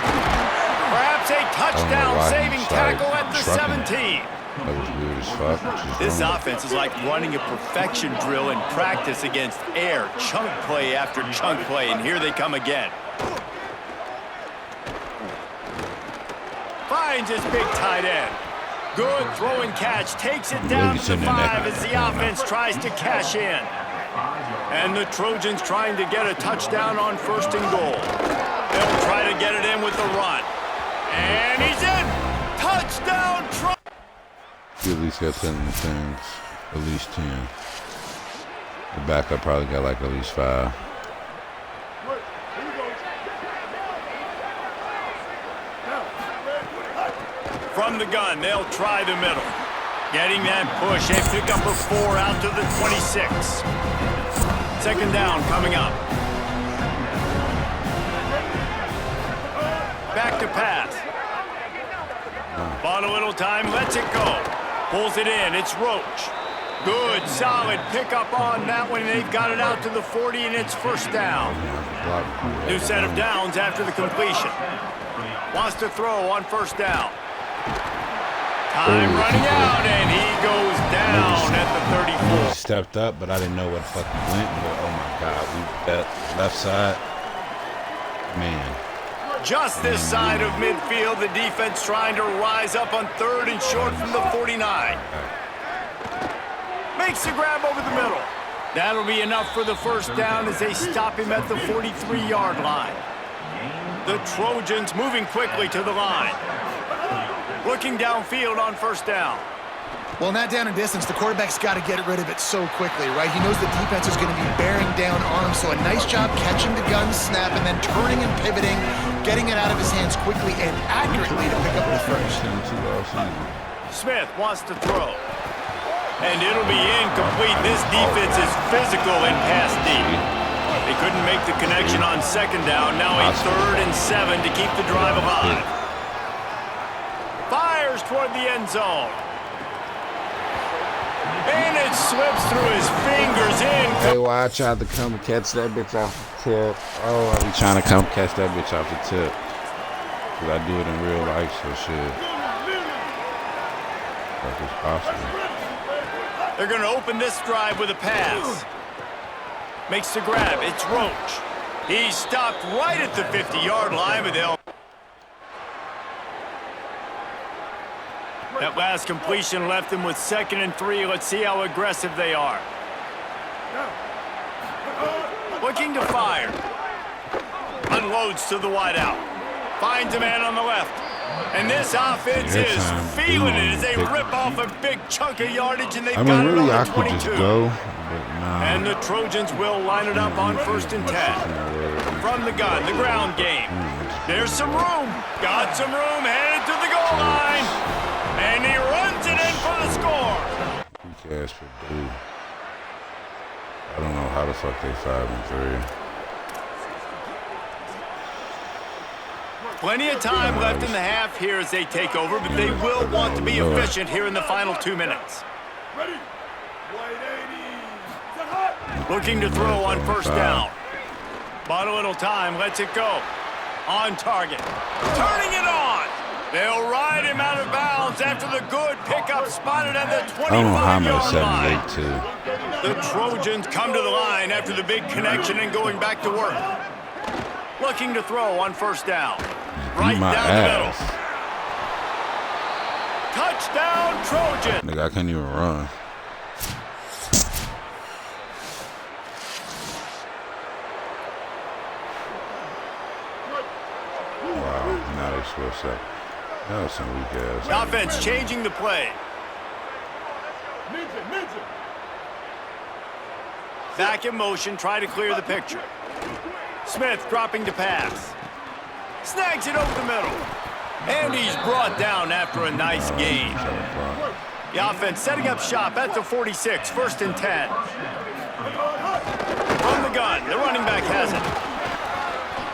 Perhaps a touchdown-saving tackle at the 17. That was weird as fuck. This offense is like running a perfection drill in practice against air. Chunk play after chunk play, and here they come again. Finds his big tight end. Good throw and catch. Takes it down to the 5 as the offense tries to cash in. And the Trojans trying to get a touchdown on 1st and goal. They'll try to get it in with the run. And he's in. Touchdown, Trojans. You at least got 10 things. At least 10. The backup probably got like at least 5. From the gun, they'll try the middle. Getting that push, a pickup of 4 out to the 26. 2nd down coming up. Back to pass. Bought a little time, lets it go. Pulls it in, it's Roach. Good, solid pickup on that one, and they've got it out to the 40, and it's 1st down. New set of downs after the completion. Wants to throw on 1st down. Time running out, and he goes down at the 34. He stepped up, but I didn't know what fucking went. But oh my God, that left side, man. Just this side of midfield, the defense trying to rise up on 3rd and short from the 49. Makes the grab over the middle. That'll be enough for the 1st down as they stop him at the 43-yard line. The Trojans moving quickly to the line. Looking downfield on 1st down. Well, in that down and distance, the quarterback's got to get rid of it so quickly, right? He knows the defense is going to be bearing down on him, so a nice job catching the gun snap and then turning and pivoting, getting it out of his hands quickly and accurately to pick up the 1st. Smith wants to throw. And it'll be incomplete. This defense is physical and pass deep. They couldn't make the connection on 2nd down. Now a 3rd and 7 to keep the drive alive. Fires toward the end zone. And it slips through his fingers in. Hey, why I tried to come and catch that bitch off the tip. Oh, I be trying to come catch that bitch off the tip. Because I do it in real life, so shit. Like it's possible. They're going to open this drive with a pass. Makes the grab. It's Roach. He's stopped right at the 50-yard line, but they'll... That last completion left them with 2nd and 3. Let's see how aggressive they are. Looking to fire. Unloads to the wideout. Finds a man on the left. And this offense is feeling it as they rip off a big chunk of yardage, and they've got it on the 22. Just go, and the Trojans will line it up on 1st and 10. From the gun, the ground game. There's some room. Got some room, headed to the goal line. And he runs it in for the score. Weak ass for dude. I don't know how the fuck they 5-3. Plenty of time left in the half here as they take over, but they will want to be efficient here in the final 2 minutes. Looking to throw on 1st down. Bought a little time, lets it go. On target. Turning it on. They'll ride him out of bounds after the good pickup spotted at the 25-yard line. The Trojans come to the line after the big connection and going back to work. Looking to throw on 1st down. Right down the middle. Touchdown, Trojan. Nigga, I can't even run. Wow, now they switched up. That was some weak ass. The offense changing the play. Back in motion, try to clear the picture. Smith dropping to pass. Snags it over the middle. And he's brought down after a nice gain. The offense setting up shop at the 46, 1st and 10. From the gun, the running back has it.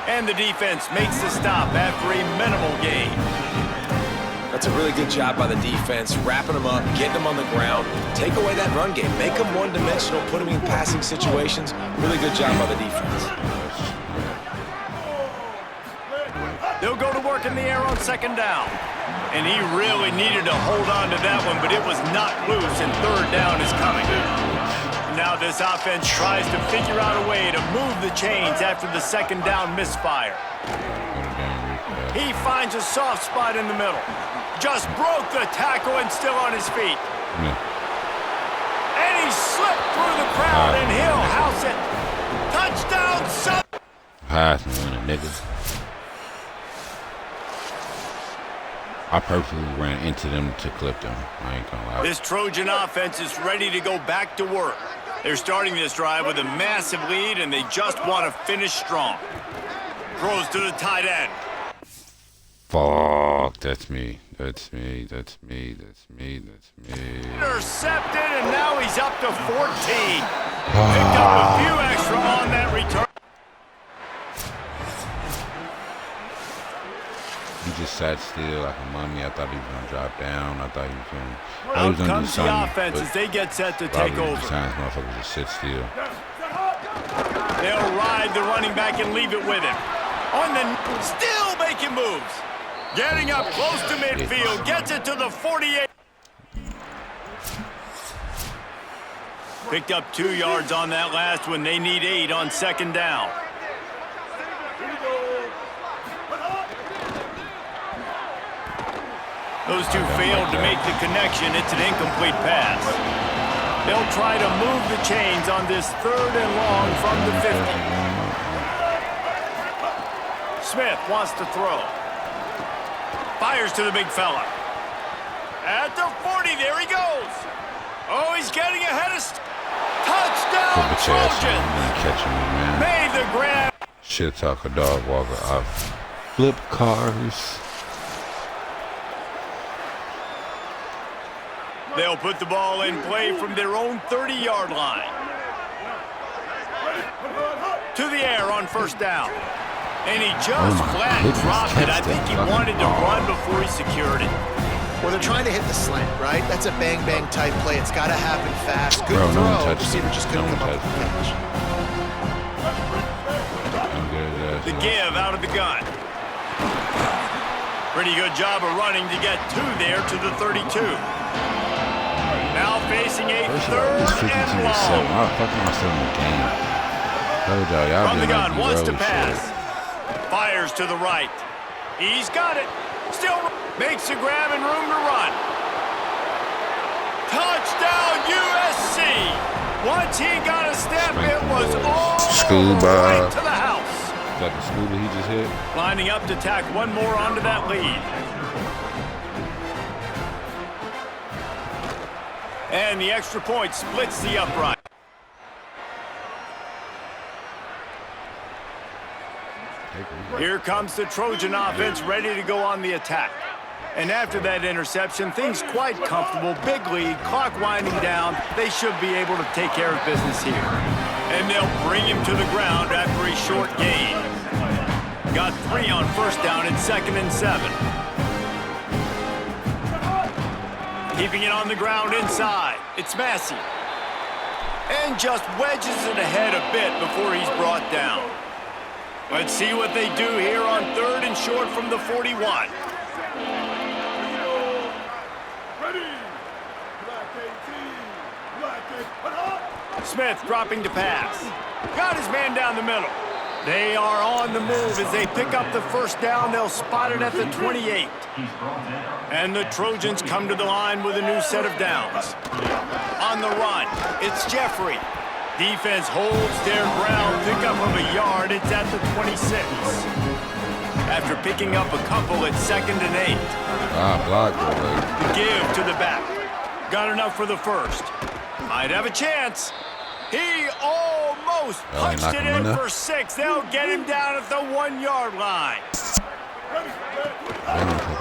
And the defense makes the stop after a minimal gain. That's a really good job by the defense, wrapping them up, getting them on the ground. Take away that run game. Make them one-dimensional, put them in passing situations. Really good job by the defense. They'll go to work in the air on 2nd down. And he really needed to hold on to that one, but it was not loose, and 3rd down is coming. Now this offense tries to figure out a way to move the chains after the 2nd down misfire. He finds a soft spot in the middle. Just broke the tackle and still on his feet. And he slipped through the crowd, and he'll house it. Touchdown, son. Heisman, nigga. I purposely ran into them to clip them. I ain't gonna lie. This Trojan offense is ready to go back to work. They're starting this drive with a massive lead, and they just want to finish strong. Throws to the tight end. Fuck, that's me. That's me. That's me. That's me. That's me. Intercepted, and now he's up to 14. Picked up a few extra on that return. He just sat still like a mummy. I thought he was gonna drop down. I thought he was gonna. Out comes the offense as they get set to take over. Sometimes motherfuckers just sit still. They'll ride the running back and leave it with him. On the still making moves. Getting up close to midfield. Gets it to the 48. Picked up 2 yards on that last one. They need 8 on 2nd down. Those two failed to make the connection. It's an incomplete pass. They'll try to move the chains on this 3rd and long from the 50. Smith wants to throw. Fires to the big fella. At the 40, there he goes. Oh, he's getting ahead of... Touchdown, Trojan! Made the grab. Shit talker, dog walker, off. Flip cars. They'll put the ball in play from their own 30-yard line. To the air on 1st down. And he just flat dropped it. I think he wanted to run before he secured it. Well, they're trying to hit the slant, right? That's a bang-bang type play. It's got to happen fast. Good throw. The receiver just couldn't come up with the catch. The give out of the gun. Pretty good job of running to get 2 there to the 32. Now facing a 3rd and long. From the gun, wants to pass. Fires to the right. He's got it. Still makes a grab and room to run. Touchdown, USC. Once he got a step, it was all right to the house. that the school that he just hit? Lining up to tack one more onto that lead. And the extra point splits the upright. Here comes the Trojan offense ready to go on the attack. And after that interception, things quite comfortable. Big lead, clock winding down. They should be able to take care of business here. And they'll bring him to the ground after a short gain. Got 3 on first down at 2nd and 7. Keeping it on the ground inside. It's Massey. And just wedges it ahead a bit before he's brought down. Let's see what they do here on 3rd and short from the 41. Smith dropping to pass. Got his man down the middle. They are on the move as they pick up the first down. They'll spot it at the 28. And the Trojans come to the line with a new set of downs. On the run, it's Jeffrey. Defense holds their ground, pickup of a yard. It's at the 26. After picking up a couple at 2nd and 8. Block. Give to the back. Got enough for the first. Might have a chance. He almost punched it in for 6. They'll get him down at the 1-yard line.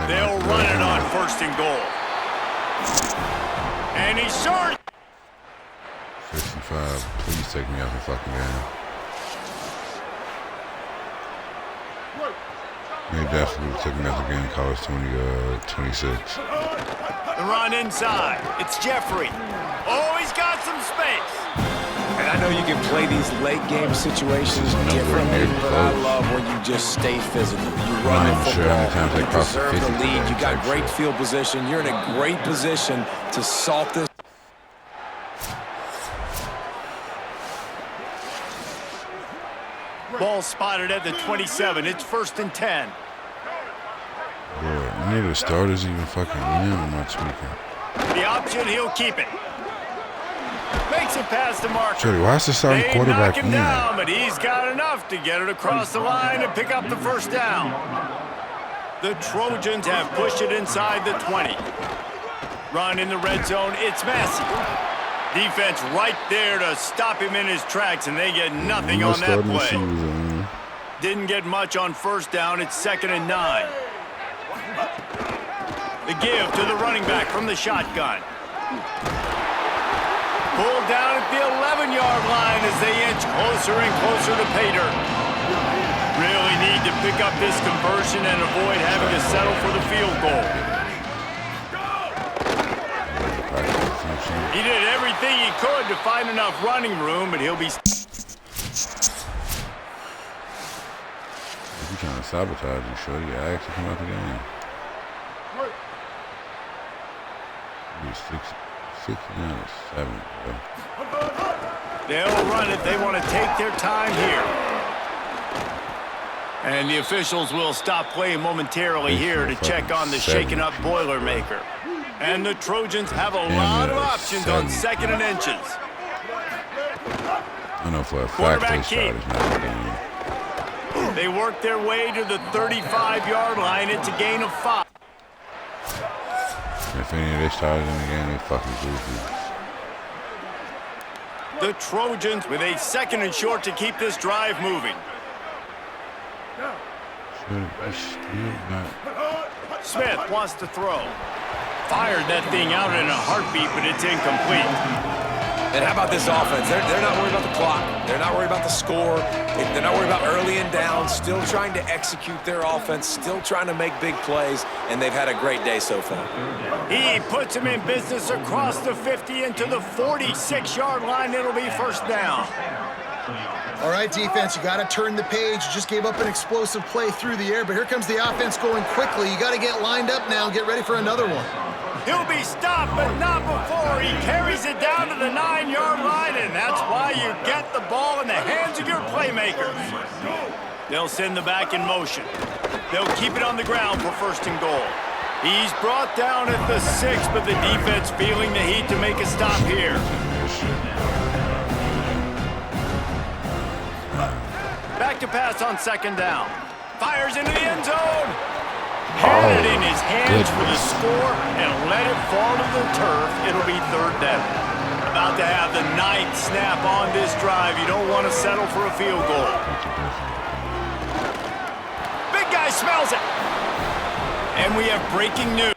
They'll run it on 1st and goal. And he's short. 65. Please take me out the fucking game. They definitely took me out the game. Call us 26. The run inside. It's Jeffrey. Oh, he's got some space. And I know you can play these late game situations differently, but I love when you just stay physical. You run the football, you preserve the lead, you got great field position. You're in a great position to salt this. Ball spotted at the 27. It's 1st and 10. Bro, none of the starters even fucking win. I'm not tweaking. The option, he'll keep it. Makes it past the marker. Jody, why is the starting quarterback knock him down, but he's got enough to get it across the line and pick up the first down. The Trojans have pushed it inside the 20. Run in the red zone, it's Massey. Defense right there to stop him in his tracks, and they get nothing on that play. Didn't get much on first down. It's 2nd and 9. The give to the running back from the shotgun. Pulled down at the 11-yard line as they inch closer and closer to pay dirt. Really need to pick up this conversion and avoid having to settle for the field goal. He did everything he could to find enough running room, but he'll be... If you're trying to sabotage you, sure, you actually come out the game. You're 6 and 7, bro. They'll run it. They want to take their time here. And the officials will stop play momentarily here to check on the shaken-up Boilermaker. And the Trojans have a lot of options on 2nd and inches. I know for a fact they started not game. They work their way to the 35-yard line. It's a gain of 5. If any of they started in the game, they fucking goofy. The Trojans with a 2nd and short to keep this drive moving. Smith wants to throw. Fired that thing out in a heartbeat, but it's incomplete. And how about this offense? They're not worried about the clock. They're not worried about the score. They're not worried about early and down. Still trying to execute their offense. Still trying to make big plays. And they've had a great day so far. He puts him in business across the 50 into the 46-yard line. It'll be first down. All right, defense, you got to turn the page. You just gave up an explosive play through the air, but here comes the offense going quickly. You got to get lined up now and get ready for another one. He'll be stopped, but not before he carries it down to the 9-yard line, and that's why you get the ball in the hands of your playmakers. They'll send the back in motion. They'll keep it on the ground for 1st and goal. He's brought down at the 6, but the defense feeling the heat to make a stop here. Back back to pass on second down. Fires into the end zone. Had it in his hands for the score and let it fall to the turf. It'll be third down. About to have the 9th snap on this drive. You don't want to settle for a field goal. Big guy smells it. And we have breaking news.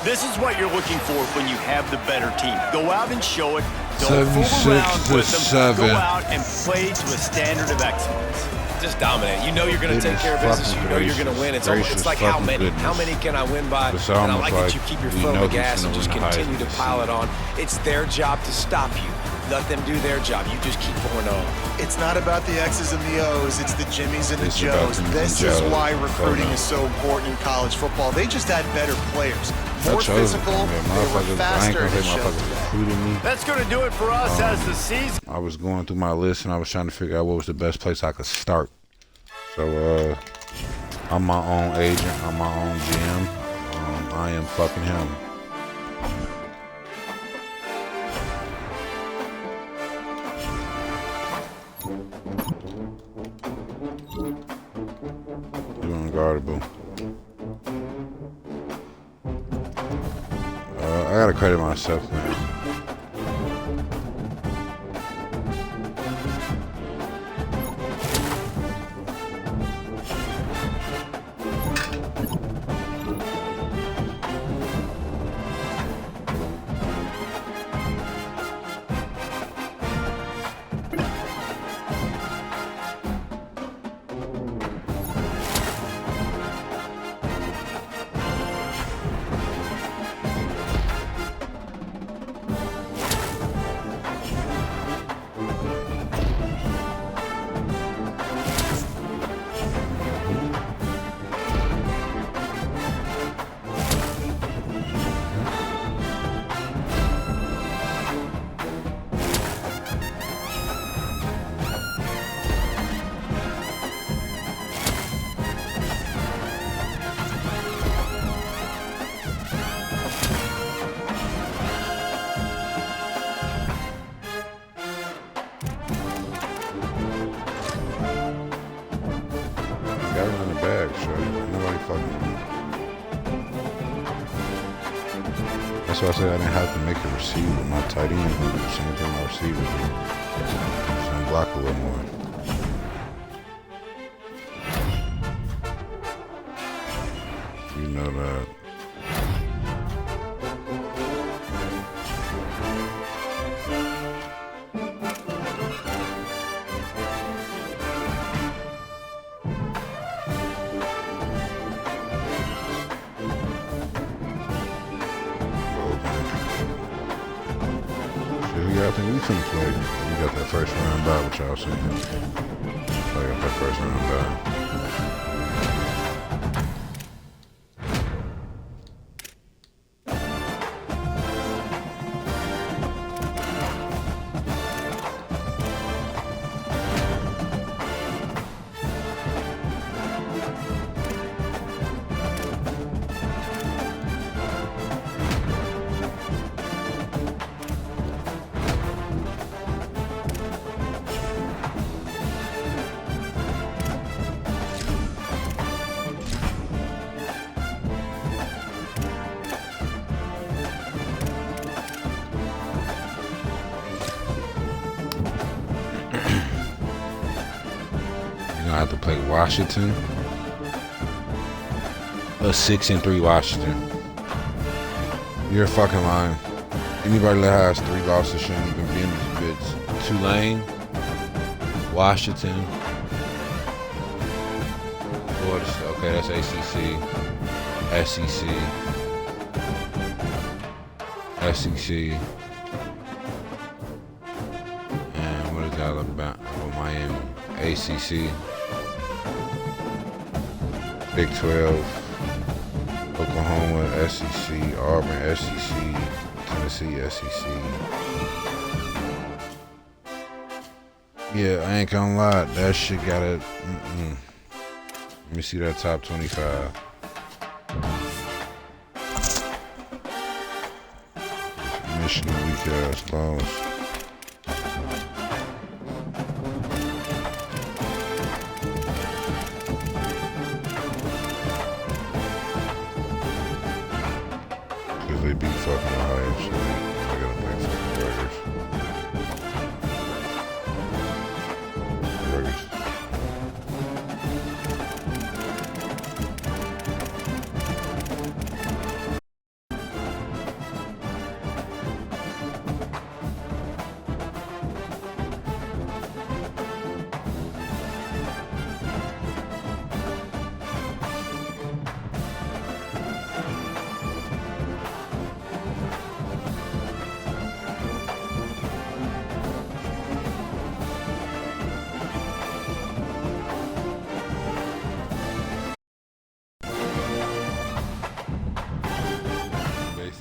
This is what you're looking for when you have the better team. Go out and show it. Don't fool around with them. Go out and play to a standard of excellence. Just dominate. You know you're going to take care of business. You know you're going to win. It's like how many? How many can I win by? And I like that you keep your foot on the gas and just continue to pile it on. It's their job to stop you. Let them do their job. You just keep going on. It's not about the X's and the O's. It's the Jimmies and the Joes. This is why recruiting is so important in college football. They just had better players. More physical, they were faster. That's going to do it for us as the season. I was going through my list and I was trying to figure out what was the best place I could start. So, I'm my own agent. I'm my own GM. I am fucking him. Unguardable. I gotta credit myself, man. That's why I said I didn't have to make a receiver. My tight end do the same thing my receivers do. Just block a little more. You know that. I think we finna play. We got that first round bye, which y'all seen. I got that first round bye. I have to play Washington. A 6-3 Washington. You're fucking lying. Anybody that has 3 losses shouldn't even be in these bids. Tulane, Washington, Florida State. Okay, that's ACC, SEC, SEC, and what is that about? Oh, Miami, ACC. Big 12, Oklahoma, SEC, Auburn, SEC, Tennessee, SEC. Yeah, I ain't gonna lie, that shit gotta, Let me see that top 25. Michigan weak ass loss. Cause they beat fucking Ohio State. I gotta play fucking Rutgers.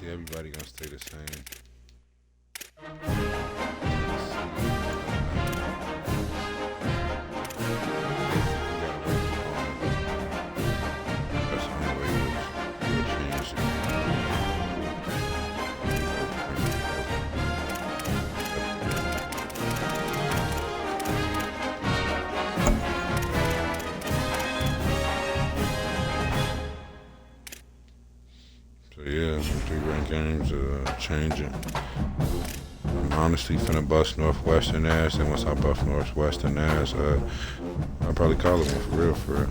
Everybody gonna stay the same. That's the only way you'll change it. So yeah, 3 ranked games changing. I'm honestly finna bust Northwestern ass, and once I bust Northwestern ass, I'll probably call it one for real, for real.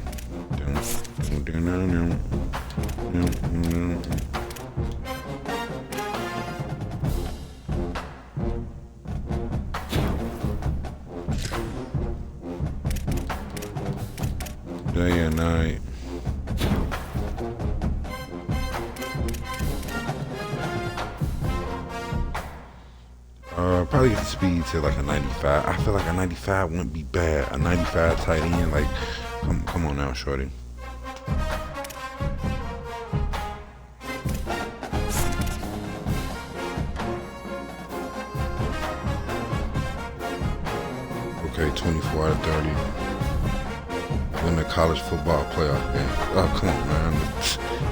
Day and night. Probably get the speed to like a 95. I feel like a 95 wouldn't be bad. A 95 tight end, like, come on now, shorty. Okay, 24 out of 30. Win the college football playoff game. Oh, come on, man.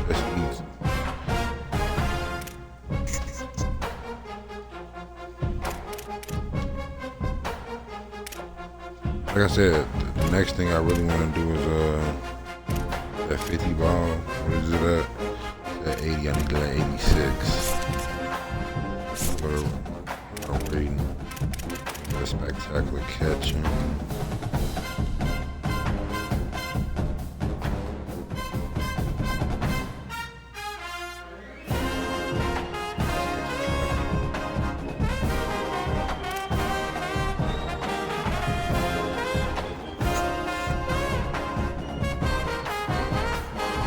That's easy. Like I said, the next thing I really want to do is that 50 ball. What is it at? That 80. I need that 86. For I'm reading. A spectacular catching.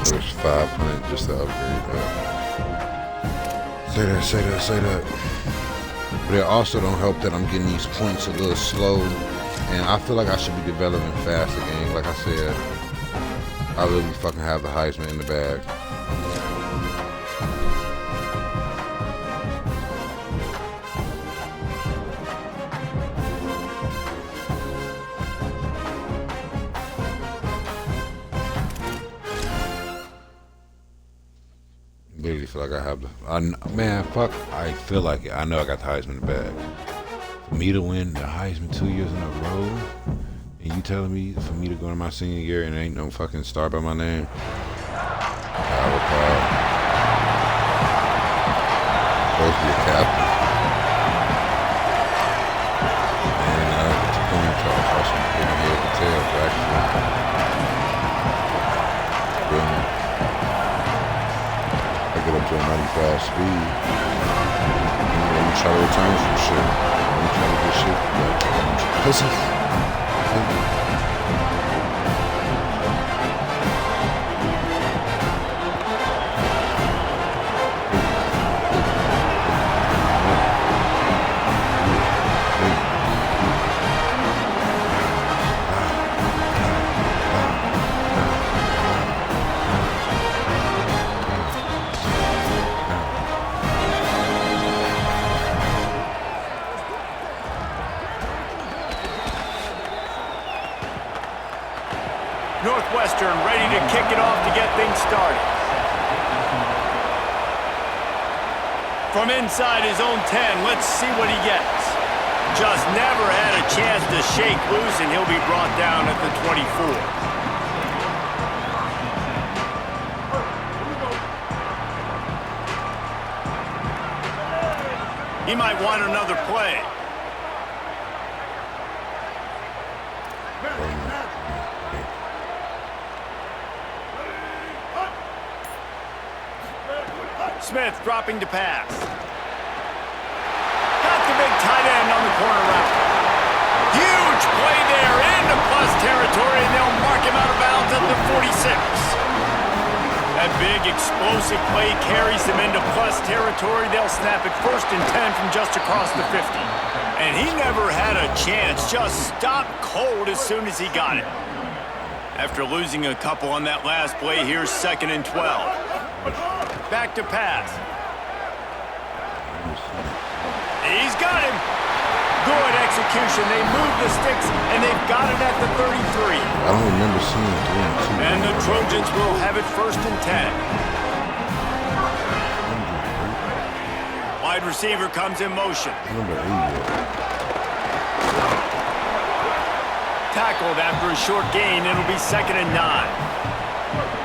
There's 500 just to upgrade that. Say that. But it also don't help that I'm getting these points a little slow, and I feel like I should be developing faster game. Like I said, I really fucking have the Heisman in the bag. Literally feel like I have the, man, fuck, I feel like it. I know I got the Heisman in the bag. For me to win the Heisman 2 years in a row, and you telling me for me to go into my senior year and there ain't no fucking star by my name? I would supposed to be a captain. And it's a coin toss. I should be getting head to tail, actually. Brilliant. I get up to a 95 speed. Let me try to return some shit. Let me try to get shit. Pussy. Northwestern ready to kick it off to get things started. From inside his own 10, let's see what he gets. Just never had a chance to shake loose, and he'll be brought down at the 24. He might want another play. Smith dropping to pass. Got the big tight end on the corner route. Huge play there into plus territory, and they'll mark him out of bounds at the 46. That big explosive play carries them into plus territory. They'll snap it 1st and 10 from just across the 50. And he never had a chance, just stopped cold as soon as he got it. After losing a couple on that last play, here's 2nd and 12. Back to pass. He's got him. Good execution. They move the sticks, and they've got it at the 33. I don't remember seeing 3 and 2. And the Trojans will have it 1st and 10. Wide receiver comes in motion. Tackled after a short gain. It'll be 2nd and 9.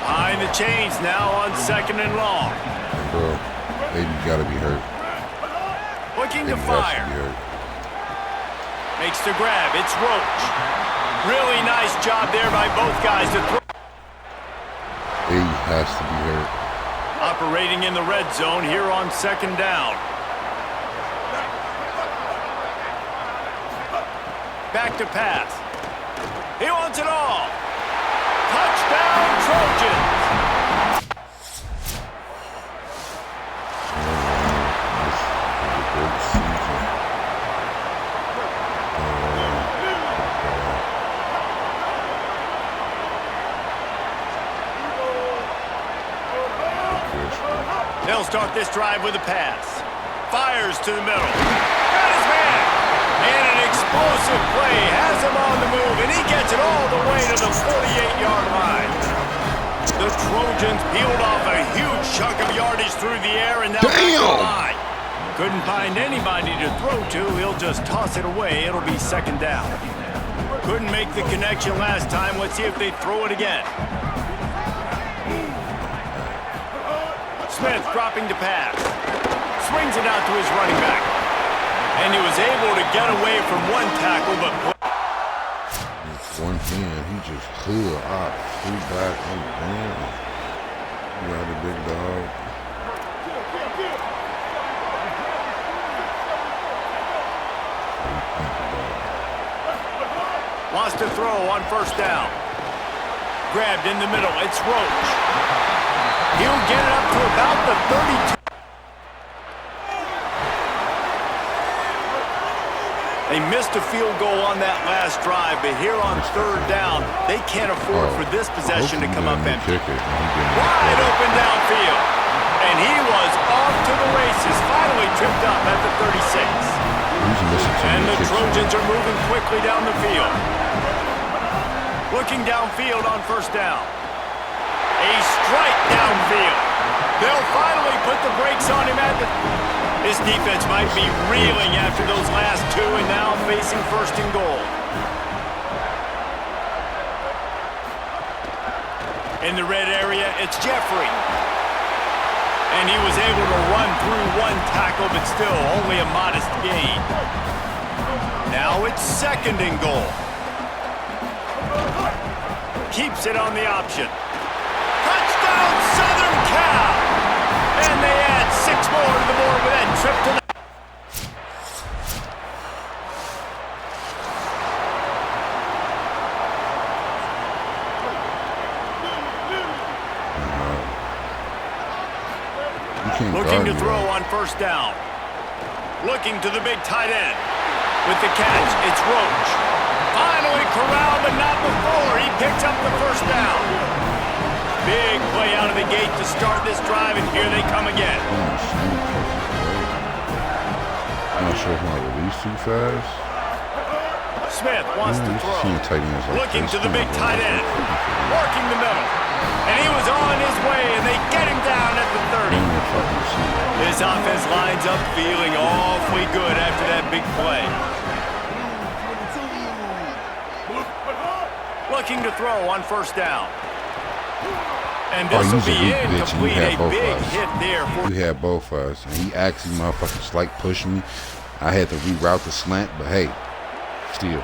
Behind the chains now on 2nd and long. Bro, Aiden gotta be hurt. Looking to fire. Makes the grab. It's Roach. Really nice job there by both guys to throw. Aiden has to be hurt. Operating in the red zone here on 2nd down. Back to pass. He wants it all. Touchdown, Trojans! They'll start this drive with a pass. Fires to the middle. Got his man! And an explosive play has him on the move, and he gets it all the way to the 48-yard line. The Trojans peeled off a huge chunk of yardage through the air, and now back to the line. Couldn't find anybody to throw to. He'll just toss it away. It'll be 2nd down. Couldn't make the connection last time. Let's see if they throw it again. Smith dropping to pass. Swings it out to his running back. And he was able to get away from one tackle, but... With one hand, he just flew out, flew back, and bam. You got a big dog. Wants to throw on 1st down. Grabbed in the middle. It's Roach. He'll get it up to about the 32. They missed a field goal on that last drive, but here on 3rd down, they can't afford for this possession to come up empty. Wide open downfield. And he was off to the races, finally tripped up at the 36. And the Trojans are moving quickly down the field. Looking downfield on 1st down. A strike downfield. They'll finally put the brakes on him at the... This defense might be reeling after those last 2 and now facing 1st and goal. In the red area, it's Jeffrey. And he was able to run through one tackle, but still only a modest gain. Now it's 2nd and goal. Keeps it on the option. Touchdown, Southern Cal! And they add 6 more to the board with that trip to the... Looking to throw on 1st down. Looking to the big tight end. With the catch, it's Roach. Finally corralled, but not before. He picks up the 1st down. Big play out of the gate to start this drive, and here they come again. I'm not sure if I release too fast. Smith wants to throw. Looking to the big tight end. Working the middle. And he was on his way, and they get him down at the 30. This offense lines up feeling awfully good after that big play. Looking to throw on first down. And this will be incomplete. A big hit there. You had both of us. And he actually motherfucking slight pushed me. I had to reroute the slant, but hey, still.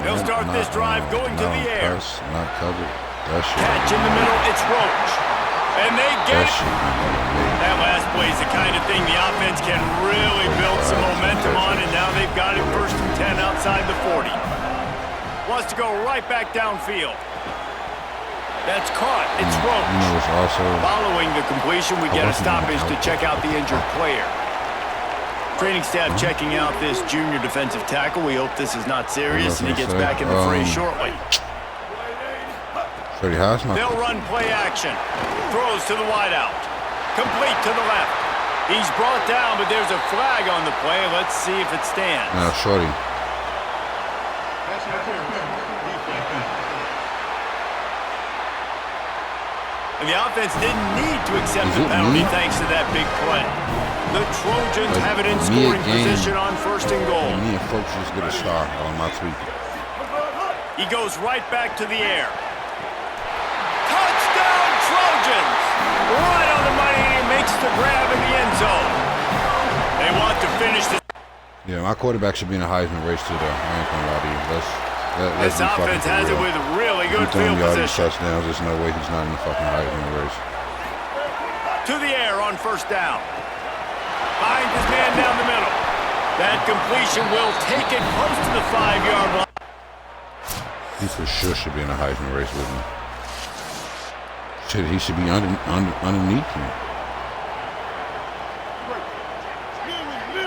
They'll start this drive going to the air. Not covered. Catch in the middle, it's Roach. And they get it. That last play is the kind of thing the offense can really build some momentum on, and now they've got it 1st and 10 outside the 40. Wants to go right back downfield. That's caught. It's Roach. Following the completion, we get a stoppage to check out the injured player. Training staff checking out this junior defensive tackle. We hope this is not serious, and he gets back in the fray shortly. They'll run play action. Throws to the wideout. Complete to the left. He's brought down, but there's a flag on the play. Let's see if it stands. Now, shorty. And the offense didn't need to accept the penalty thanks to that big play. The Trojans have it in scoring position on 1st and goal. Me and folks just get a star on my tweet. He goes right back to the air. Touchdown Trojans! Right on the money, and he makes the grab in the end zone. They want to finish this. Yeah, my quarterback should be in a Heisman race too, though. I ain't gonna lie to you. This offense has it with really good field position. Touchdowns, there's no way he's not in the fucking Heisman race. To the air on 1st down. Finds his man down the middle. That completion will take it close to the 5-yard line. He for sure should be in a Heisman race with me. He should be underneath me.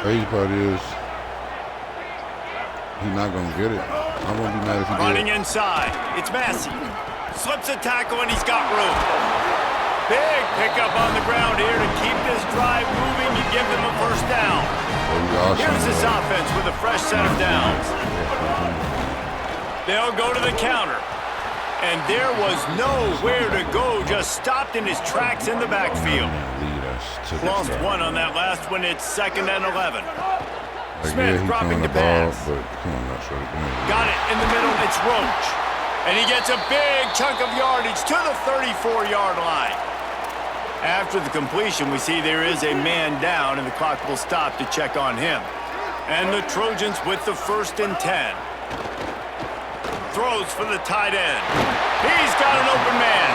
Crazy part is he's not gonna get it. I won't be mad if he did. Running inside, it's Massey. Slips a tackle and he's got room. Big pickup on the ground here to keep this drive moving. You give them a 1st down. Here's this offense with a fresh set of downs. They'll go to the counter. And there was nowhere to go, just stopped in his tracks in the backfield. Lost one on that last one. It's 2nd and 11. Smith dropping the pass. Got it in the middle. It's Roach. And he gets a big chunk of yardage to the 34-yard line. After the completion, we see there is a man down, and the clock will stop to check on him. And the Trojans with the 1st and 10. Throws for the tight end. He's got an open man.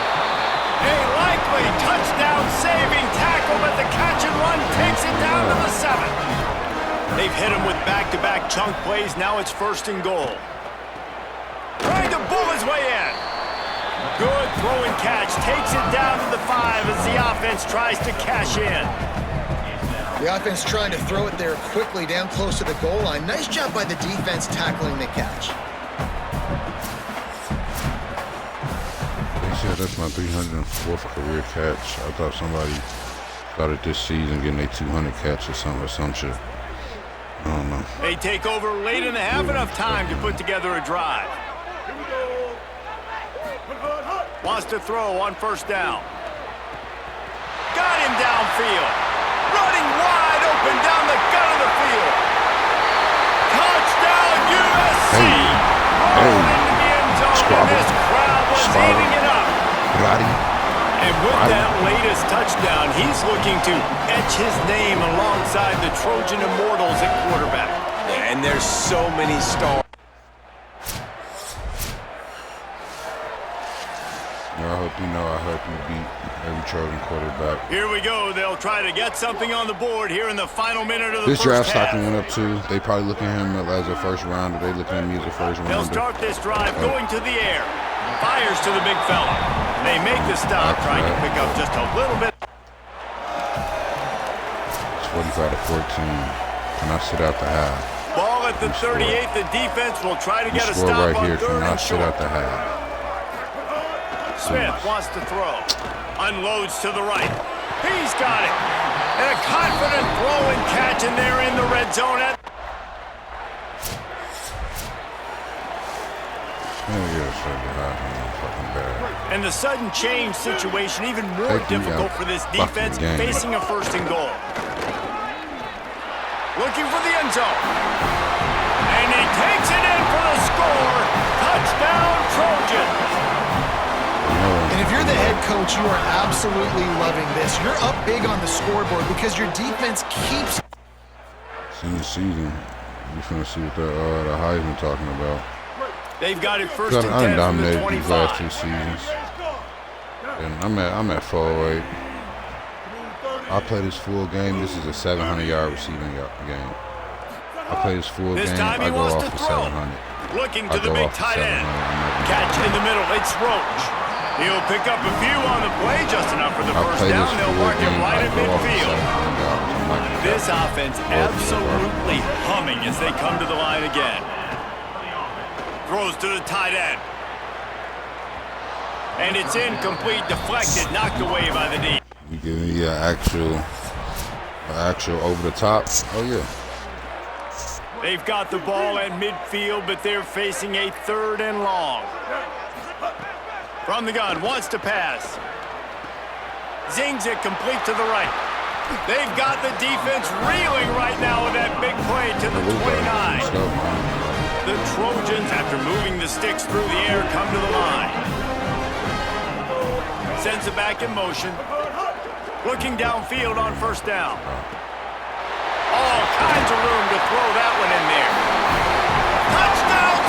A likely touchdown-saving tackle, but the catch and run takes it down to the 7. They've hit him with back-to-back chunk plays. Now it's 1st and goal. Trying to bull his way in. Good throw and catch. Takes it down to the 5 as the offense tries to cash in. The offense trying to throw it there quickly down close to the goal line. Nice job by the defense tackling the catch. Yeah, that's my 304th career catch. I thought somebody started this season getting a 200 catch or some shit. I don't know. They take over late and have enough time to put together a drive. Wants to throw on 1st down. Got him downfield. Running wide open down the gut of the field. Touchdown USC. Rolling into the end zone. And this crowd was eating it up. And with that latest touchdown, he's looking to etch his name alongside the Trojan Immortals at quarterback. Yeah, and there's so many stars. I hope you beat every Trojan quarterback. Here we go. They'll try to get something on the board here in the final minute of the this first draft stock went up too. They probably look at him as a 1st rounder. They look at me as a 1st rounder. They'll start this drive going to the air. Fires to the big fella. They make the stop, trying to pick up just a little bit. It's 45 to 14. Can I sit out the half? Ball at the 38. The defense will try to get a stop right on here. 3rd and short. Sit out the half. Smith wants to throw. Unloads to the right. He's got it. And a confident throw and catch, and they're in the red zone. And the sudden change situation even more difficult for this defense facing a first and goal. Looking for the end zone. And he takes it in for the score. Touchdown, Trojans. And if you're the head coach, you are absolutely loving this. You're up big on the scoreboard because your defense keeps... Senior season. You finna see what the Heisman talking about. They've got it first and 10 from the 25. These last 2 seasons. And I'm at 408. I play this full game. This is a 700-yard receiving game. I play this full game. I go off for 700. Looking to the big tight end. Catch in the middle. It's Roach. He'll pick up a few on the play, just enough for the first down. They'll mark him right at midfield. This offense absolutely humming as they come to the line again. Throws to the tight end. And it's incomplete, deflected, knocked away by the D. You giving me an actual over the top? Oh yeah. They've got the ball at midfield, but they're facing a 3rd and long. From the gun, wants to pass. Zings it complete to the right. They've got the defense reeling right now with that big play to the 29. The Trojans, after moving the sticks through the air, come to the line. Sends it back in motion. Looking downfield on first down. All kinds of room to throw that one in there. Touchdown!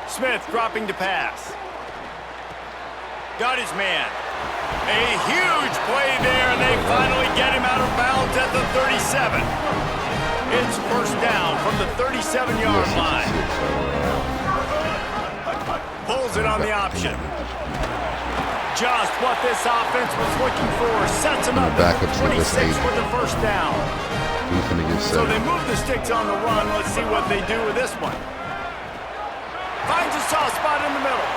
Smith dropping to pass. Got his man. A huge play there, and they finally get him out of bounds at the 37. It's first down from the 37-yard line. Pulls it on the option. Just what this offense was looking for. Sets him up at the 26 with the first down. So they move the sticks on the run. Let's see what they do with this one. Finds a soft spot in the middle.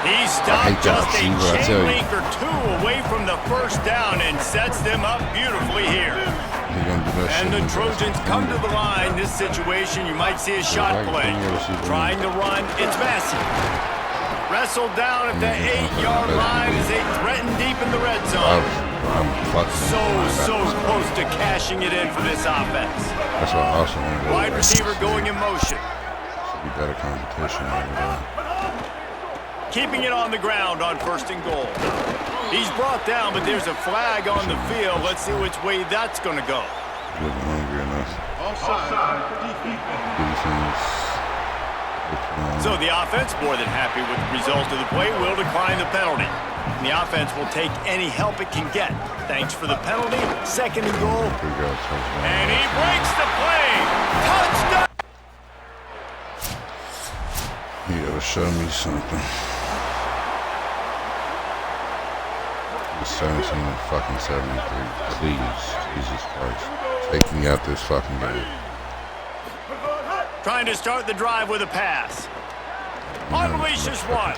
He stopped just a chain link or 2 away from the first down and sets them up beautifully here. And the Trojans come to the line. This situation, you might see a shot play. Trying to run, it's Massey. Wrestled down at the 8-yard line as they threaten deep in the red zone. So close to cashing it in for this offense. That's what I also want to do. Wide receiver going in motion. Should be better competition over there. Keeping it on the ground on first and goal. He's brought down, but there's a flag on the field. Let's see which way that's going to go. Wasn't hungry enough. So the offense, more than happy with the result of the play, will decline the penalty. And the offense will take any help it can get. Thanks for the penalty. Second and goal. And he breaks the play. Touchdown! You gotta show me something. It's 17-73. Please, Jesus Christ. Take me out this fucking game. Trying to start the drive with a pass. Unleashes one.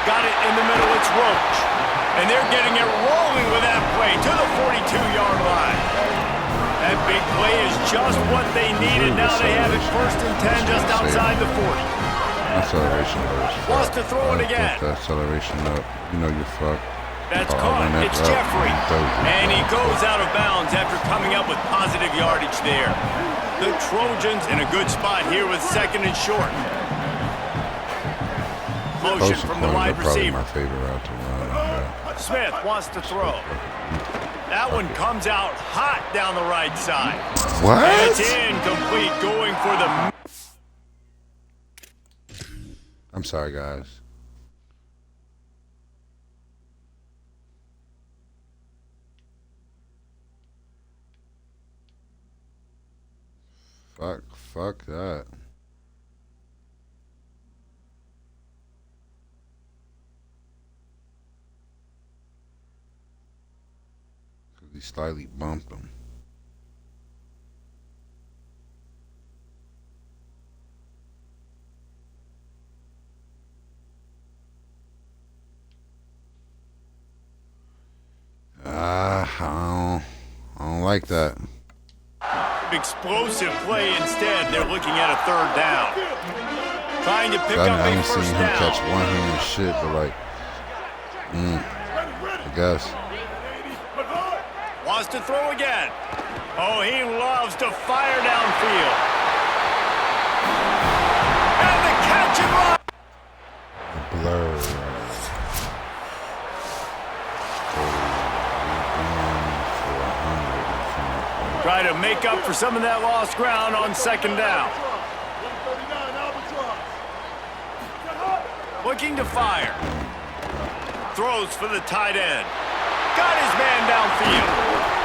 Got it in the middle, it's Roach. And they're getting it rolling with that play to the 42-yard line. That big play is just what they needed. Now they have it first and 10 just outside the 40. Acceleration up. Wants to throw it again. The acceleration up. You know you're fucked. That's caught. It's Jeffrey. And he goes out of bounds after coming up with positive yardage there. The Trojans in a good spot here with second and short. Motion from the wide receiver. My favorite route to run. Smith wants to throw. That one comes out hot down the right side. What? And it's incomplete, going for the... I'm sorry, guys. Fuck that. He slightly bumped him. like that. Explosive play instead. They're looking at a third down. Trying to pick up I a haven't first seen him down. catch one hand shit, but like, I guess. Wants to throw again. Oh, he loves to fire downfield. And the catch and run. Blur. Try to make up for some of that lost ground on second down. Looking to fire. Throws for the tight end. Got his man downfield.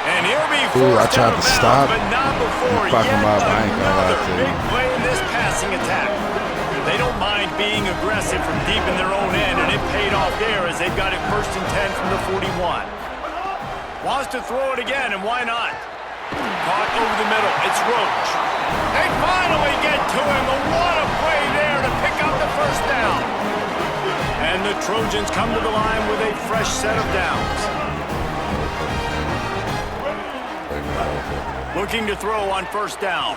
And he'll be forced out of bounds, but not before yet another big play in this passing attack. They don't mind being aggressive from deep in their own end, and it paid off there as they've got it 1st and 10 from the 41. Wants to throw it again, and why not? Caught over the middle. It's Roach. They finally get to him. What a play there to pick up the first down. And the Trojans come to the line with a fresh set of downs. Looking to throw on first down.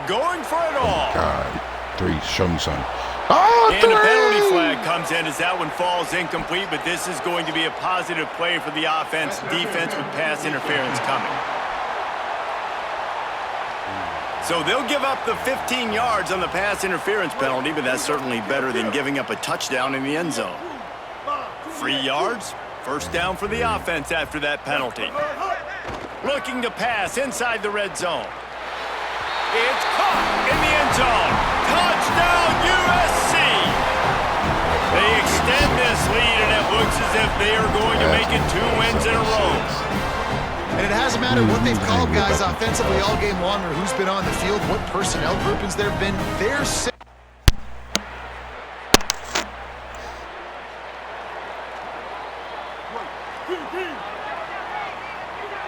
Going for it all. God, 3, show me something. Oh, and a penalty flag comes in as that one falls incomplete, but this is going to be a positive play for the offense. Defense with pass interference coming. So they'll give up the 15 yards on the pass interference penalty, but that's certainly better than giving up a touchdown in the end zone. 3 yards, first down for the offense after that penalty. Looking to pass inside the red zone. It's caught in the end zone. Touchdown, USC! They extend this lead, and it looks as if they are going to make it 2 wins in a row. And it hasn't mattered what they've called guys offensively all game long or who's been on the field, what personnel groupings there have been. They're sick.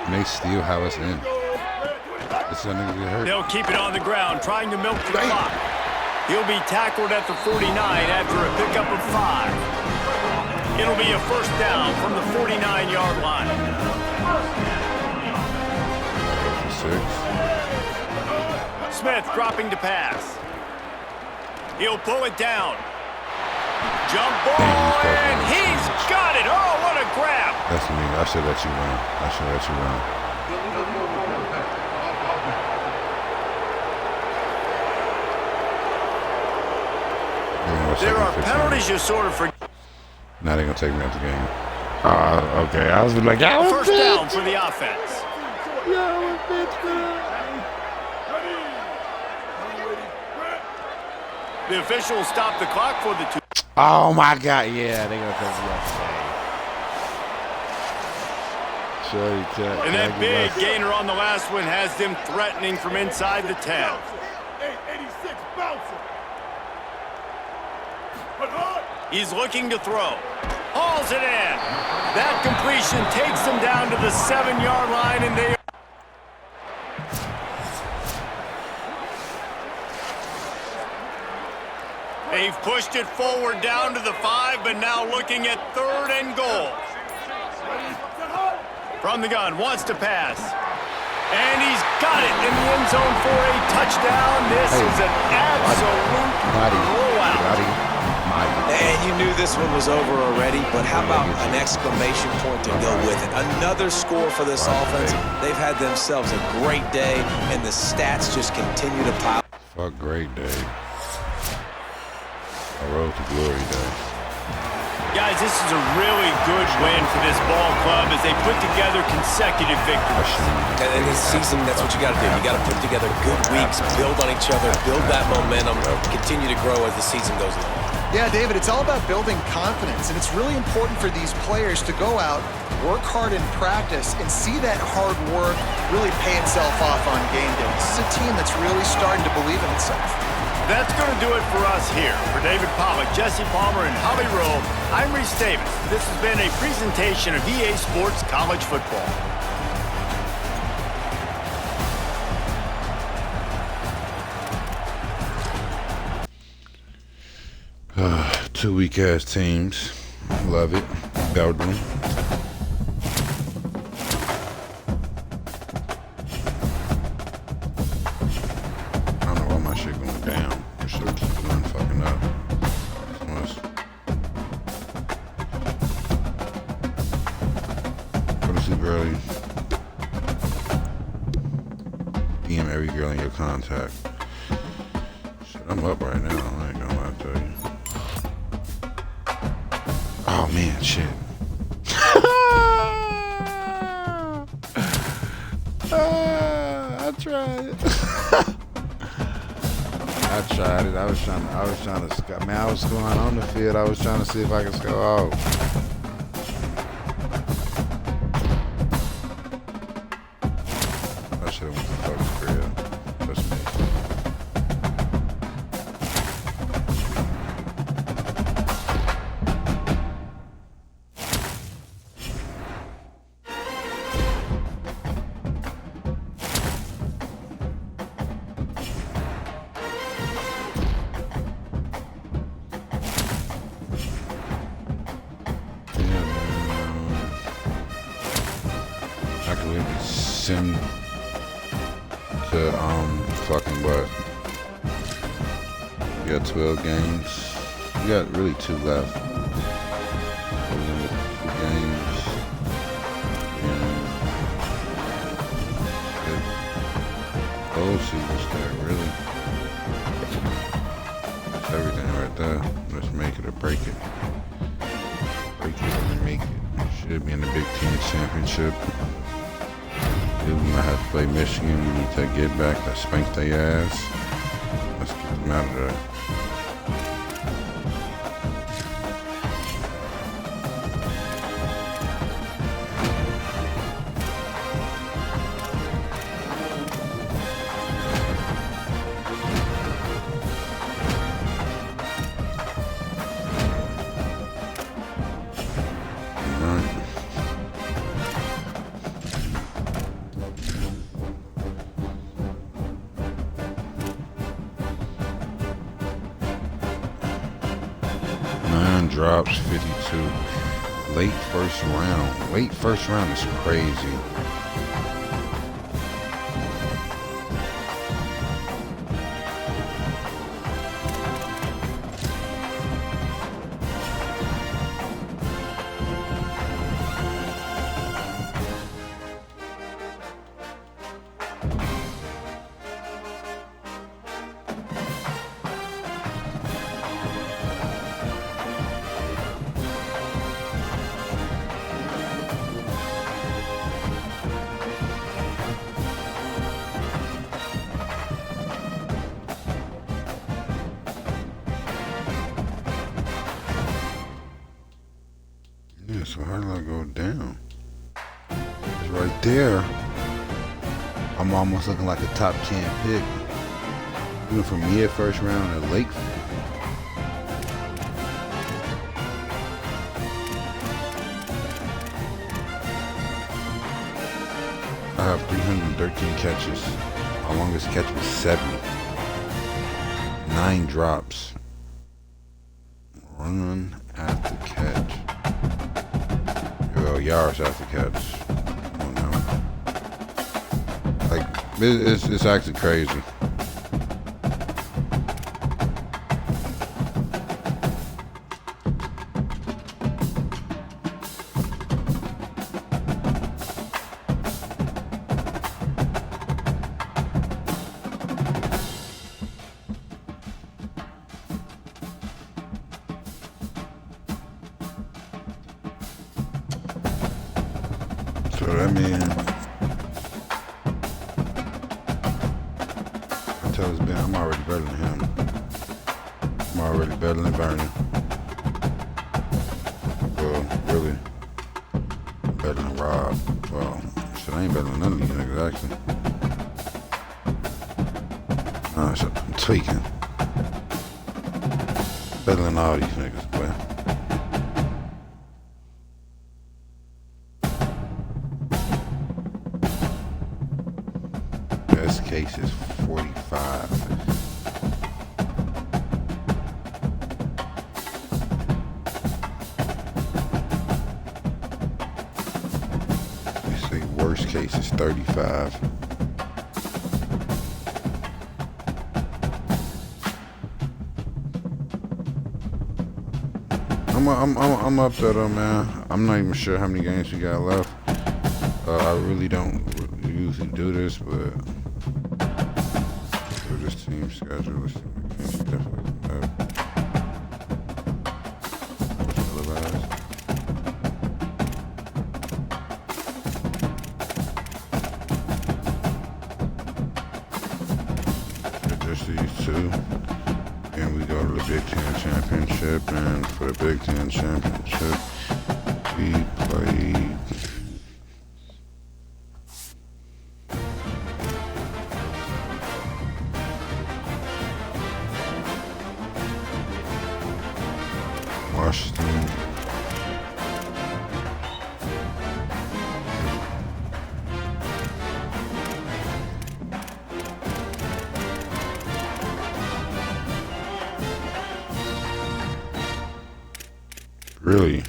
And they still have us in. This nigga get hurt. They'll keep it on the ground, trying to milk the clock. He'll be tackled at the 49 after a pickup of 5. It'll be a first down from the 49-yard line. 6. Smith dropping to pass. He'll pull it down. Jump ball, and he's got it. Oh, what a grab. That's me. I should let you run. I should let you run. There are penalties you sort of forget. Now they're going to take me out the game. Okay. I was like, yeah, first down for the offense. The officials stop the clock for the 2. Oh my God! Yeah, they're gonna take me off the game. And that big gainer on the last one has them threatening from inside the 10. 886 bouncing. He's looking to throw. Hauls it in. That completion takes them down to the 7-yard line, and they They've pushed it forward down to the 5, but now looking at 3rd and goal. From the gun, wants to pass. And he's got it in the end zone for a touchdown. This is an absolute blowout. And you knew this one was over already, but how about an exclamation point to go with it? Another score for this offense. They've had themselves a great day, and the stats just continue to pile. Fuck, great day. A road to glory day. Guys, this is a really good win for this ball club as they put together consecutive victories. And in this season, that's what you got to do. You got to put together good weeks, build on each other, build that momentum, continue to grow as the season goes along. Yeah, David, it's all about building confidence, and it's really important for these players to go out, work hard in practice, and see that hard work really pay itself off on game day. This is a team that's really starting to believe in itself. That's going to do it for us here. For David Pollock, Jesse Palmer, and Holly Rowe, I'm Reese Davis. This has been a presentation of EA Sports College Football. Two weak-ass teams. Love it. Belgium. sleep early. DM every girl in your contact. Shit, I'm up right now. I ain't gonna lie to you. Oh man, shit. I tried it. I tried it. I was trying to scout. Man, I was going on the field. I was trying to see if I could scout out. I should have went to Coach's crib. That's me. Sim to fucking what? You got 12 games. You got really 2 left. 2 games. Whole season's there, really. That's everything right there. Let's make it or break it. Break it or make it. Should be in the Big Ten Championship. We might have to play Michigan. We need to get back to spank their ass. Let's get them out of there. Drops 52. Late first round. Late first round is crazy. So how did I go down? It's right there. I'm almost looking like a top 10 pick. Even from mid first round to late. I have 313 catches. My longest catch was 70. 9 drops. Run after catch. Yards after catch. I don't know. Like, it's actually crazy. So that means I tell this Ben I'm already better than him. I'm already better than Vernon. Well, really better than Rob. Well, shit, I ain't better than none of these niggas actually. Nah, shit, I'm tweaking. Better than all these niggas, boy. Best case is 45. They say worst case is 35. I'm up there though, man. I'm not even sure how many games we got left. I really don't usually do this, but for this team schedule, let's see what games we definitely have. Televised. Just these two. And we go to the Big Ten Championship, and for the Big Ten Championship, we played Washington. Really?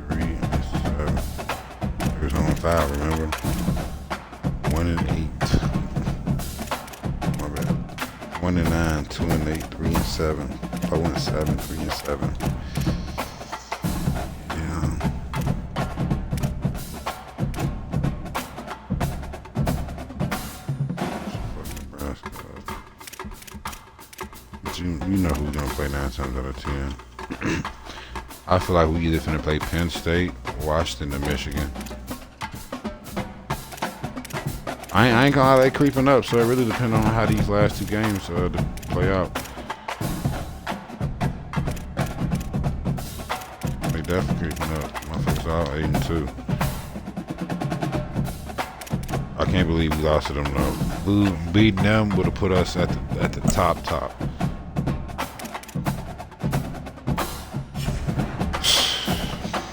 3 and 7. It was on 5, remember? 1 and 8. My bad. 1 and 9, 2 and 8, 3 and 7, 4 and 7, 3 and 7. Yeah. But you know who's gonna play 9 times out of 10. I feel like we either finna play Penn State, Washington, or Michigan. I ain't gonna lie, they creeping up, so it really depends on how these last 2 games play out. They definitely creeping up. Motherfuckers all 8 and 2. I can't believe we lost to them though. Beating them would have put us at the top.